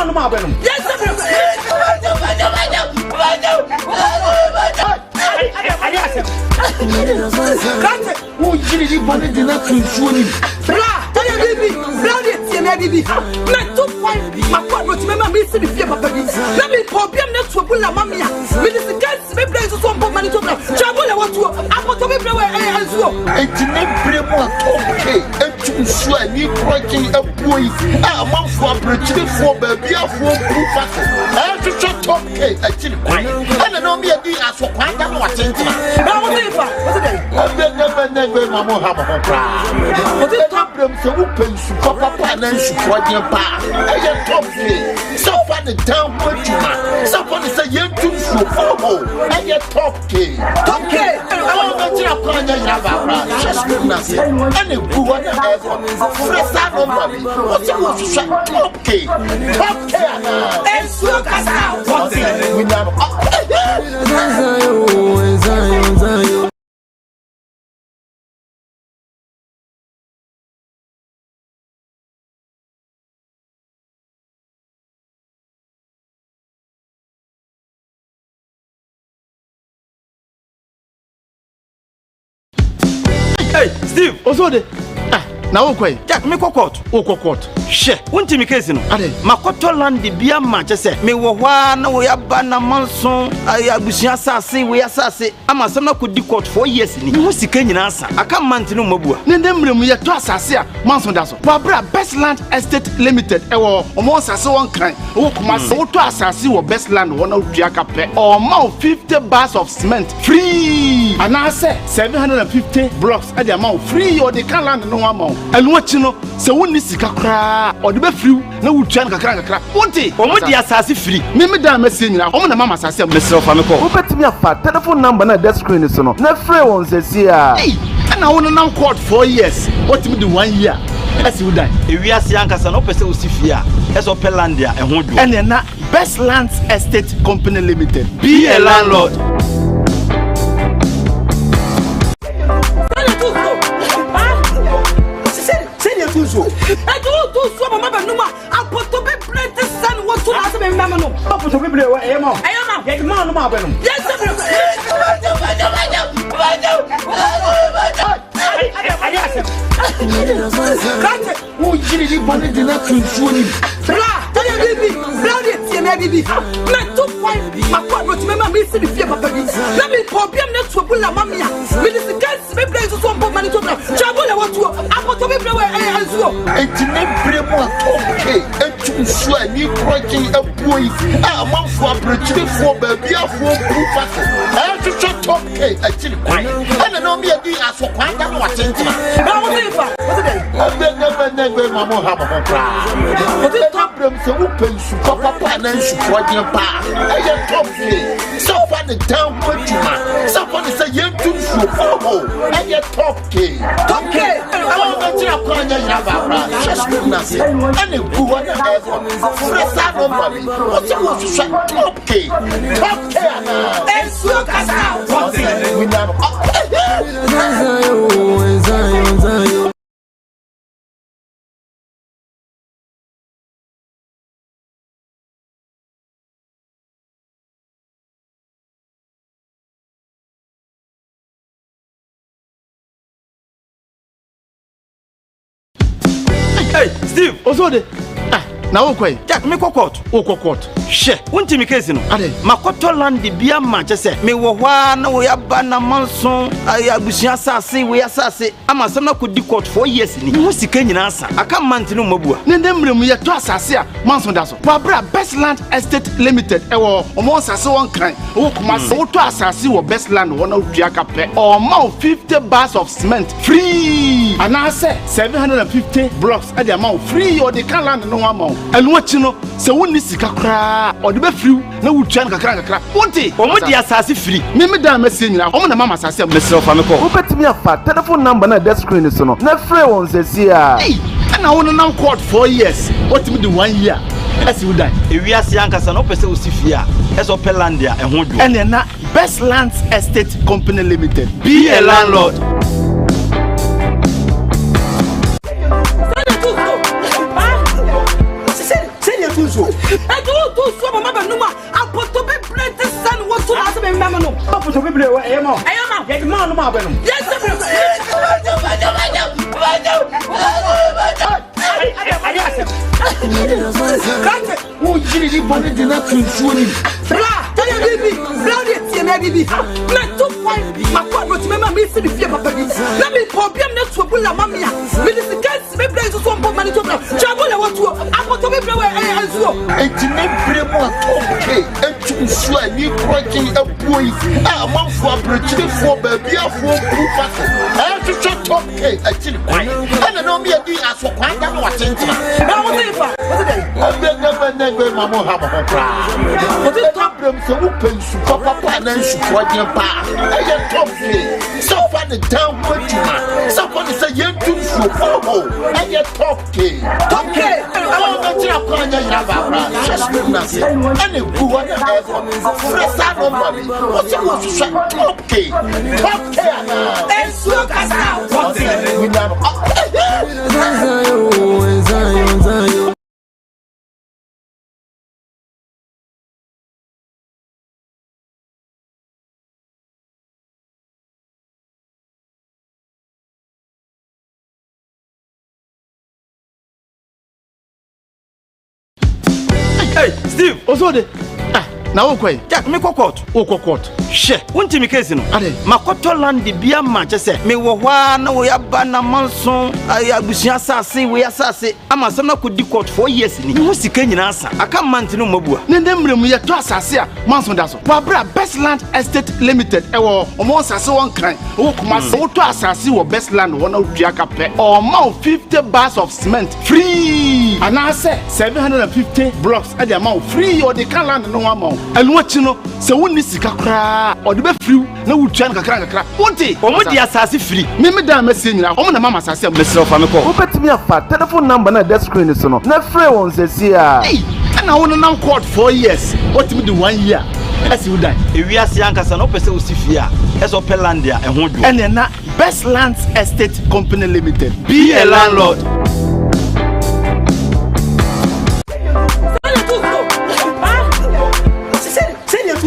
man no matter. Yes, who usually wanted to not show you. Baby, not too fine. My father remember me to the fear of baby. Let me problem next to pull a mamma. Minister Gans, maybe there's some money to travel. I want to. I want to be away as well. And to make more okay. And to swear me quaking a boy. I'm one for preaching for baby for proof. I have to shut up. Okay, I think I don't know me a day as for quite a lot. Now, what's it? Never, Mamma have a problem. But the problem so open to papa and support your pa. I am top key. So far the town put you man. Someone is a young too so oh. I am top key. Top key. I want to tell you just nothing. And a poor fresh out of money. What's the most shut top key? Top key. And so out. What's it? We now. Hey, Steve, also the now okay. Jack, me court. She, won't me case no. Makoto land the beer match say. Me wo hwa na we abana manson abusia asase we asase. Ama some na could court 4 years ni. Wo sika nyina asa. Aka mante no mabua. Ne ndemrem ye to asase a manson da so. Wa bra Best Land Estate Limited e wo omo asase won kan. Wo kuma se wo to asase wo Best Land wo na dua kape. O ma 50 bars of cement free. And I say 750 blocks at the amount free or the can land no amount. And what you know, so when this kakra or the be free, no would try kakra. Monty, or what the assassin free. Me da message na o na mama assassin myself am call. Who bet me a telephone number na that screen is no. Na free one says here. Hey, and I want to now court 4 years. What me do 1 year? As you die. If we are seeing kasa no person will see fear. As o Pelandia and who do. And na Best Lands Estate Company Limited. Be a landlord. I do so mama numa apo to be plenty son what to ask me mama no apo to be play I am get man no ma be no yes who usually wanted to not show you baby not too fine my father remember me to the fear of baby let me problem next to pull a mamma minister Gans maybe there's some money to travel I want to apo to be play as well and to make more okay and to swear me quaking a boy I'm one for preaching for baby for proof. I have to shut up. Okay, I think I don't know me a day as for quite a lot. Now never Mamma have a problem. But the problem so open to papa and support your pa. I am top key. So far the town put you man. Someone is a young too so oh. I am top key. Top key. I want to tell you just nothing. And a poor fresh out of money. What's the most shut top key? Top key. And so out. What's it? We now. Hey, Steve, also the now okay. Jack, me court. She, won't me case no. Makoto land the beer match say. Me wo hwa na we abana manson abusia asase we asase. Ama some na could court 4 years ni. Wo sika nyina asa. Aka mante no mabua. Ne ndemrem ye to asase a manson da so. Wa bra Best Land Estate Limited e wo omo asase won kan. Wo kuma se wo to asase wo Best Land wo na dua kape. O ma 50 bars of cement free. And I say 750 blocks at the amount free or the can land no amount. And what you know, so when this kakra or the be free, no would try kakra. Monty, or what the assassin free. Me da message na o na mama assassin myself am call. Who bet me a telephone number na that screen is no. Na free one says here. Hey, and I want to now court 4 years. What me do 1 year? As you die. If we are seeing kasa no person will see fear. As o Pelandia and who do. And na Best Lands Estate Company Limited. Be a landlord. And you do so, Mamma Numa. I'm put to be played the sun. What's to ask me, Mamma? I'm put to be played. I am. Get the man, Mamma. Yes, who really wanted to not consume baby. Not too fine. My father remember me see the fear of baby. Let me problem not to pull a mamma. Minister Kents, maybe there's some money to go. Travel, I want to. I'm going to be away and so. It's never okay. And to swear, you quite a boy. I'm on for a bridge for baby. I'm for proof. I have to shut up. I tell you, I don't know me a day as for quite a lot. Now, I never, Mamma, have a cry. But the problem so open to papa and then she for your bar. I am top me. So far the down what you man. Somebody say you do so. Oh, I am top key. Top key. I want to tell you, just nothing. And if you want to have fresh out of money, what you want to say? Top key. Top key. And so cast out. What's it? We never. Hey, Steve, Osode. Na wokwe. Jack, me kokot. O kokot. She. Wonti mi case no. Ade. Makoto land bia ma chese. Me wo hwa na wo ya ba na manson. Abusia asase, we asase. Ama sam na kodi court 4 years ni. Wo sika nyina asa. Aka mant no mabua. Ne ndemrem ye to asase a manson da so. Wa bra Best Land Estate Limited. Ewo omo asase won kan. Wo kuma se wo to asase wo Best Land wona odua kape. O ma 50 bars of cement free. Anase 750 blocks at the amount free or the can land no amount. Enu achi no se woni sika kra o de be free na wutua na kakra wonte omo di asase free me da mesi nyina omo na mama asase am mesro fa me ko obetimi afa telephone number na desk screen so no na free won sesi a na wona nam court 4 years otimi di 1 year esi wo dan ewi ase ankasa no pese osifia eso pelandia ehwo dwo ene na Best Lands Estate Company Limited be a landlord.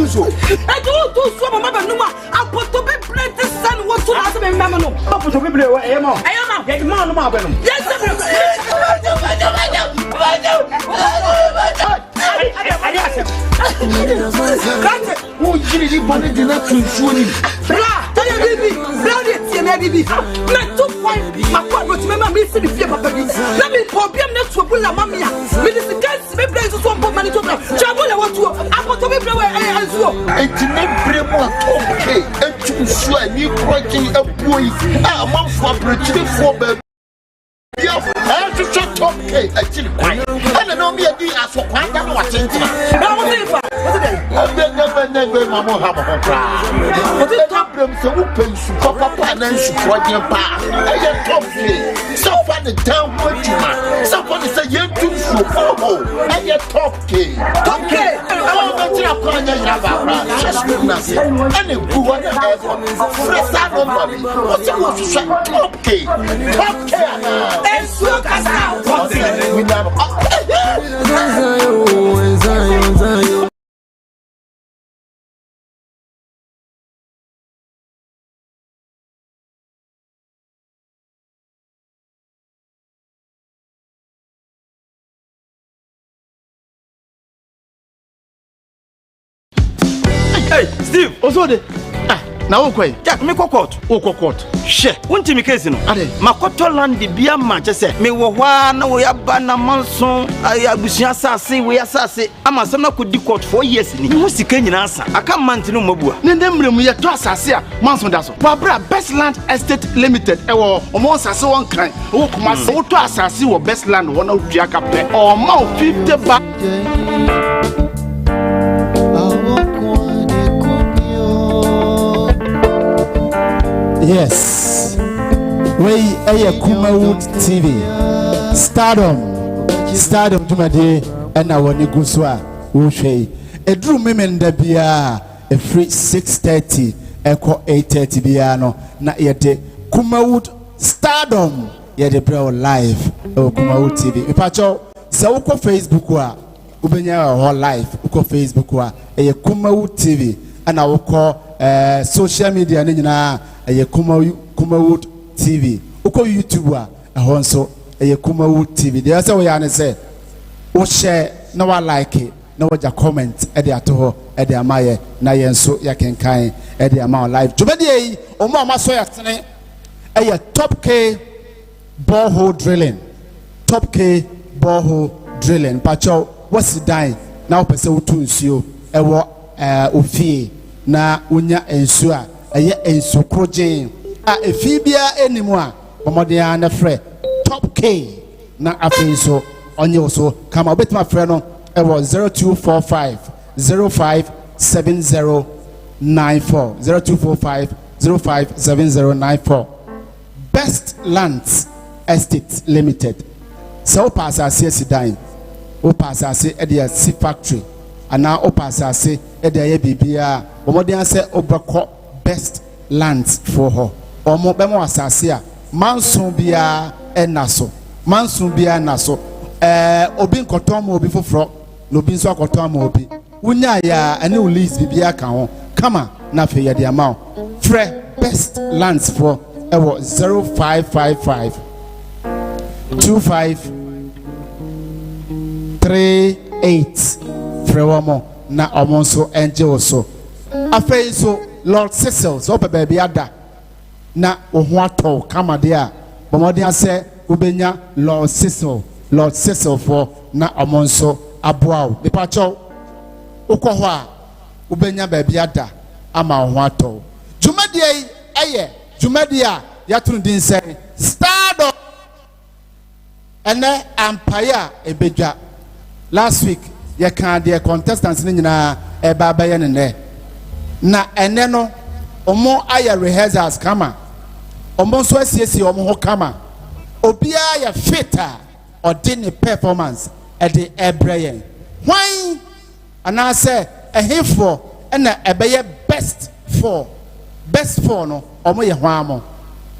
I do so, Mamma Numa. I'm put to be played the sun. What's to ask me, Mamma? I'm put to be played. I am. Get the man, Mamma. Yes, who really wanted to not consume baby. Not too fine. My father remember me see the fear of baby. Let me problem not to pull a mamma. Minister Kents, maybe there's some money to go. Travel, I want to. I'm going to be away and so. It's never okay. And to swear, you quite a boy. I'm on for a bridge for baby. I have to shut up. I tell you, I don't know me a day as for quite a lot. Now, I never, Mamma, have a cry. But the problem so open to papa and then she for your bar. I am top me. So far the down what you man. Somebody say you do so. Oh, I am top key. Top key. I want to tell you, just nothing. And if you want to have fresh out of money, what you want to say? Top key. Top key. And so cast out. What's it? We never. Hey, Steve, Osode. Na wokwe. Jack, me kokot. O kokot. She. Wonti mi case no. Ade. Makoto land bia ma chese. Me wo hwa na wo ya ba na manson. Abusia asase, we asase. Ama sam na kodi court 4 years ni. Wo sika nyina asa. Aka mant no mabua. Ne ndemrem ye to asase a manson da so. Wa bra Best Land Estate Limited. Ewo omo asase won kan. Wo kuma se wo to asase wo Best Land wona odua kape. O ma 50 ba. Yes, we are Kumawood TV. Stardom Jumade and our Niguswa Ushe. A drew women da bia a free 6:30 echo 8:30 biano na yete Kumawood Stardom yet the bro live oh Kumawood TV. Ipacho Zawko Facebook wa ubenya ho live uko Facebook wa Kumawood TV ana uko social media ni nyina Kumawood TV uko YouTube wa ho nso Kumawood TV there say we ya say wo share na wa like na wa ja comment e de ato e de amaye na ye nso ya kenkan e de ama live jumadi yi o mo amaso ya tene top K borehole drilling top K borehole drilling pacho what's dying now pese wo tu nsuo e wo ofie na unya ensu a eye ensu krojen a efi bia enimu a bomodea na frɛ top K na afenso onye so kama obetima frɛ no e wo 0245 057094 0245 057094 Best Lands Estate Limited so pass as dying o pass as a sea factory and now o pass as a bibia bomodin say obako Best Lands for her or mo bemo asase manson bia enaso manson bia naso obi nkotom obi foforo no bi nso akotom obi unya ya ane lease bibia ka ho kama na fe ye de ama frɛ Best Lands for 0555 2538 frewamo na omonso enje so afei so Lord Cecil so pe baby ada na oho ato kama de a bomodi ase ubenya Lord Cecil for na omonso aboa me pacho ukọ ho a ubenya baby ada ama oho ato jumadi eye jumadi a yatun din say STARDOM ene empire ebedwa last week ye kan the contestants ni nyina eba baye ne na ene no omo aya rehearsals kama omo so asiesie omo ho kama obia ya fitter odini performance e de ebreye hwan ana say ehefo ena ebeye best four no omo ye hwan mo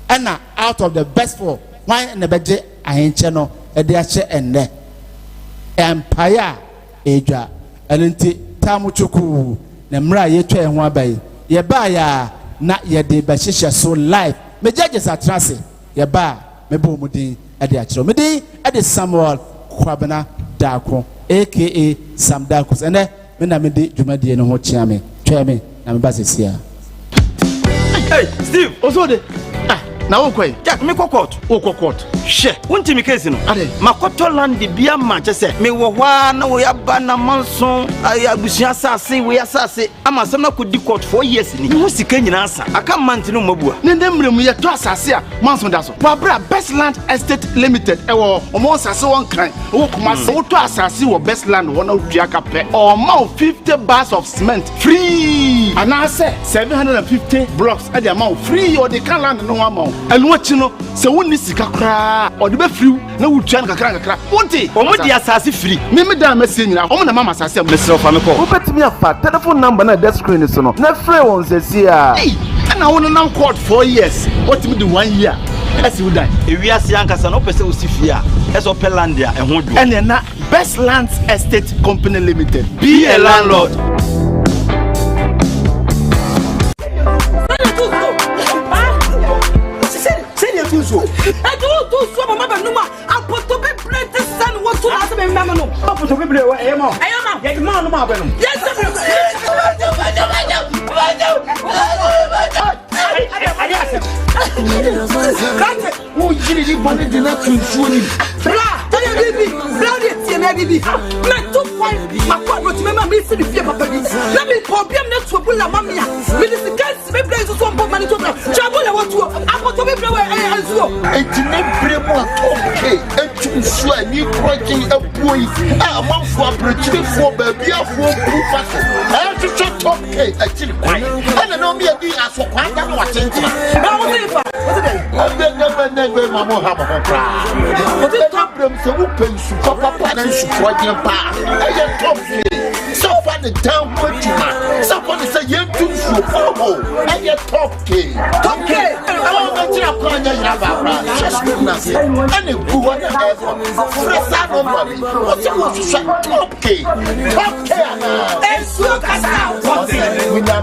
ena out of the best four hwan na beje ahenche no e de ache enne empire edwa elenti tamuchuku na mra ye twa ho abai ye ba ya na ye de ba hihye so live me judges atrase ye ba me bo mudin e de akiro me din e de Samuel Kwabena Dako aka Sam Dakos ene me na me de dwumadie no ho chia me twa me na me ba sesia. Hey Steve osode na wo kwai Jack me kokot wo kokot she wonti mi case no ade makoto land bia ma chese me wo hwa na wo yaba na manson abusia asase we asase ama sam na kodi court 4 years ni wo sika nyina asa aka mant no mabua ne ndemrem ye to asase a manson da so wa bra Best Land Estate Limited ewo omo asase won kan wo kuma so to asase wo Best Land wona odua ka pe o ma 50 bars of cement free ana say 750 blocks at the amount free or the can land no amount enu achi no se woni sika kra o de be free na wutua na kakra wonti omo di asase free me da mesi nyina omo na mama asase am mesro fa me ko Ubetimi afa telephone number na desk screen so no na free won sesi a na won nam court 4 years otimi di 1 year esi wo dan ewi ase ankasa no pese osifia eso pelandia ehwo dwo ene na Best Lands Estate Company Limited be a landlord. Top K. screen na se and gu wa na fresa no mami what you want to say top K ana Ensuo kasa what we now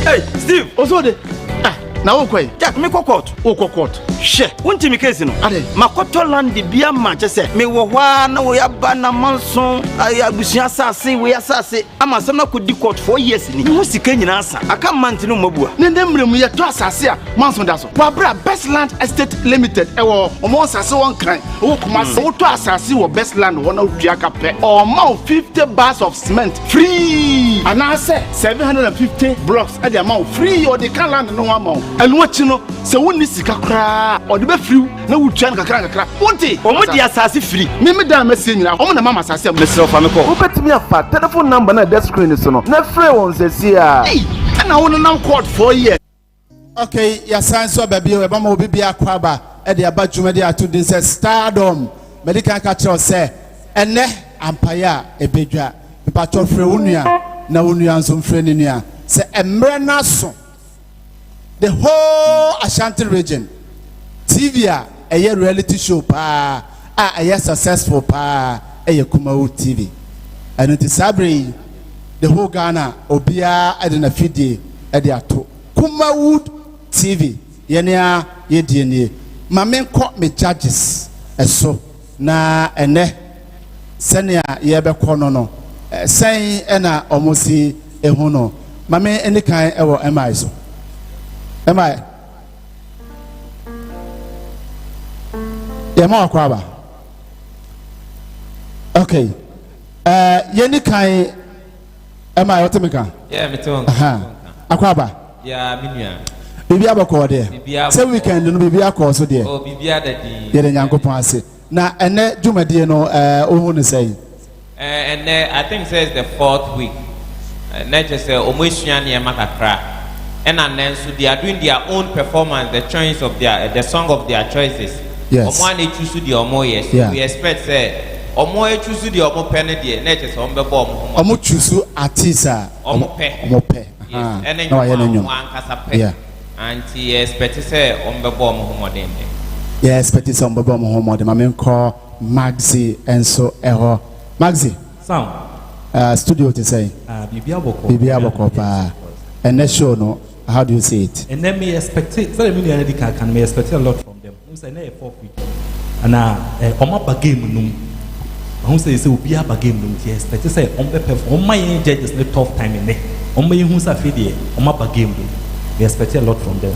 Hey, Steve, Osode. Na wo kwai. Jack, me kokot. Wo kokot. She, wonti mi case no. Ade. Makoto land bia ma che se. Me wo hwa na wo ya ba na manson, abusia asase, we asase. Ama sam na kodi court 4 years ni. Wo sika nyina asa. Aka mante no mabua. Ne ndemrem ye to asase a manson da so. Wa bra Best Land Estate Limited ewo omo asase won kran. Wo Kumasi. Wo to asase wo Best Land won na odua ka pe. O ma 50 bars of cement free. Anase 750 blocks e dey ma free or the can land no wa ma. Enu achi no se wonni sika kra o de be free na wutua na kakra wonti Omo di asase free. me da mesi nyina omo na mama asase am Mr. Famiko. Wobetimi afa telephone number na desk screen so no na free won sesi a na won nam court 4 years. Okay, ya sanso baby we ba ma obi bia kwaba e de aba dwuma de ato din se STARDOM medical ka kire se ene ampaya ebedwa pepa to frɛ wonua na wonua nso frɛ ne nua se emre na so the whole Ashanti region TV a reality show pa a successful pa Kumawood TV and it is Sabri the whole Ghana obia adena fidie ede ato Kumawood TV yenia yedie mamen ko me judges eso na ene senia yebekɔ no sen ena omosi ehu no mamen eni kan ewo MI so MI yeah, more kwaba. Okay. Yeni kai am I otemeka? Yeah, me too. Akwaba. Yeah, minya. Bibi abako there. Say weekend no bibi akọ so there. Oh, bibi adadi. Ye de Nyankopon ase. Na ene dwumadie no ohu ne say. And I think says the 4th week. Not just omo esua ne makakra. And then so they are doing their own performance, the choice of the song of their choices. Yes. Omo ane choose the omo yes. Yeah. We expect say omo e choose the omo pen there. Not just omo bebo omo. Omo choose artista. Omo pe. Omo pe. Yes. And then you ankasa pe. Yeah. And he expect say omo bebo omo homo Yeah, expect some bebo omo homo dem. Mamen call Maxi enso eho. Maxi. Sound. Studio to say. Bibi aboko. Bibi aboko pa. And next show no. How do you see it? And then me expect it. So the can me expect a lot from them. We say na 4th week. And omo ba game num. I say obi aba game num. He expect say on be perform. My judges no tough time in there. On be who say feed omo ba game num. We expect a lot from them.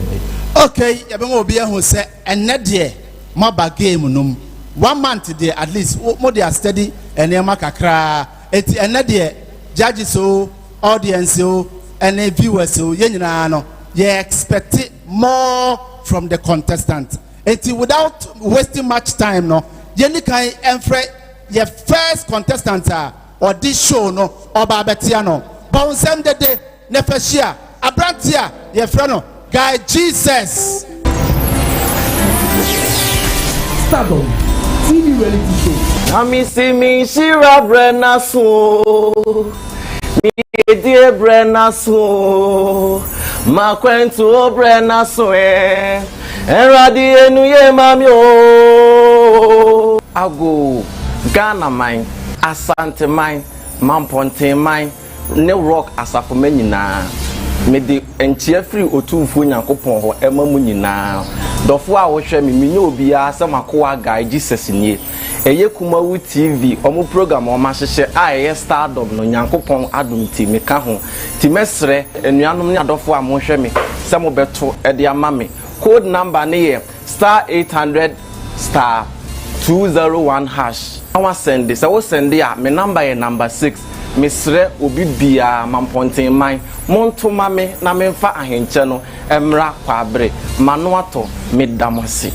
Okay, ya be obi who say ene de mo ba game num. 1 month there at least mo dey study enema kakra. Eti ene de judges so audience so and viewers so no you expect more from the contestant. Without wasting much time no yeni kan enfre your first contestant or this show no or babetia no bouncem de nefeshia abrantia your friend no guy Jesus STARDOM TV reality show. Ami si mi shira brena so mi die brena so ma kwento brena so enradi enu ye mami o ago Ghana mine Asante mine Mamponte mine ne rock asafo manyina me de enchia free otumfo Nyankopon ho ema mu nyina dofo a wo hwe me menye obi a samakoa guy Jesus nie Kumawood TV omo program o ma hyehye a STARDOM no Nyankopon adom ti me ka ho ti mesre enuanom ne adofo a mo hwe me se mo beto e de ama me code number ne ye *800 *201#. I was send this. I was send there. My number is number 6. Misre obi bia mamponten man monto mame na memfa ahenche no emra kwabre mano ato medamasi.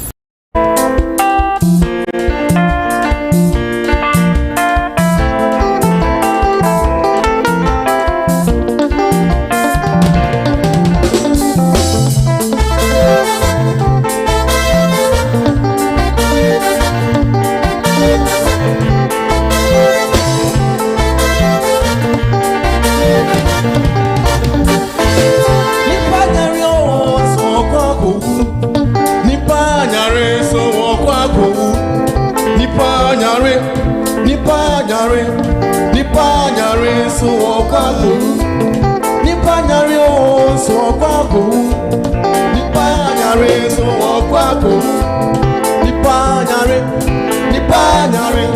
nyare, nipa nyare so okwaku. Nipa nyare o so okwaku. Nipa nyare so okwaku. Nipa nyare, nipa nyare,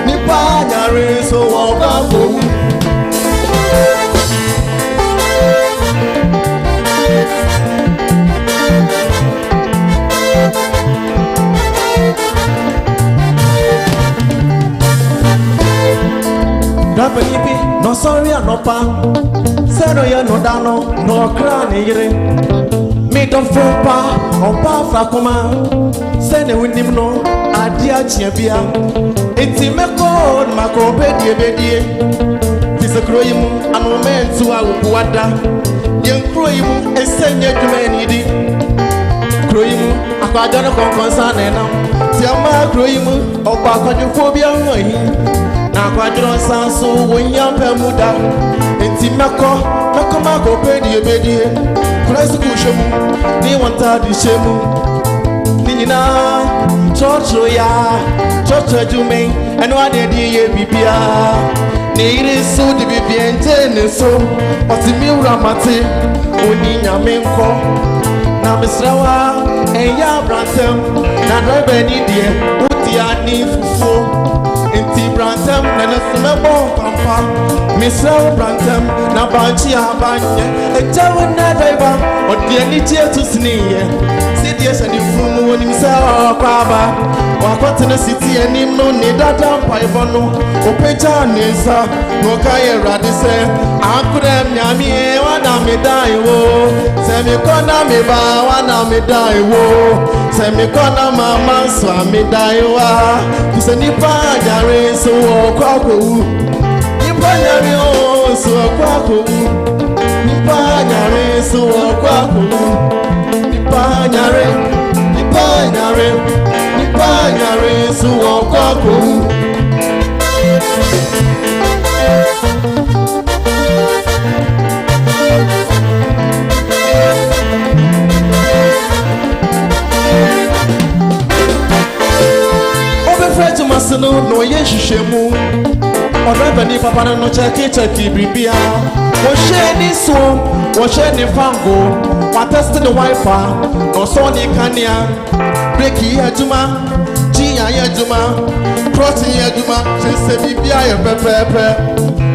nipa nyare so okwaku. Dabanibi no sorry no pa Sero ya no dano no kra ni yire Me don fopa on pa fra koma Se ne winim no adi achie bia Enti meko mako bedie Tise kroyimu anu mentu a wuwada Yen kroyimu esenye dwumani di Kroyimu akwajo no konkonsa na enam Ti ama kroyimu oba akwadwofo bia ho yi Na kwadron sanso wonyampe muda enti meko mako bedie Christ ku shemu ni wanta di shemu ni nyina chocho ya chocho jume eno ade di ye bibia ni ire so di bibia ente so otimi uramate oni nyame nko na misrawa eya brantem na driver ni die uti ani fufu Inti brantem na nasmebo pampa Misel brantem na banchi abanye Ejawe na daiba Odieni tietu siniye Sidye shani fumu woni msela kwaba Wakote na siti enim no ni dada mpaibono Opeja nisa Nokaye radise Akure mnyamie wana midai wo Semikona miba wana midai wo Semikona mama swa midai wa Kusenipa nyare so okwaku Nipa nyare so okwaku Nipa nyare so okwaku Nipa nyare so okwaku Fred Masino no yeshishemu Odreba ni papa no cheki bribia Wo she ni so wo she ni fango wa test the wiper no so ni kania break ya juma ji ya juma cross ya juma se bibia ya pepepe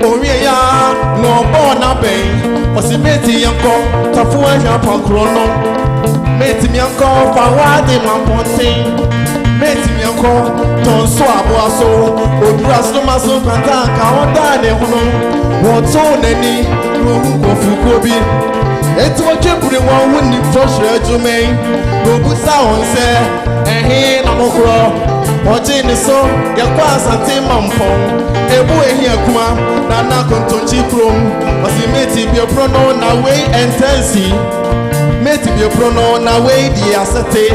ori ya no bo na ben o si meti yanko tafu ya pankro no meti mi yanko fa wa de mampontin Meti mi anko ton so aboaso odura so maso kanta ka onda ne hono woto nani rohu kofu bi eti wo twepure won woni froshre adwumen robusa won se ehe na mokro oje ni so yakwa asante mampon ebu ehi akuma na na kontonchi prom osi meti bi prono na way intensi meti bi prono na way di asate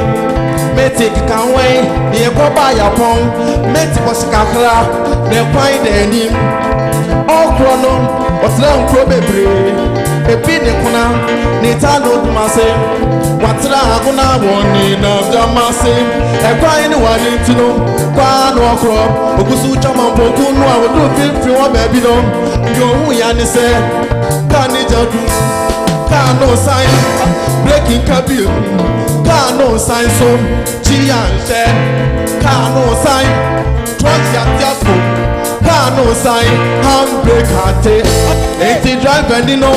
Meti kanwe ni ekoba yapon meti posikakra ne kwan de nim okro no otran kro bebre ebi ne kuna ni tano dumase watra aguna woni na damase ekwan ni wani tino kwa no okro ogusu chama poku no awodu fifi wo baby no yo hu ya ni se kani jadu kano sign breaking kabil kano sign so chianche kano sign trust ya tiapo kano sign handbrake ate eti driver ni no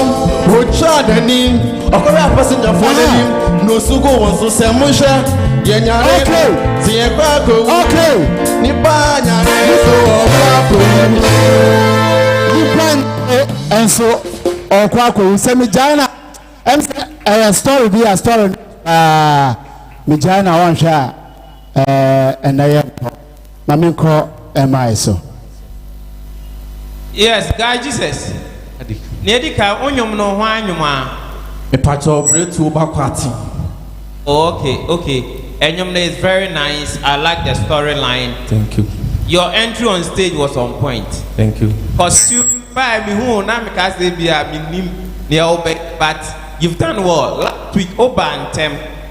rocha dani okore passenger for them no sugo won so se mushe ye nyare ti e gba ko ni ba nyare so okwa ni plan enso okwa ko se mi jana story be a story Mijana one shot and I am Maminko am so. Yes, God Jesus. Nedika onyom no hwanyoma. Me pacho bread to bakwati. Okay. Enyom is very nice. I like the storyline. Thank you. Your entry on stage was on point. Thank you. Cause you by me who na me ka say bia me nim near obe, but you've done well. Last week Oban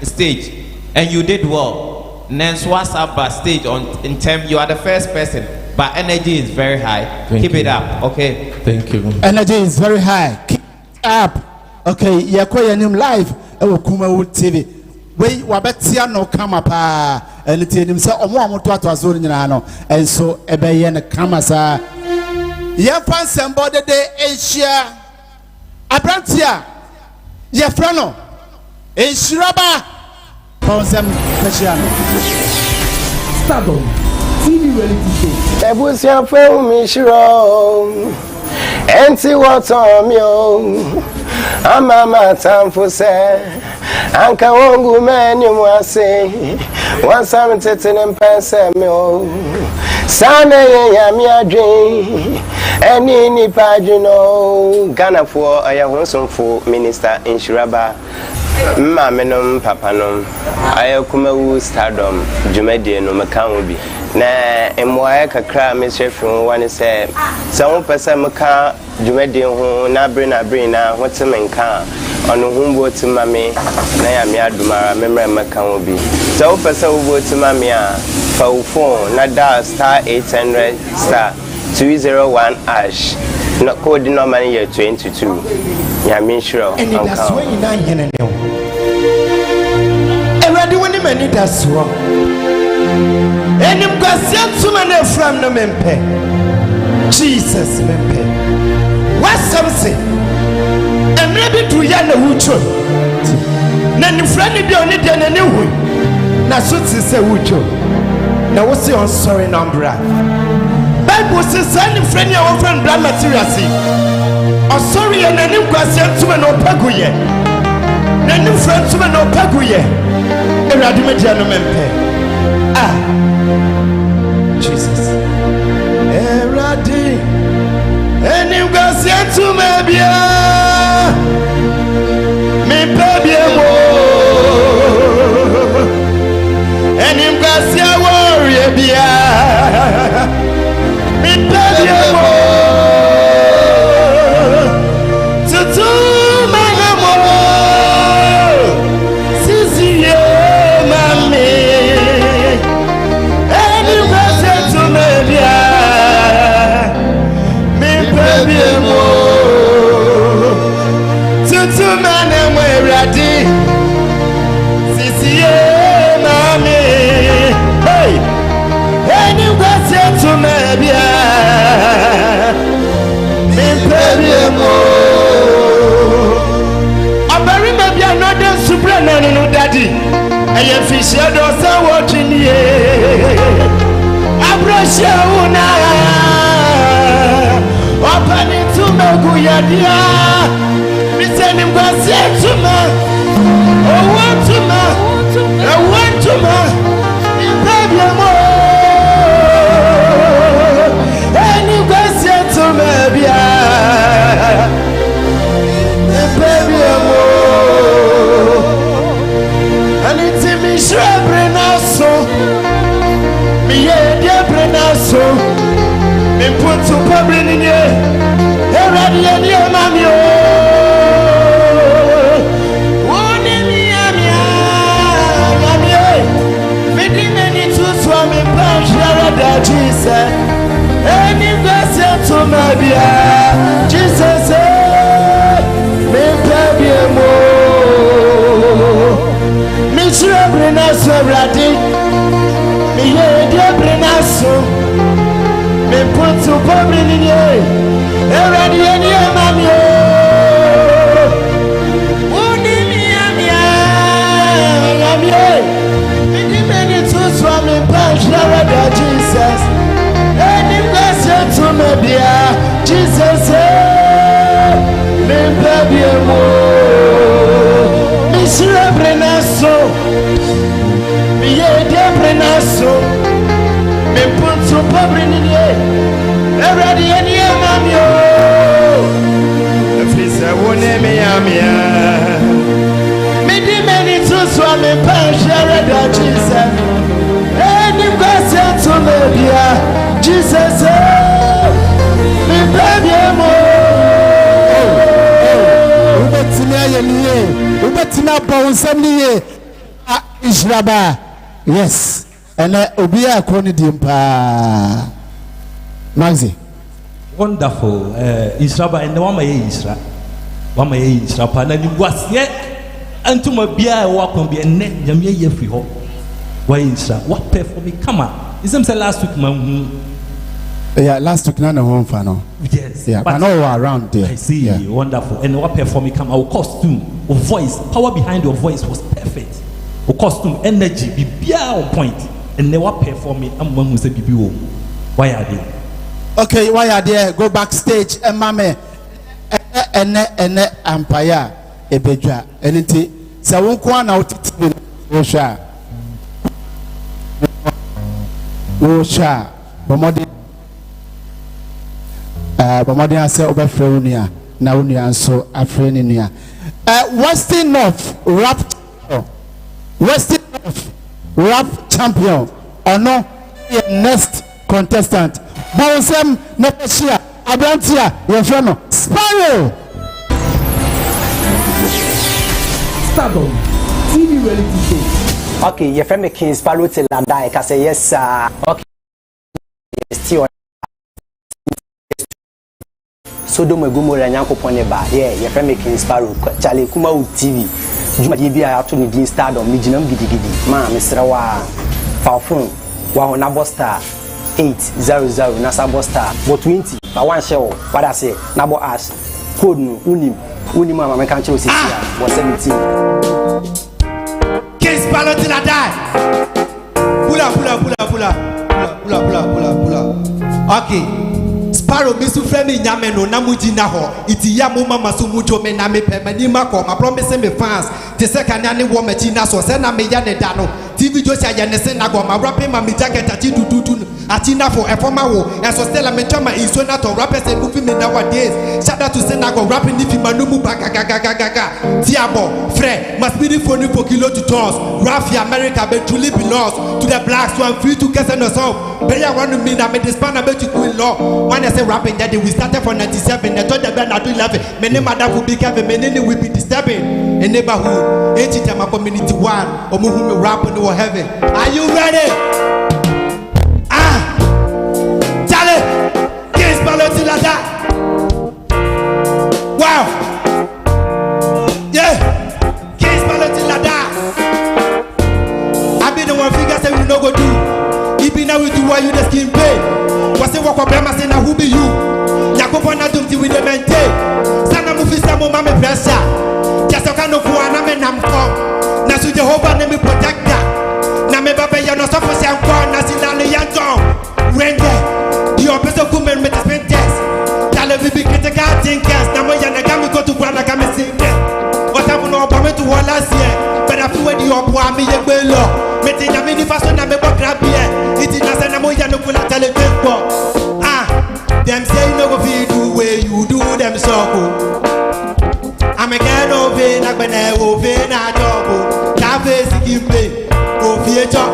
stage and you did well. Nens WhatsApp stage in term you are the first person. but energy is very high. Keep it up, okay? Thank you. Energy is very high. Keep up. Okay, you're calling him live. Kumawood TV. We wabetia no kama pa. And it's him say omo to azuri nyina and so ebe na kama sa. Ye fan somebody de Asia. Abrantia. Ye frano. Enshiraba. Ponsem Peshiano. STARDOM TV reality show. Ebusia fẹ́ mi ṣírò ẹntì wọ́tọ̀ mi o àmàmà tàǹfù sẹ́ ànkà wọ́ngù mẹ́ni mu àṣẹ wọ́n sáré tètè ní pẹ́sẹ̀ mi o sáà yẹn yàmi àdín ẹni nípa jùlọ Ghana fún ọ̀yàwó Minister Inshiraba Mamenom Papanom I Kumawood STARDOM Jumedi no Makanbi na emwaye kakra me chefun one say some person maka Jumedi ho na bring na hotemenka ono humbo timame na ya me adumara memre makanbi so person wo timame a fa phone na dial *800 *201# no code no money year 22 ya me sure and that's when you not here now already when you many that's wrong and you got sent to many from the mempe Jesus mempe what something and maybe to yana wucho na ni friend bi oni de na ne hu na so ti say wucho na wo say on sorry number Bible says any friend your friend brand material see oh sorry and any question to no paguye na any friend to no paguye eradi media no mempe ah Jesus eradi any question to me bia me pebie mo any question worry bia Daddy, I am fisher dosa watching ye. Abrasha una open it to Maguyadia. We send him go say to me. Oh, want to me. I want to me. Baby, more. And you go say to me, baby, more. And it's me Brenaso, me dear Brenaso, me put to public in ye, already a dear mammy. One in the amia, me many to swam in Panshara, Jesus, and if that's it to my dear, Jesus, me baby more. Brenaso radi me ye dia brenaso me put to public in ye already any mami o uni mi amia me di many to swam in Panshara Jesus any blessing to me dear Jesus me baby mo me brenaso me ye dear brenaso me put to public in ye already any mami o if it's a one me amia me di many to swam in Panshara Jesus and you go send to me dear Jesus me baby mo ubetina bonsam niye Inshiraba yes and obia akoni dimpa Maxi. Wonderful. Israba and the one my Isra. One my Isra. And it was yet. And to my beer, walk on be a net. Yamia Yefri Ho. Why Isra? What pay for me? Come on. It's say last week, yeah, last week, none of home for no. Yes. Yeah, but I know around there. I see. Yeah. Wonderful. And what pay for me? Come. Our costume, our voice, power behind your voice was perfect. Our costume, energy, be beer on point. And they what pay for me? I'm one who say BBO. Why are they? Okay, why are they? Go backstage and mame and empire ebeja anything. So we go on out Russia. Russia. Bomodi ase obefreunia na unia so afreninia. Western North rap champion or no next contestant. Bawsem Nepeshia Abrantia Yefreno Sparrow. STARDOM TV reality show. Okay, your friend King Sparrow till I die. I say yes, sir. Okay. Still. So do my Gomora Yanko Poneba. Yeah, your friend King Sparrow. Charlie Kumawood TV. Juma DB I have to need STARDOM. Mijinam gidi. Ma, Mr. Wa. Falfun. Wa Nabo Star. 800 Nasa Bosta. But 20. But one show. What I say. Nabo Ash. Code no. Unim mama can't choose it here. Was 17. King Sparrow till I die. Pull up. Okay. Sparrow misu frame nyame no na muji na ho. Iti ya mo mama so mujo me na me pe mani mako. Ma promise me fans. Te se kanya ne wo machi na so se na me ya ne da no. TV Josia ya ne se na go ma rap ma me jacket ati dudu. Ati na for e forma wo. E so stella me chama iso na to rappers e movie me nowadays. Shout out to Senago rapping if you manumu baga. Tiabo, Fred, must be the phone for kilo to tons. Rafi America be truly belongs to the blacks, so I'm free to get us off. But I want to mean I made this pan about you cool law. When I say rapping that we started from 97, I thought that band I do 11. Many madam will be Kevin, many will be disturbing. A neighborhood, each time a community one, or move rap in the heaven. Are you ready? Charlie, King Sparrow till I die. Wow. Yeah. King Sparrow till I die. I be the one figure say we no go do. If be now we do why you the skin pay. What's the work of them say now who be you? Yakobo na dumti with the maintain. Sana mufisa mo mame pressure. Just a kind of one I'm come. Na su Jehovah name me protector. Na me baba ya no suffer say I'm gone. Na silale yanton. Rende. The opposite woman met the spentest. Tell every big critical thinkers. Na mo ya na gami go to brother gami sing. What happened to Obama to all last year? But I feel when you are me a bello. Meeting a mini fashion and me grab here. It is not a moya no kula telephone. Them say no go feed do way you do them so. I'm a girl of it, I'm gonna open a job. Cafe seeking pay. Go future.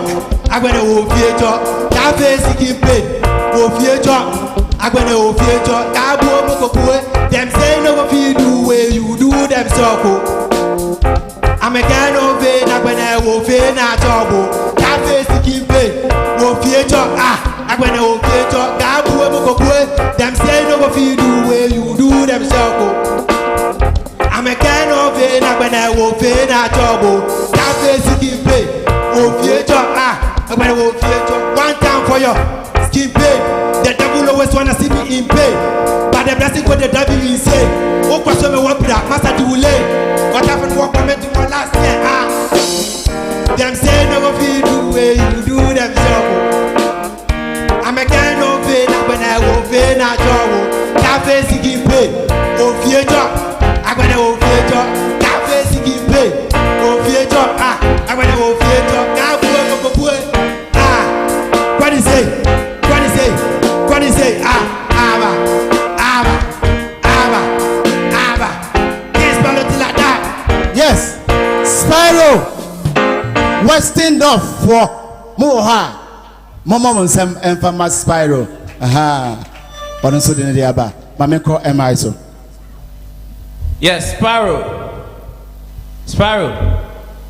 I'm gonna go future. Cafe seeking pay. Go future. I'm gonna go future. Them say no go feed do way you do them so. I'm a girl of it, I'm gonna open a job. Cafe seeking pay. Go future. I'm gonna go future. Them say no go feed do way you do them so. I'm a kind of it, I'm gonna walk in a trouble. Can't face skin pay. Oh, future, I'm gonna walk future. One time for your skin pay. The devil always wanna see me in pain. But the blessing for the devil insane. Oh, question me what black master do late. What happened? What comment to my last year? Them say no go feed do way you do them trouble. I'm a kind of it, I'm gonna walk in a trouble. Can't face skin pay. Oh, future. I'm gonna go future, cafe singing play. Go future, I'm gonna go future. What do you say? Yes, Sparrow. Western North for Moha. Mama Monsam and Fama Sparrow. But also the Diaba. Mameko MI so. Yes, Sparrow.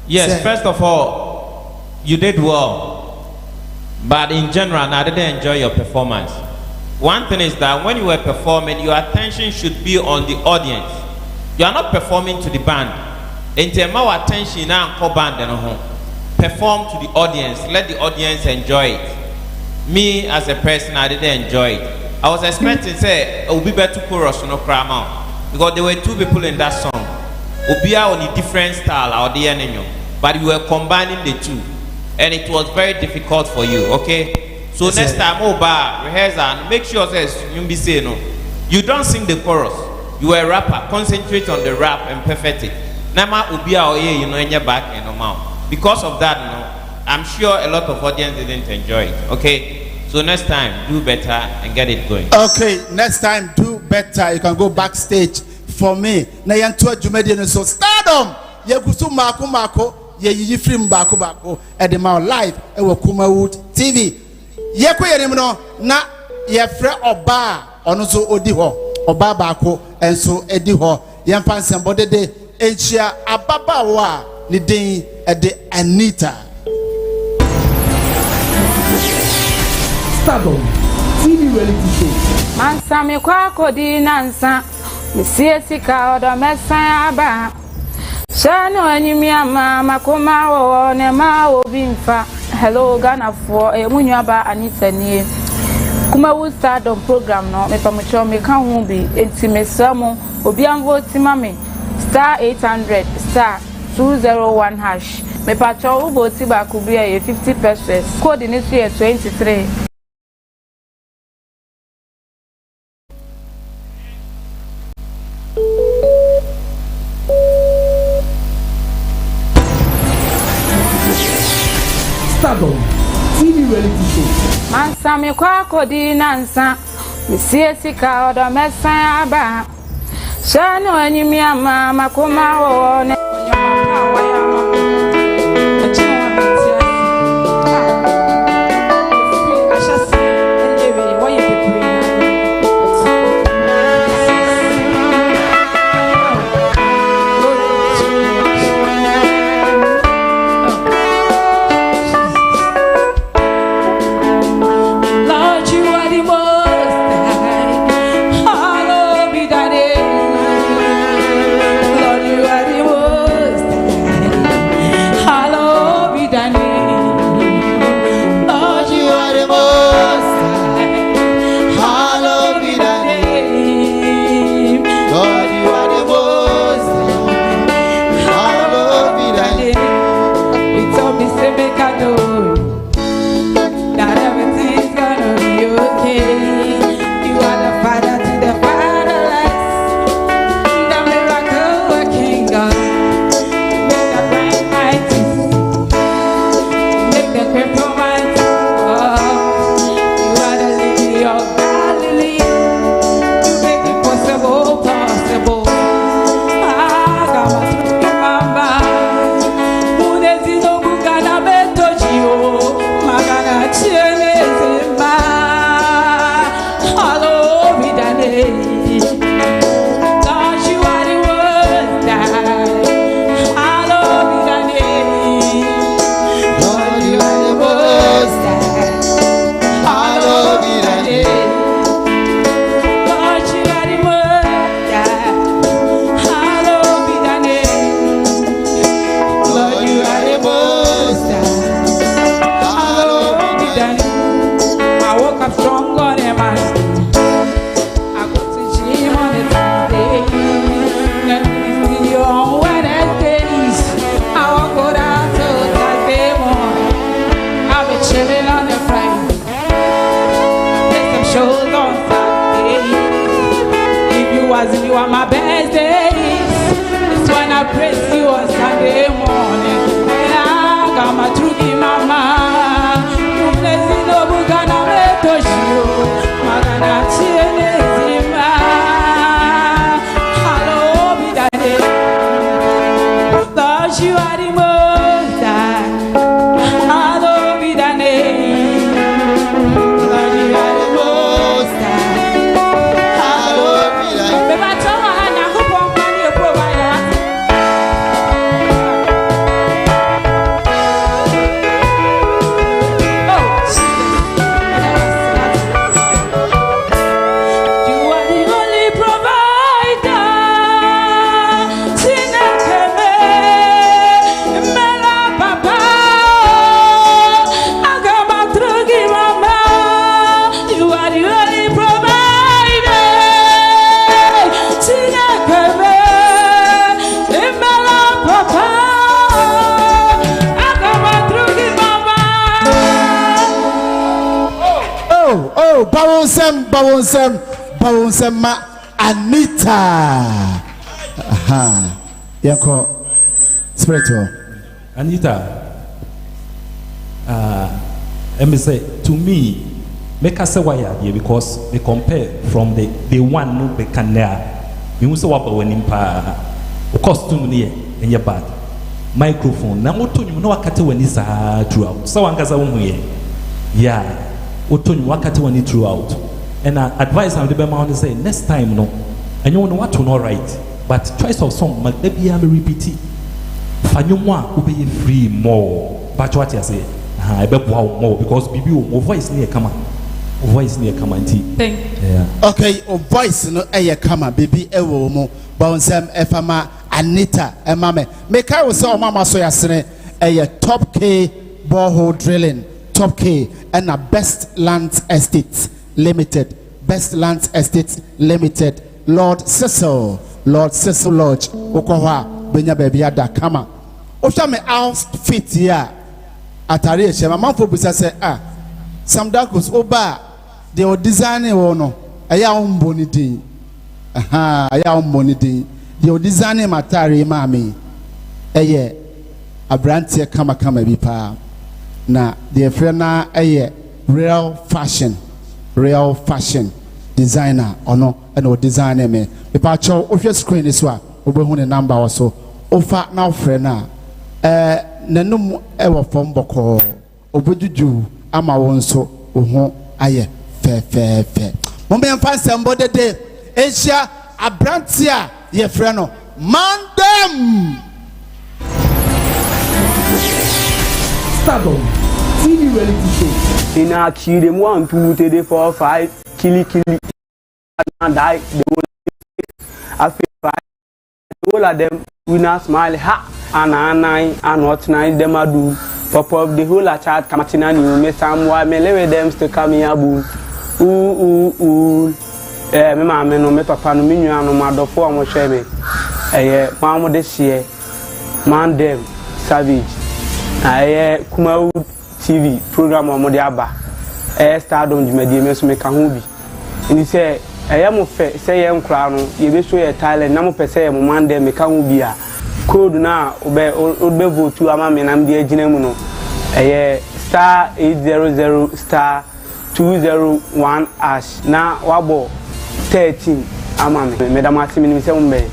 Yes, Sir. first of all, you did well. But in general, I didn't enjoy your performance. One thing is that when you are performing, your attention should be on the audience. You are not performing to the band. In terms of attention, now band and home. Perform to the audience. Let the audience enjoy it. Me as a person, I didn't enjoy it. I was expecting say it would be better to chorus no cram out because there were two people in that song. Obia on a different style or the enemy, but we were combining the two, and it was very difficult for you. Okay, so yes, next time, rehearse and make sure says you be say no. You don't sing the chorus. You are a rapper. Concentrate on the rap and perfect it. Nama Obia or you know in your back and no mouth. Because of that, I'm sure a lot of audience didn't enjoy it. Okay. So next time, do better and get it going. Okay, next time, do better. You can go backstage for me. Na yantua jumedi so Stardom. Ye gusu mako ye film bako at the mount live ewo Kumawood TV. Ye ko yerim no na ye fre oba ono so odi ho. Oba bako enso edi ho. Ye mpanse mbode de enchia ababa wa ni din e de Anita. STARDOM TV reality show. Mansami kwa kodi nansa. Misiesi ka odo mesan aba. Shano anyimi ama makoma wo ne ma obi mfa. Hello Ghana for munyu aba Anita nie. Kumawood STARDOM program no me pamucho me kan hu bi enti mesamo obi anvo timame star 800 star 201 hash. Me pacho ubo tiba kubia ye 50 pesos. Code ni 23. STARDOM TV reality show. Mansami kwa kodi nansa. Misiesi ka odo mesan aba. Shano anyimi ama makoma wo ne You are my best days. It's when I praise you on Sunday morning. I got my truth in my mind. You bless me, no bugana me toshio. Magana chiene zima. Hello, be that day. Thought you are the most high. Hello, be that day. Thought you are the most high. Hello, be that day. Oh, bawonsem ma Anita. Aha. Yanko spiritual. Anita. Let me say, to me, make us say why here because they compare from the one no be can there. We must walk when impa. Costume near and your bad. Microphone. Now what you know wakati when is throughout. So angaza umwe. Yeah. What you wakati when it throughout. And I advise am the bema to say next time no. And you know what to not write. But choice of song maybe I repeat it. Fanyumwa ube free more. But what you say? I bet more because bibi o voice near come. Voice near come and thank yeah. Okay, o voice no eye come baby ewo mo. Bawonsem efama Anita emame. Make I will say o mama so yasene a top K borehole drilling. Top K and a Best Land Estates Limited. Best Land Estates Limited. Lord Cecil Lodge. Okoha benya baby ada kama. Osha me outfit here. Atari eche ma manfo bisa say some darkos oba they were designing no aya omboni din. Aya omboni din. They were designing matari mami. Eye abrantie kama bi pa. Na the friend na real fashion designer ono and o designer me pa cho o screen is wa obehu ne number also ofa na friend na nanum ewo fom boko obejuju ama won so oho aye fe mo me mfa sembo dede Asia abrantia ye friend no mandem STARDOM TV reality show. In a kid, 1, 2, 3, 4, 5, kill, and die. The whole I feel all of them will not smile. Ha, and 9 and what 9 them are do. Pop up the whole chat, Kamatina, you may somewhere, may leave them to come here. Ooh. Me mamma no me papa no me nua no madofo amo hwe me mammo de hye man dem savage Kumawood TV program amo de aba STARDOM jumadi me so me ka ho bi ni se mo fe se ye nkra no ye be so ye talent na mo pese mo man dem me ka ho bi a code na obe vote ama me na me agina mu no star 800 star 201 ash na wabo 13 ama me madam atimi ni se mbe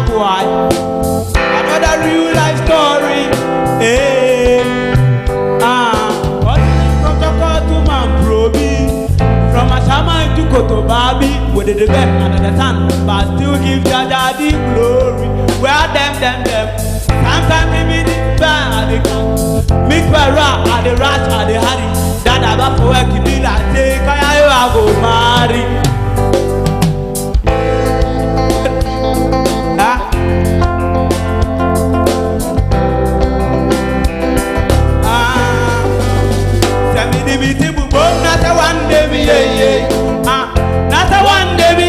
boy another real life story from Toko to Mamprobi from Ashama to Kotobabi where they get another time but still give Daddy glory where them sometimes maybe the bad they come meet where are the rat are the harry that about for work be like take I go marry not a one day be not a one day be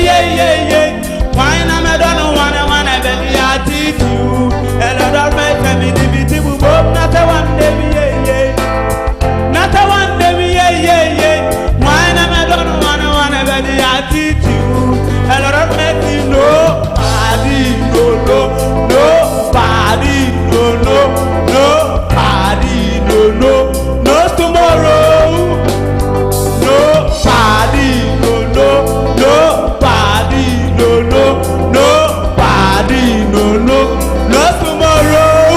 why am I don't wanna baby I teach you and other my family be not a one day be not a one day be why am I don't wanna baby I teach you and other make you nobody no tomorrow nobody no tomorrow.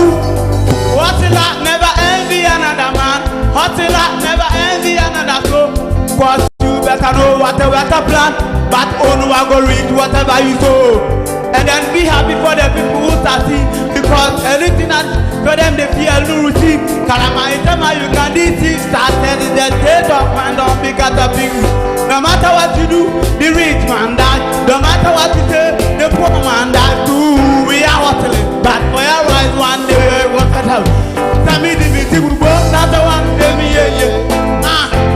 What is that? Never envy another man. What is that? Never envy another soul. Cause you better know whatever plan, but only one go reach whatever you sow. And then be happy for the people who start it, because anything that for them they feel no routine. Kalama itama you can eat started in the state of man don't be got a big. No matter what you do, the rich man that. No matter what you say, the poor man that too. We are hustling, but for your rise one day we will cut out. Tell me the big people, not the one day me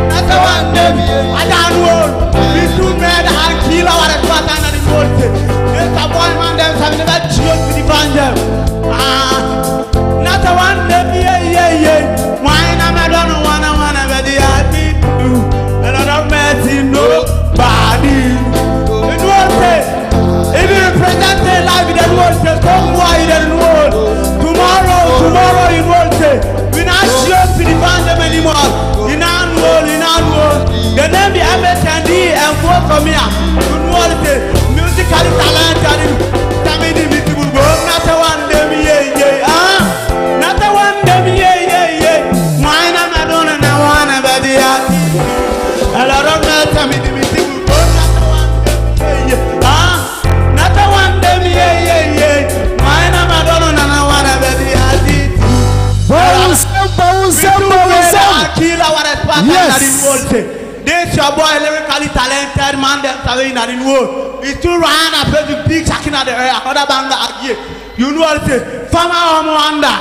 not the one day me. I don't know. These two men are kill our equation and the world. Yes, a boy man them have never chilled to the band. Not the one day me This your boy lyrically talented man them coming in the world. It's too round and play the big shaking at the area. Other band again. You know what I say? Farmer Omo under.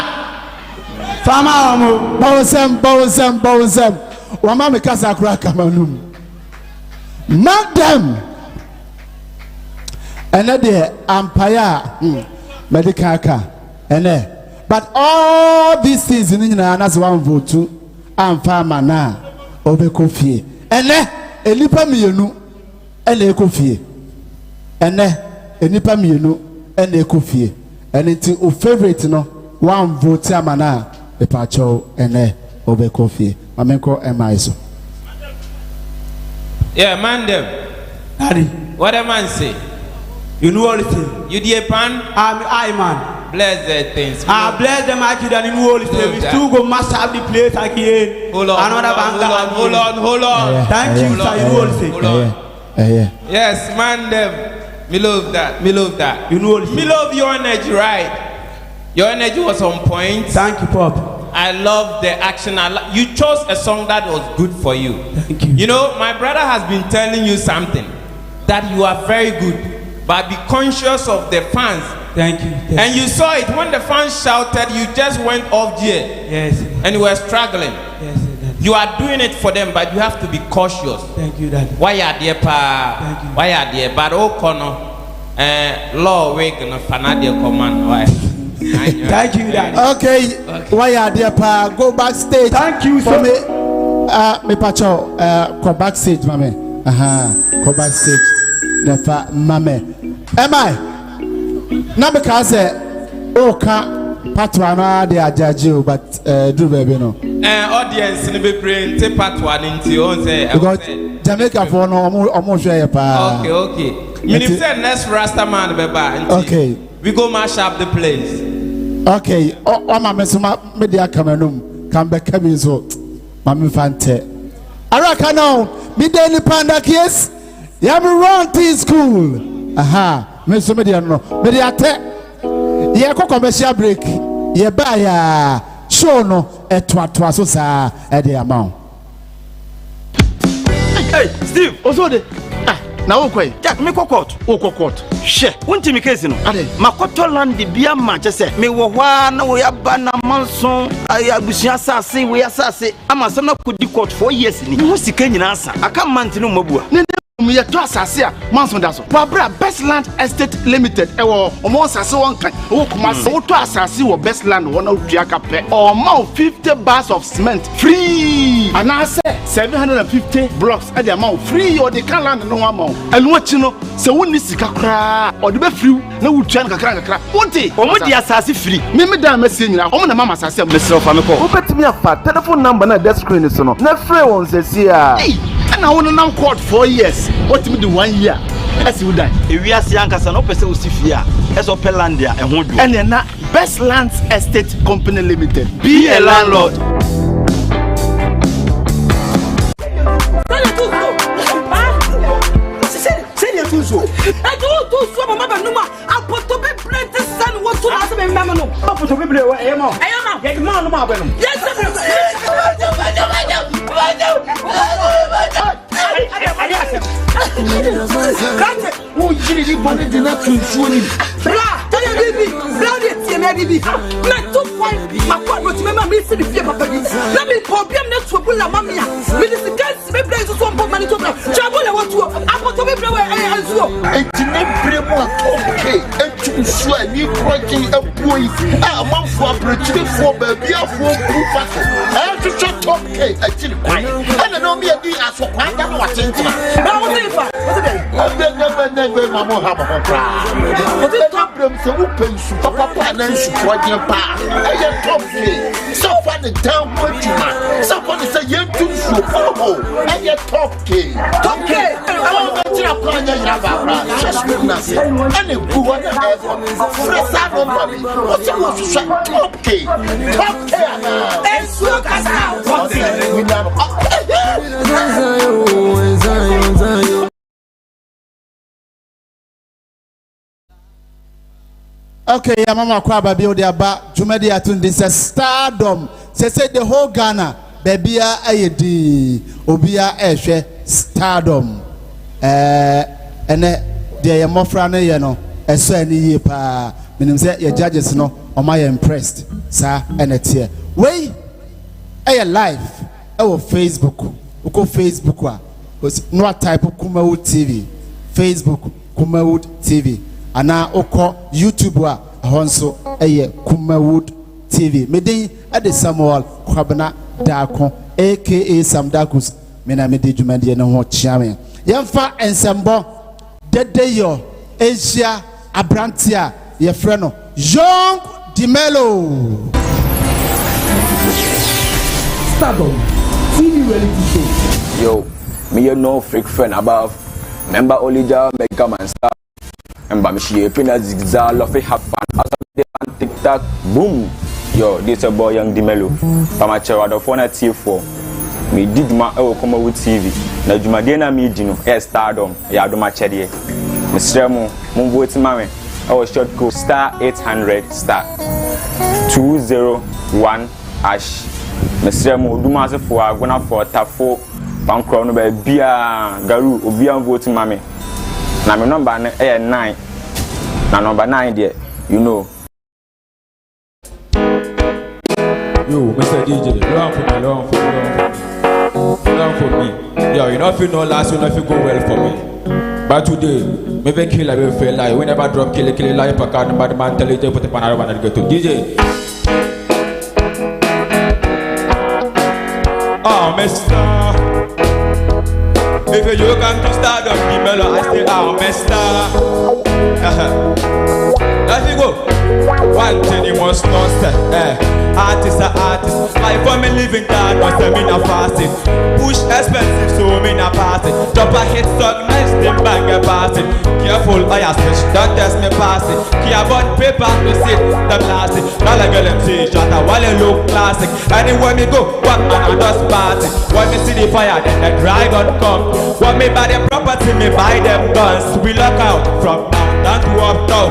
Farmer Omo. Bowsem. Wama me kasa kura kamanum. Madam. Ene de ampaya medical car. Ene. But all these things in Nigeria as one vote to am farmer na obe kofi. Ene enipa mienu ene kofi. Ene enipa mienu ene kofi. Ene ti o favorite no one vote amana e pacho ene obe kofi. Amenko emaiso. Yeah, man them. Daddy, what a man say? You know all the thing. You dear pan? I man. Bless the things. Bless them I can you know all the thing. We still go master up the place again. Hold on. Hold on. Thank you, sir. You know all the thing. Yes, man them. Me love that. You know all the thing. Me love your energy, right? Your energy was on point. Thank you, Pop. I love the action. You chose a song that was good for you. Thank you. You know, my brother has been telling you something, that you are very good, but be conscious of the fans. Thank you. And you saw it when the fans shouted, you just went off gear. Yes. And you were struggling. Yes. You are doing it for them, but you have to be cautious. Thank you, Daddy. Why are there, pa? Thank you. Why are there? But law wig no fanadia command. Why? Thank you, Daddy. Okay. Why are there, pa? Go backstage. Thank you, for me. Me pacho. Go backstage, mame. Go backstage. Nefa, mame. Am I? Na because ka patwana de ajaji but do baby no. Audience ni be brain take part one into on say. Because Jamaica for no omo share pa. Okay. You say next Rasta man beba. Okay. We go mash up the place. Okay. O ma mesuma media kamanum kan be kami so mami fante. Araka now me dey ni panda kies. Ya me run to school. Me so media no. Media te. Ye ko commercial break. Ye ba ya show no etwa so sa e dey amount. Hey, Steve, osode. Na wokwe Jack me kokot she wonti mi case no ade makoto land bia ma chese me wo hwa na wo ya ba na manson abusia asase we asase ama sam na kodi court 4 years ni wo sika nyina asa aka manti no mabua ne me ye to asase a manson da so wabra Best Land Estate Limited ewo omo asase won kan wo Kumasi wo to asase wo Best Land wo na dua ka pe o ma 50 bars of cement free and I say 750 blocks at the amount free or the can land no amount and what you know se woni sika kra or the be free na wo tua kakra wonte omo di asase free me da mesi nyina omo na mama asase am mesro fa me ko obetimi afa telephone number na the screen so no na free won se sia and I want nam court 4 years what me do 1 year as you die ewi ase ankasa no pese osifia eso pelandia ehwo du and na Best Lands Estate Company Limited be a landlord. Okay, mama kwa baby o de aba jumedi atun this STARDOM. Say the whole Ghana bebia ayedi obia ehwe stardom ene de ye mofra ne ye no eso ani ye pa menim se ye judges no oma ye impressed sa enetie wey eye live Facebook uko Facebook a no type Kumawood TV Facebook Kumawood TV ana uko YouTube a honso eye Kumawood TV medin ade Samuel Kwabena Dako aka Sam Dakus mena mede dwumade ne ho chiame yemfa ensembo dedeyo Asia abrantia ye freno Young Dimelo STARDOM TV reality show. Yo, me no freak friend above. Member Olija make man stop. And by me she pina zigzag love have fun. As they on TikTok, boom. Yo, this a boy Young Dimelo. From a chair of phone at T4. Me did my Kumawood TV. Na juma dena me dino. STARDOM. Ya do my chedi. Me stremo. Mum vote mame. Our short code *800*201#. Mesre mo duma se fo agona for tafo bankro no ba bia garu obi an vote mame na me number na 9 na number 9 there you know. Yo, Mr. DJ, long for me. Yo, you know if you know last you know if you go well for me. But today, maybe kill I will feel like whenever drop kill like per card but man tell you put the panel and get to DJ. Oh, Mister, if you come to STARDOM, Dimelo, I say, oh, Mister. Let me go. One thing you must know, artist are artist. Life for me living down, no say me na fasting. Push expensive, so me na pass it. Drop a hit song, nice thing bang a pass it. Careful, I switch, don't test me pass it. Care about paper to sit, the plastic. All I girl them say, shut up, while you look classic. Anywhere me go, what man I just pass it. When me see the fire, then the dragon come. When me buy the property, me buy them guns. We lock out from down to uptown.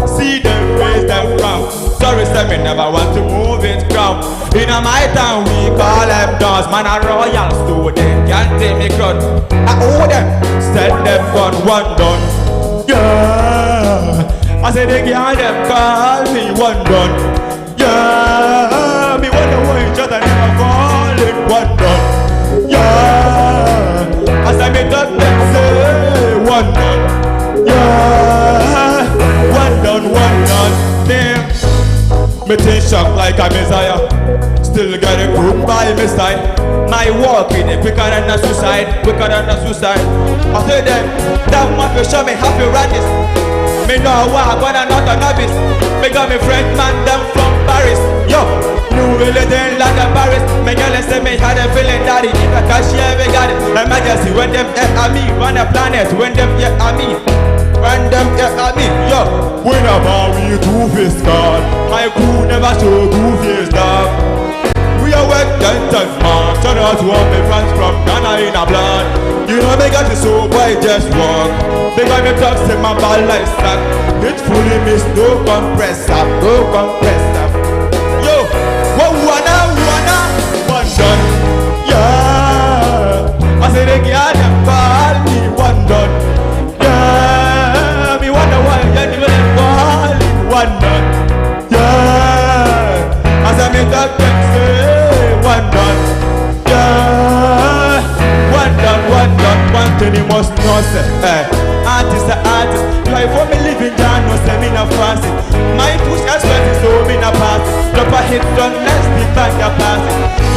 See them, raise them from. Sorry, sir, me never want to move it ground. In my town, we call them dons. Man, a royal student can't take me crowd. I owe them, send them gun, one done. Yeah, I say they can't them call me one done. Yeah, me wonder why each other never fall in one done. Yeah, I say me done them say one done. Yeah, one done, damn. Me take shock like a messiah. Still getting good by my side. My walk in it quicker than a suicide. I say them, that want to show me happy radis. Me know what I'm gonna not a novice. Me got me friend man them from Paris. Yo, new really then like a Paris. Me girl say me had a feeling daddy. If I can share me got it. Emergency when them at me. Run a planet when them at me. Random at me, yo. When I'm out with two-faced God, my crew never show two-faced dog. We are work man. Turn out to all my friends from Ghana in a blood. You know they got it so boy just walk. They got me plugs in my ball like sack. It's fully missed, no compressor. Yo, wanna, one done. Yeah, I say they got them call me one done. One done, yeah. As I make that say, one done, yeah. One done. One thing you must know, say, artist are artist. Life for me living down, no say me na fasting. My push as well is so me na pass. Drop a hit done, let's be back a pass.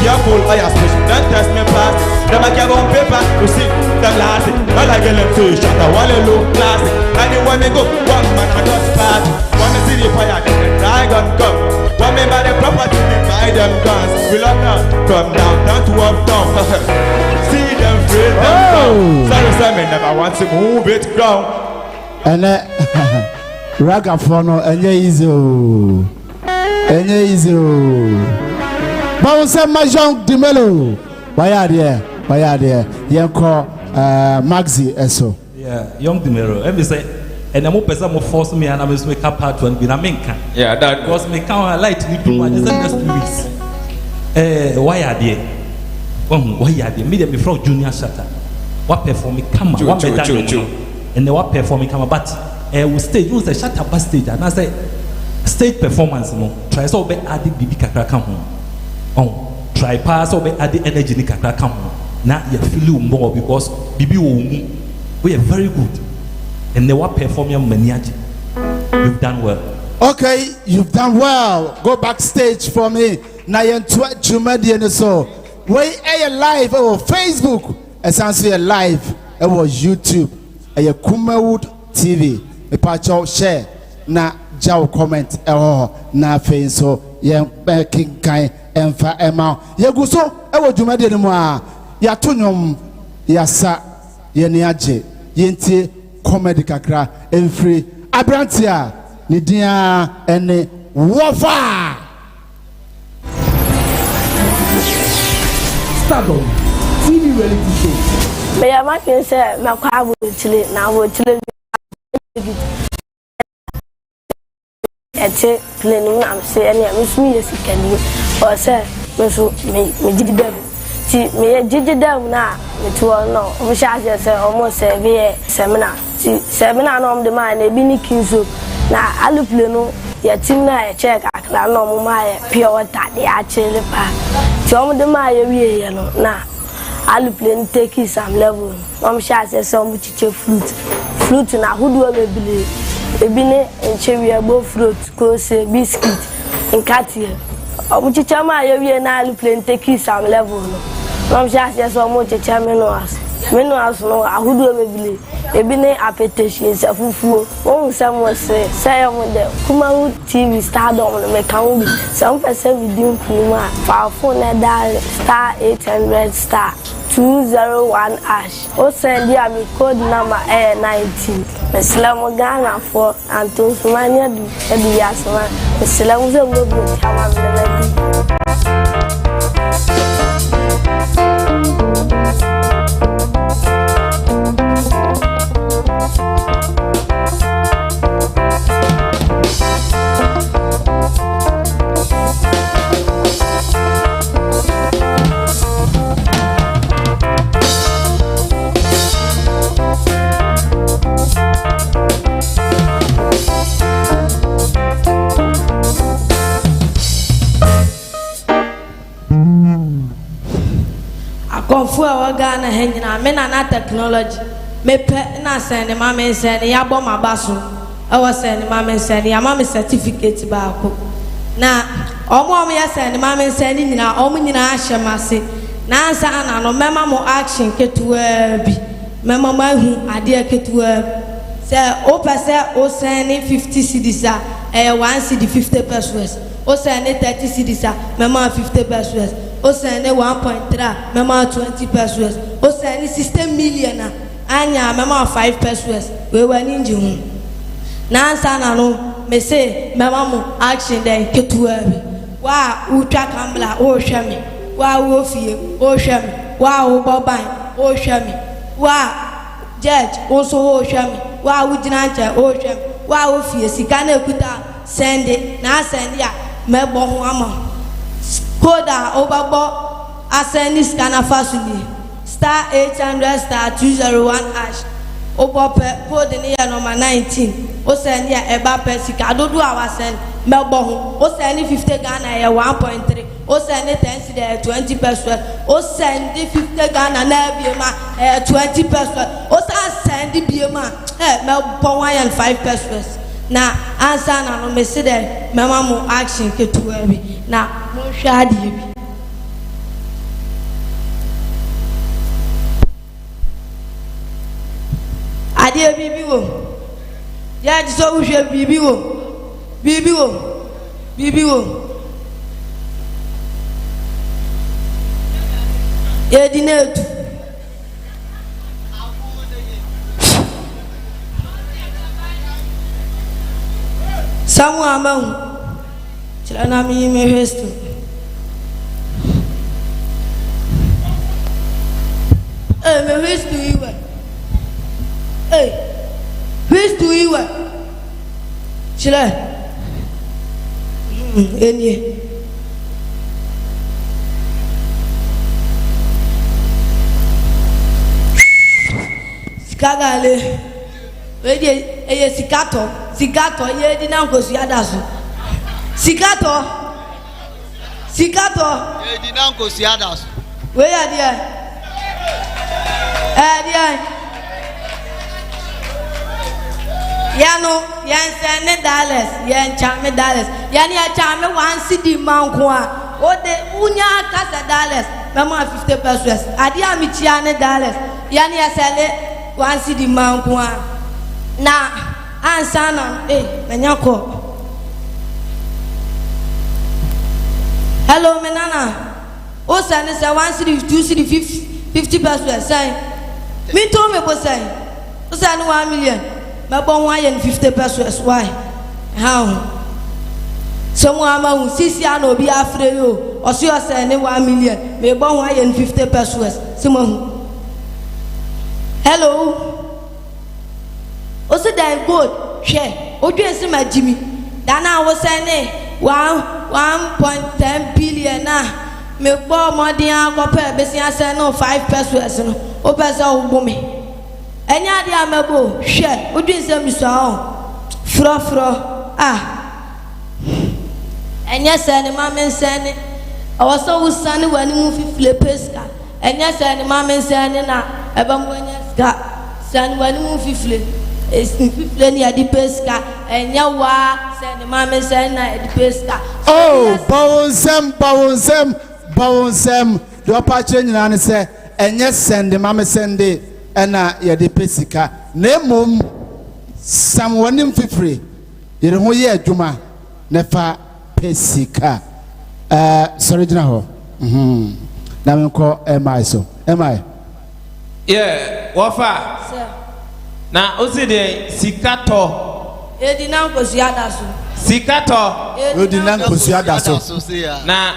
Careful, I switch, don't test me pass. Them I give on paper to see them last. All I get them to shut a wall and look classic. Anywhere me go, one man I just pass. When me see the fire, then the dragon come. When me buy the property, me buy them guns. We lock down, from down to uptown. See them free, them down. Sorry, me never want to move it ground. And raga fono, and easy. Bounce my Young Dimelo. Why are there? Yanko Maxi Eso. Yeah, Young Dimelo. Every say, and I'm person more force me and I'm make up part one. Yeah, that because me count a light. You do what is the next 2 weeks. why are they? Why are they? Me them before junior shatter. What performing come? What better? And they what performing come? But we stage. We say shatter bus stage. And I say stage performance. No, try so be add the BB kakra come home. Try pass so be add the energy ni kakra come home. Now you feel more because BB we are very good. And they what performing maniaci. You've done well. Okay, you've done well. Go backstage for me. Now you're Jumadi so. We are live on Facebook. Essentially live on YouTube. A Kumawood TV. A patch out share. Na jaw comment. Na face so. Yen baking kind. Emfa ema. Ye go so. Ewo Jumadi no mo. Ya tunyom. Ya sa. Ye niaje. Yenti comedy kakra. Enfree. Abrantia. Nidia ene wafa. STARDOM TV reality show. Me ya ma ken say me kwa abo chile na abo chile ete plane mu am say ene me sumi yesikani o say me so me jididam ti me jididam na me to no o sha say almost say seminar ti seminar no de ma na bi ni kinso na aluple no ya tim na ya check akla no mo ma ya pure water de a chele pa ti o mo de ma ya wie ye no na aluple ni take some level mo sha say some chiche fruit na hudu mebile ebi ne enchewi abo fruit ko se biscuit nkati o mo chiche ma ya wie na aluple ni take some level no mo sha say some chiche menuas no ahudu mebile ebi ne appetition se fufuo won some say mo de Kumawood TV STARDOM no me kan bi some person within kuma fa phone na dial star 800 star 201 hash o send ya mi code number 19 Islam Ghana for Anton Sumania du yasma Islam zo mo bi tawa melody. Konfu a Ghana hanyina me na technology me pe na send ma me send ya bo ma baso e wo send ma me send ya ma me certificate ba ko na omo ya send ma me send nyina omo nyina ahyemase na ansa ana no mema mo action ketua bi mema ma hu ade ketua se o pese o send 50 cedis a 1 cedi 50 pesos o send 30 cedis a mema 50 pesos o send 1.3 mema 20 pesos o send 60 million anya mema 5 pesos we wani nji hu na ansa na no me say mema mo action den ketua bi wa utwa kambla o hweme wa wo fie o hweme wa wo boban o hweme wa judge o so o hweme wa wo gina nche o hweme wa wo fie sika na ekuta send na send ya mebo ho ama koda obabo aseni scanner fasuli star 800 star 201 hash obope code ni ya number 19 o send ya eba pesika dodo awa send mebo ho o send 50 Ghana ya 1.3 o send 10 cedi 20 pesos o send 50 Ghana na biema 20 pesos o send biema mebo 1.5 pesos na answer na no me say there mama mo action ketua bi na mo hwa de bi ade bibi wo ya ji so hwe bibi wo ye dinetu samu amau chilana mi me hestu me hestu iwe hestu iwe chila enie Sikagale. Eye sikato. Sikato. Ye di na nkosi adaso. Sikato. Sikato. Ye di na nkosi adaso. Where are they? Yano, yan send dollars, yan charme dollars. Yani a charme one city man kwa. O de unya kasa dollars. Mama 50 pesos. Adi amichiane dollars. Yani a sell one city man kwa. Na ansana menyako. Hello menana. O send say 1 city 2 city 50 pesos say. Me told me go say. O send 1 million. My bon 150 pesos. Why? How? Someone who sees you no be afraid you. Or see us say 1 million. Me bon 150 pesos. Someone. Hello. Also that good. Share. O do you see my Jimmy? Dana was saying 1.10 billion na. Me bon more than go pay. Be say no 5 pesos no. O pesa o bo me. Enya dia mebo hwe odwin se miso fro enya se ne ma men se ne awoso wusane wani mu fifile peska enya se ne ma men se ne na eba mo enya ska se ne wani mu fifile fifile ni adi peska enya wa se ne ma men se na adi peska oh bawonsem do pa che nyina ne se enya sende ma men sende ena ye de pesika na mom samwonim fifre yere ho ye adwuma na fa pesika sorry jina ho na me ko emai so emai yeah wafa na ozi de sikato edina nkosiada so sikato edina nkosiada so na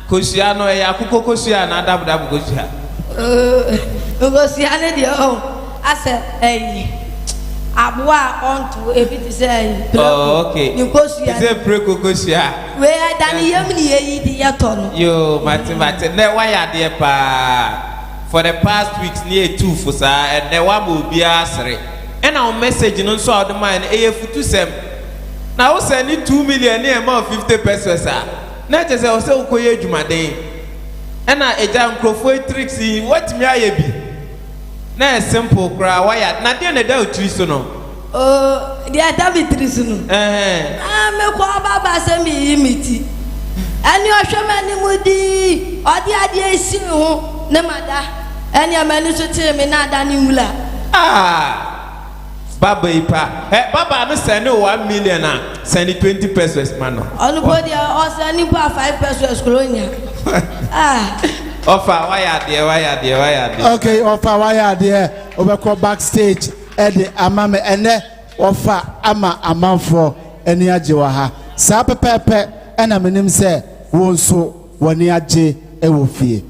kosia no ya akukọ kosia na dabudabu kosia Ngosiane dia ase abua onto ebiti say oh okay ni kosia say preko kosia we adani yam ni yi di yaton yo mate ne why ade pa for the past weeks near 2 for sa and ne wa mo bia asre and our message no so od man futu sem na wo send 2 million e ma 50 pesos na je say o se ukoye adwumaden ena eja nkrofo tricks what me aye bi na simple kra why na dey na da otri so no oh dey da bi tri so no me ko baba se mi yimiti ani ohwemani mudi odi ade esi ho ne mada ani amani so te me na ada ni mula baba ipa baba no send 1 million send 20 pesos man onu body o send 5 pesos kolonya offer why are there okay offer why are there obekọ backstage ede amame ene offer ama amanfo eni age wa ha sa pepepe ena menim se wonso woni age e wo fie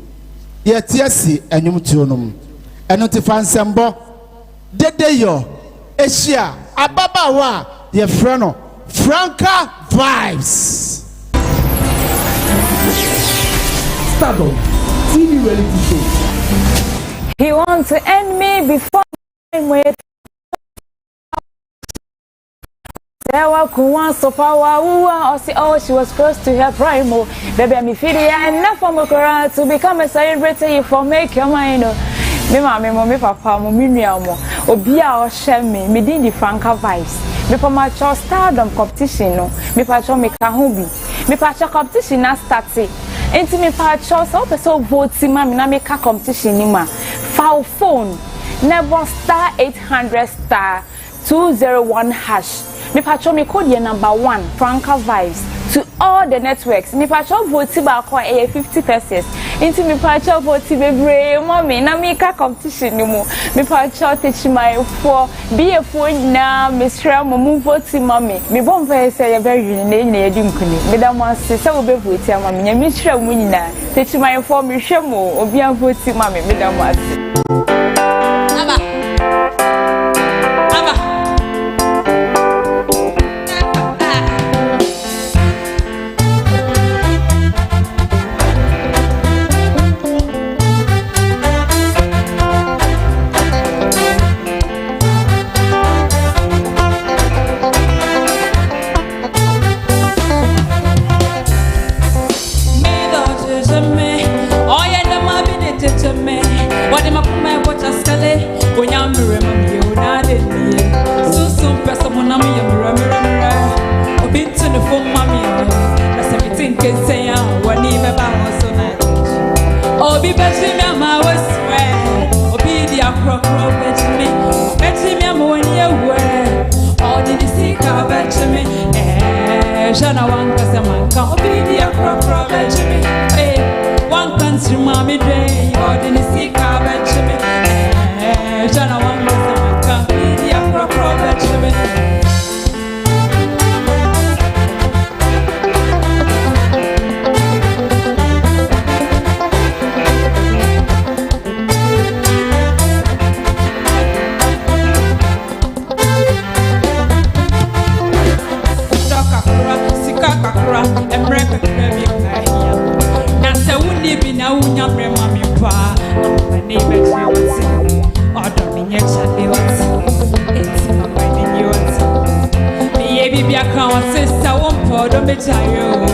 ye tiasi enwum tuonum eno te fansembo dedeyo Asia ababawa ye freno Franca vibes STARDOM TV reality show. He wants to end me before I'm with. Oh, she was close to her primo. Baby, I'm feeling enough for Mokora to become a celebrity for make your mind. Me mama, me papa, me nuamo. Obia or shame me did the Franca vibes. Me for my child STARDOM competition no. Me pacho me kahubi. Me pacho competition na started. Enti me pacho so person vote ma me na make competition ni ma. Foul phone. Never star 800 star 201 hash. Me pacho me code ye number 1 Franca vibes to all the networks. Me pacho vote ba ko 50 pesos. Into me pacho vote bebre mommy na make competition ni mo. Me pacho teach my for be a phone na me share mo move vote mommy. Me bon fa say very na ye dim kuni. Me da mo say say we vote ya mommy. Me share mo nyina. Teach my for me share mo obi an vote mommy. Me da mo say Obi betting me my was swear. Obi the crocro betting me. Betting me when you were. All the sick are betting me. Shana one customer can Obi the crocro betting me. One country mommy day. All the sick are betting me. Shana one customer can Obi the crocro betting me. Don't be tired.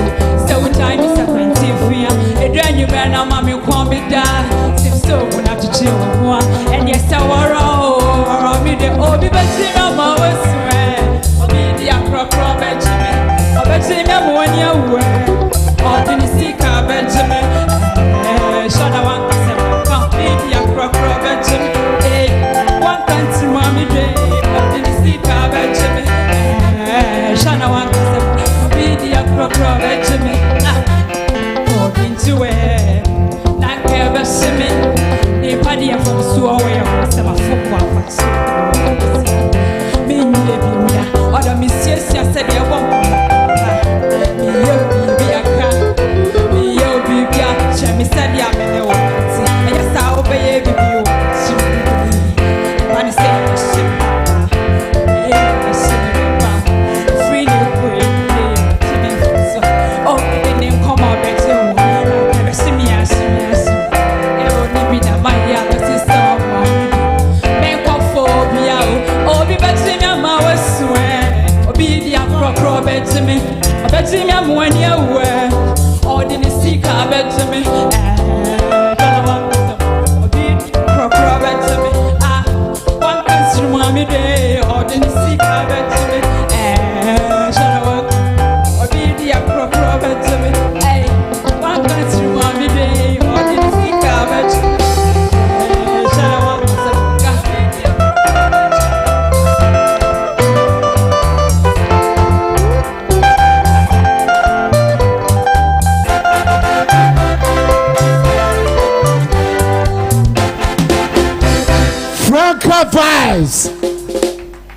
So time is a quantity. A brand new man, I'm a combi down. Seems so when I have to chill one. And yes, I were all me the Obi Betty, I'm always swear. Obi the Acro Benjamin. Or Betty, I'm when you were. Or didn't see car Benjamin. Shut up, one can't be the Acro Benjamin. One country, mommy day. Or didn't see car Benjamin. Shut up, one. Benjamin, according to where, like ever semen, the party from Suaway or some football. Mean Libya, or the Messias said, you won't be a car, be your baby, Jamie said, I'm in the world. And yes, I'll obey you. One is Betty me, I'm when you were. Or didn't see car Betty me. One country, mommy day. Or didn't see car Betty me. Or be the appropriate Betty me. One country, mommy day. Or didn't see car Betty me. Vibes.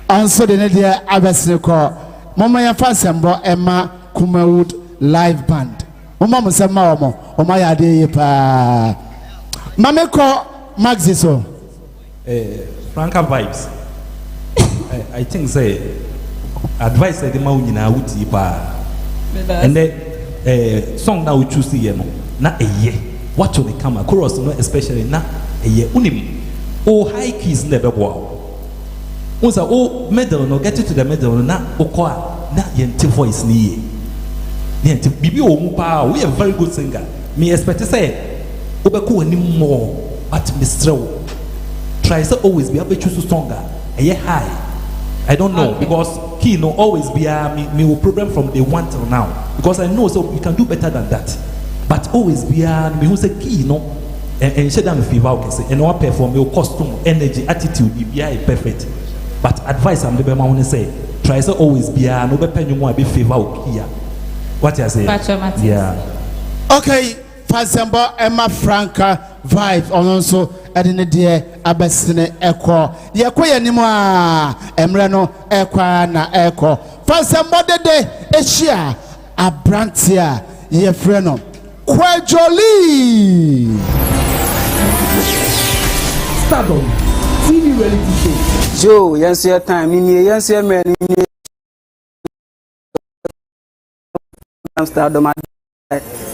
Also, the Nadia Abasnico, Mama Yafasembo, Emma Kumawood live band. Mama Musama, Omaya de Pa Mameko Maxiso. Franca Vibes. I think say advice the Maunina Uti Pa. And then song now we choose the na a year. What to the camera chorus, especially na a year unim. Oh, high keys never wow. Once oh medal no get it to the medal na okwa na yenti voice ni yenti bibi o mu pa we a very good singer. Me expect to say obeku ani more but Mr. Try to always be able to choose stronger. A high. I don't know because key no always be me will problem from day one till now because I know so we can do better than that. But always be me who say key no. And share them fever okay say and what perform your costume energy attitude be perfect but advice I'm the want to say try to always be no be pen you more be fever okay what you say yeah okay Fazemba Emma Franca vibe on also edine de abesine ekọ yekoye nimu a emre no ekwa na ekọ Fazemba de ehia abrantia ye frɛ no Kwajoli STARDOM TV reality show. Joe, yes, your time. Yes, your man. STARDOM.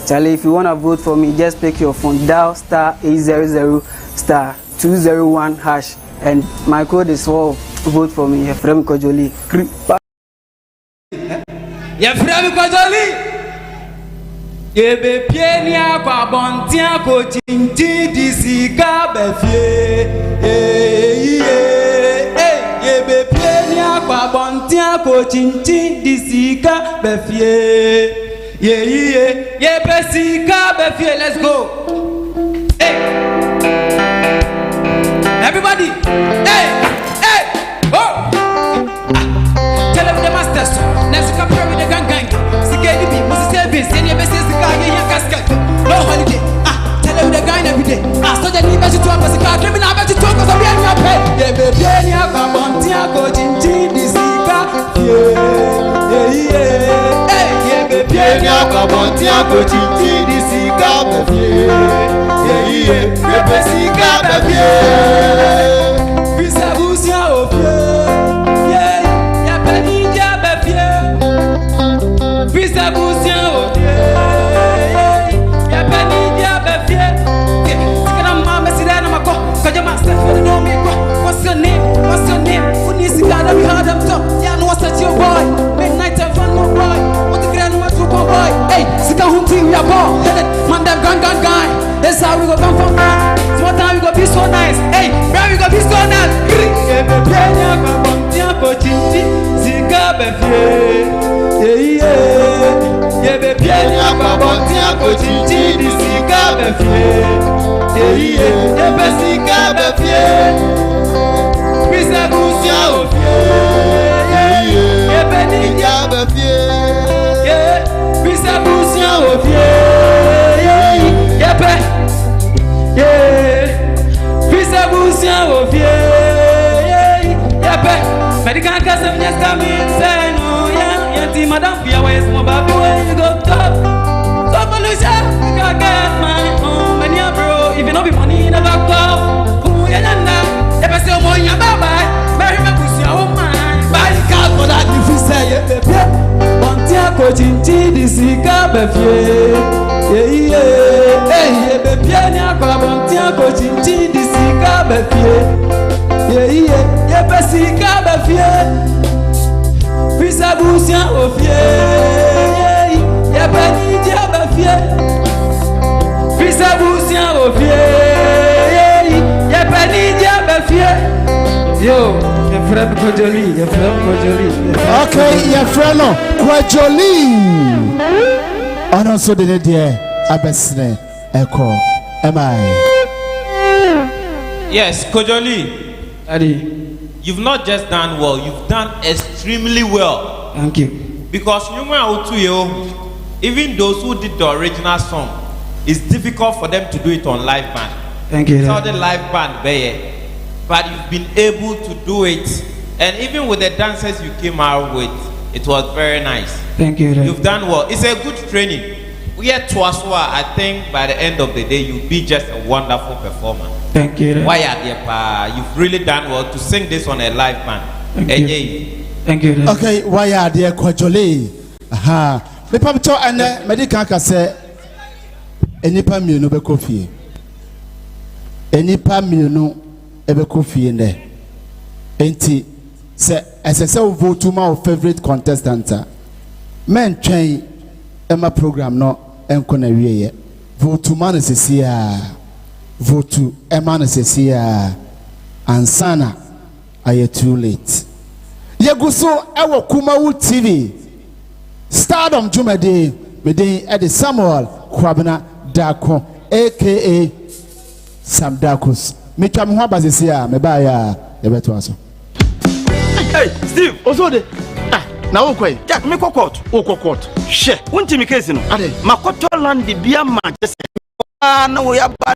Charlie, if you want to vote for me, just pick your phone, dial *800*201#, and my code is for vote for me. Your friend Kwajoli. Your friend Kwajoli. Ebe pieni akwa bontia ko tinti disika befie ebe pieni akwa bontia ko tinti disika befie ye besika befie let's go okay. I saw the need to talk as a car, criminal about to talk as a real pay. Yeah, baby, I got one thing I go to this car. Yeah, yeah, baby, I got one thing I go to this car. Yeah, yeah, baby, Fils à Boussia au pied. Yeah, y'a pas ni diable à pied. Fils à Boussia au pied. Y'a pas ni diable à pied. C'est que la maman c'est là dans ma cour. Quand je m'en sais for the know me quoi. What's your name? What's your name? Who needs to gather me hard up top? Yeah, no what's that your boy? Midnight and fun no boy. What the grand what's your boy? Hey, c'est quand on team ya bon. Man them gang. That's how we go come from now. Small time we go be so nice. Hey, where we go be so nice. Yeah, baby, yeah, come on, tiens, pochiti, zika, befie. Yeah, yeah, yeah, baby, yeah, come on, tiens, pochiti, zika, befie. Yeah, yeah, yeah, baby, zika, befie. Puis ça bouge au pied. Yeah, yeah, baby, yeah, befie. Yeah, puis ça bouge au pied. Yeah, baby. Yeah, fils à Boussia au vieux. Yeah, medical custom just come in, say no, yeah, team madam, be away, small baby, where you go top. So, Felicia, you can get my home, and yeah, bro, if you know be money, never call. Ooh, yeah, yeah, if I say, oh, yeah, bye, marry my Boussia, oh, my. Buy the car for that, if you say, yeah, one tia coaching, the cigar, yeah, yeah, hey, baby, yeah, bon tiens coaching di sika be fie yeah be sika be fie fils à Boussia au fie yeah be ni dia be fie fils à Boussia au fie yeah be ni dia be fie yo your friend Kojoli okay your friend no Kojoli ono so de there abesne eko am I? Yes, Kojoli. Daddy. You've not just done well, you've done extremely well. Thank you. Because even those who did the original song, it's difficult for them to do it on live band. Thank you. It's not the live band, but you've been able to do it. And even with the dancers you came out with, it was very nice. Thank you. Daddy. You've done well. It's a good training. We are Twaswa. I think by the end of the day, you'll be just a wonderful performer. Thank you. Why are you've really done well to sing this on a live band. Thank you. Thank you. Okay, why are there Kojoli? Aha. Me pamcho ane medical ka say enipa mienu be kofi. Enipa mienu ebe kofi nde. Enti se esese vote my favorite contestant. Men train Emma program no enko na wiye. Vote man sesia. Vote Emma sesia. Ansana aye too late. Yeguso ewo Kumawood TV. Stardom Jumade Mede Eddie Samuel Kwabena Dako aka Sam Dakos. Mitwa mo haba sesia me ba ya yebeto aso. Hey, Steve, Osode. Na wo kwai. Jack me kokot. O kokot. She. Wonti mi case no. Ade. Makoto land bia ma jese. Na wo ya ba.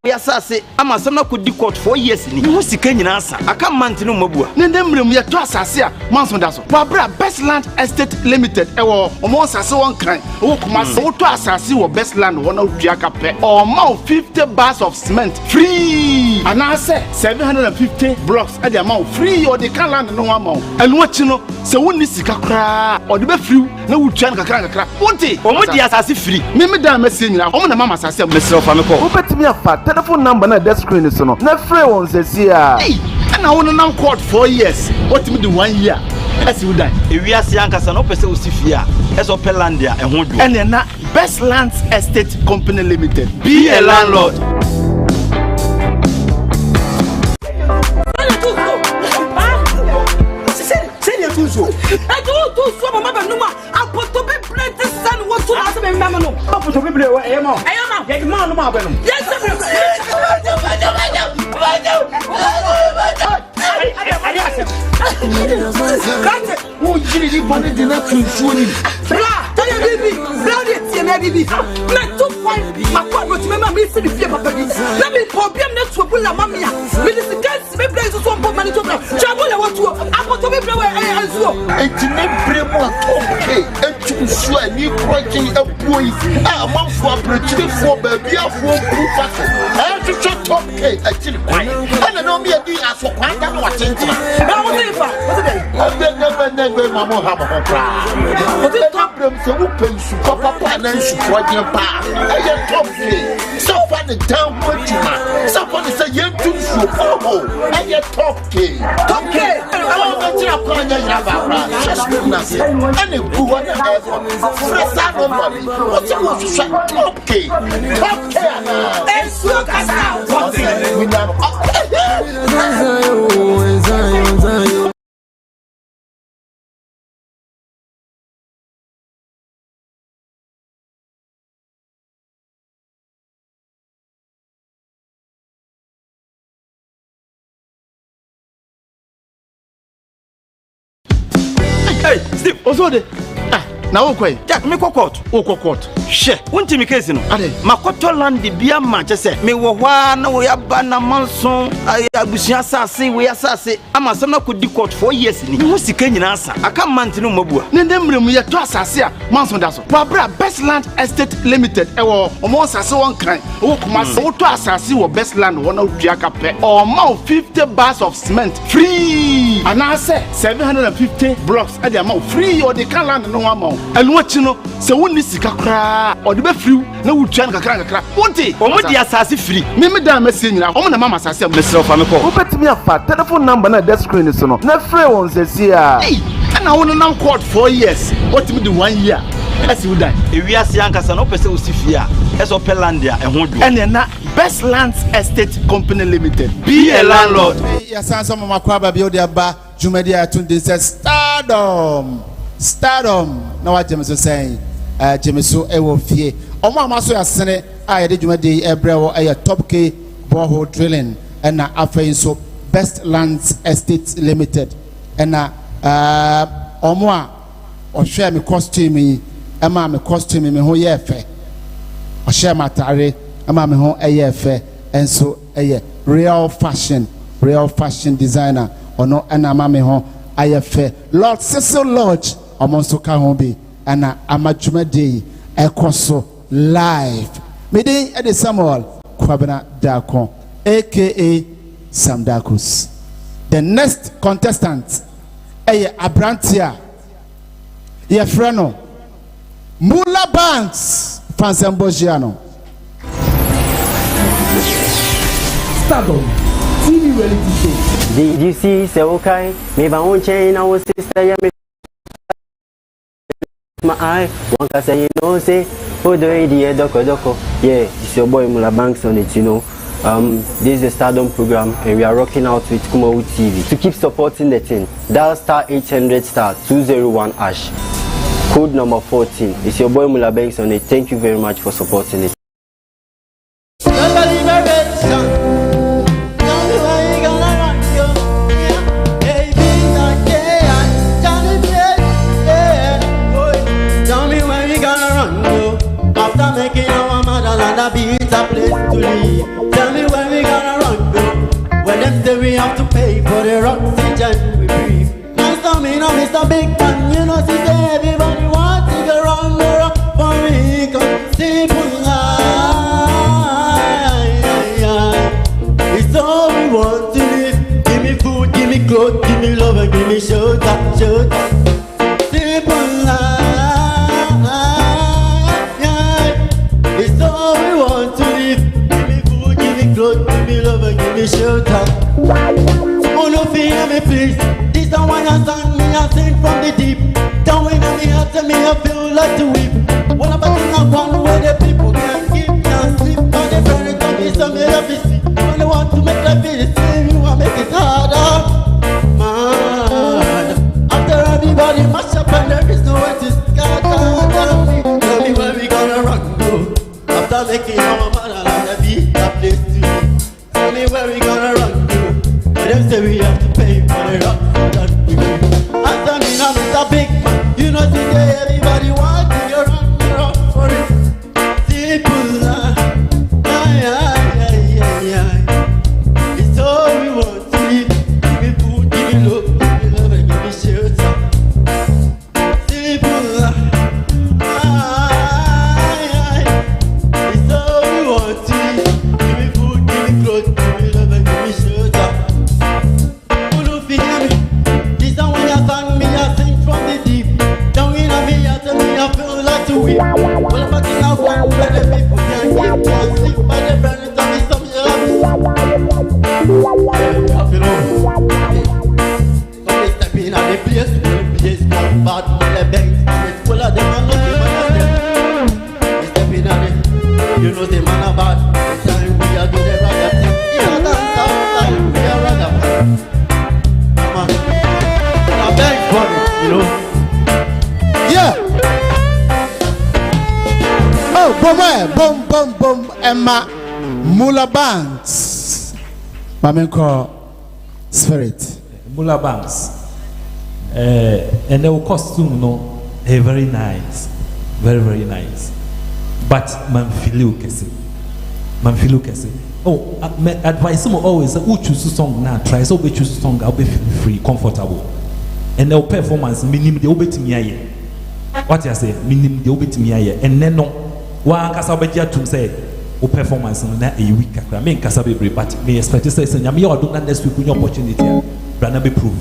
Ya sase ama sam na kodi court 4 years ni. Wo sika nyina asa. Aka mante no mabua. Ne ndemrem ye to asase a manso da so. Wa bra Best Land Estate Limited ewo omo asase won kan. Wo kuma so to asase wo Best Land won na dua ka pe. O ma 50 bars of cement free. Ana say 750 blocks e dey amount free or the can land no amount. Enu achi no se woni sika kra o de be free na wo tua kakra. Wonti omo di asase free. Me da message nyina omo na mama asase mesre fa me ko. Wo betimi afa telephone number na that screen is no. Na free one says here. Hey, and I want to court 4 years. What me do 1 year? As you die. If we are seeing Ankasa no pese osifia. Eso Pelandia e ho do. And then na Best Lands Estate Company Limited. Be a landlord. baby. Na 2 point makwa roti mema me see the fear papa bi. Na me problem na to bula mamia. Me this guys me play so bomb money to na. Chabula what to apoto me play anzuo. Enti ne bremu okay. Etu so ani project abuyi. Ah manfo abrechire fo baby afo kufa. Eh to top K actually kwai. Ana no me adi aso kwai da no watentina. Na what if Never mama have a cry. But the top them so open su papa and then su project pa. I top K. So far the down what you man. Someone is a young to su oh. I top K. Top K. Oh, but you are going to have just nothing. And if you want to have fresh out of money, what you want to say? Top K. Top K. And so cast what we now. Hey, Steve, Ozode. Na wokwe. Jack, me kokot. O kokot. She. Wonti mi case no. Ade. Makoto land bia ma chese. Me wo hwa na wo ya ba na manson. Abusia asase, we asase. Ama sam na kodi court 4 years ni. Wo sika nyina asa. Aka mant no mabua. Ne ndemrem ye to asase a manson da so. Wa bra Best Land Estate Limited. Ewo omo asase won kan. Wo kuma so to asase wo Best Land won na dua ka pe. O ma 50 bars of cement free. Ana say 750 blocks e dey ma free or the can land no amount. Elu chi no se woni sika kra o de be free na wutua na kakra wonti o mo di asase free me da mesi nyina o mo na mama asase me sero fa me ko obetimi afa telephone number na the screen so no na free won se sia na won na court 4 years otimi di 1 year esi wo dan ewi ase ankasa no pese osifia eso pelandia ehun do ene na Best Lands Estate Company Limited be a landlord ya sansa mama kwa ba bi o de aba jumadi atunde says Stardom na wa jemeso sen jemeso ewo fie omo amaso ya sene a ye de dwumade ebrewo aye Top K borehole drilling na afei so Best Lands Estate Limited na omo a ohwe me costume ema me costume me ho ye fe ohwe matare ema me ho ye fe enso aye real fashion designer ono na ma me ho aye fe Lord Cecil Lodge Amonso Kahombi and Amajumade Ekoso live. Meeting at the Samuel Kwabena Dako, aka Sam Dakus. The next contestant, Abrantia, Yefreno, Mula Banks, Fansambogiano. STARDOM TV reality show. Did you see Seokai? Maybe I won't change our sister. My eye, one can say, you know, say, oh, the idea, doko. Yeah, it's your boy Mula Banks on it, you know. This is the Stardom program, and we are rocking out with Kumawood TV. To keep supporting the team, dial star 800 star 201 hash. Code number 14. It's your boy Mula Banks on it. Thank you very much for supporting it. Making our motherland a better place to live. Tell me when we gonna run, bro. When them say we have to pay for the oxygen we breathe. Nice to me, no Mr. Big Man. You know, see everybody want to go round the rock for me. Come simple it's all we want to live. Give me food, give me clothes, give me love, and give me shelter. Simple life. Give me love and give me shelter. Oh no fear me please. This the one I sang me I sing from the deep. Down in me heart and me I feel like to weep. What about in a one where the people can't keep and sleep? Now they burn to me some love is see. When they want to make life feel the same, you want make it harder. Man, after everybody mash up and there is nowhere to scatter. Tell me where we gonna run go. After making our motherland a beat that place to me. Tell me where we gonna run to. But them say we have to pay for the rock that we do. Answer me now, Mr. Big Man. You know today everybody wants to run for it. It's all we want to live. Give me food, give me love, give me love and give me shelter. Simple. It's all we want to live. Give me food, give me clothes, give me love and give me shelter. Who don't feel me? This time when you sang me, I sing from the deep. Down in me, I tell me I feel like to weep. Well, I'm back in our one where the people can't keep one sleep by the burning tell me some love. I feel over. Somebody step in at the place, the place gone bad, all the banks, it's full of them and nothing but of them. They step in at it, you know the man are bad. The time we are do the rather thing, yeah, that's how we are rather bad. Come on, now bank money, you know. Yeah. Oh, boom, boom, boom, Emma Mula Banks. Mamenko Spirit. Mula Banks. And the costume, no, very nice. Very, very nice. But man feel kesi. Oh, my advice always who choose song now, try so we choose song, I'll be free, comfortable. And the performance, minimum the obey to me. What you say, minimum the obey to me, and then no. One Casabeja to say, O performance in a week. I mean, Casabe, but me expect to say, Yami, or do not next week with your opportunity. Brana be proof.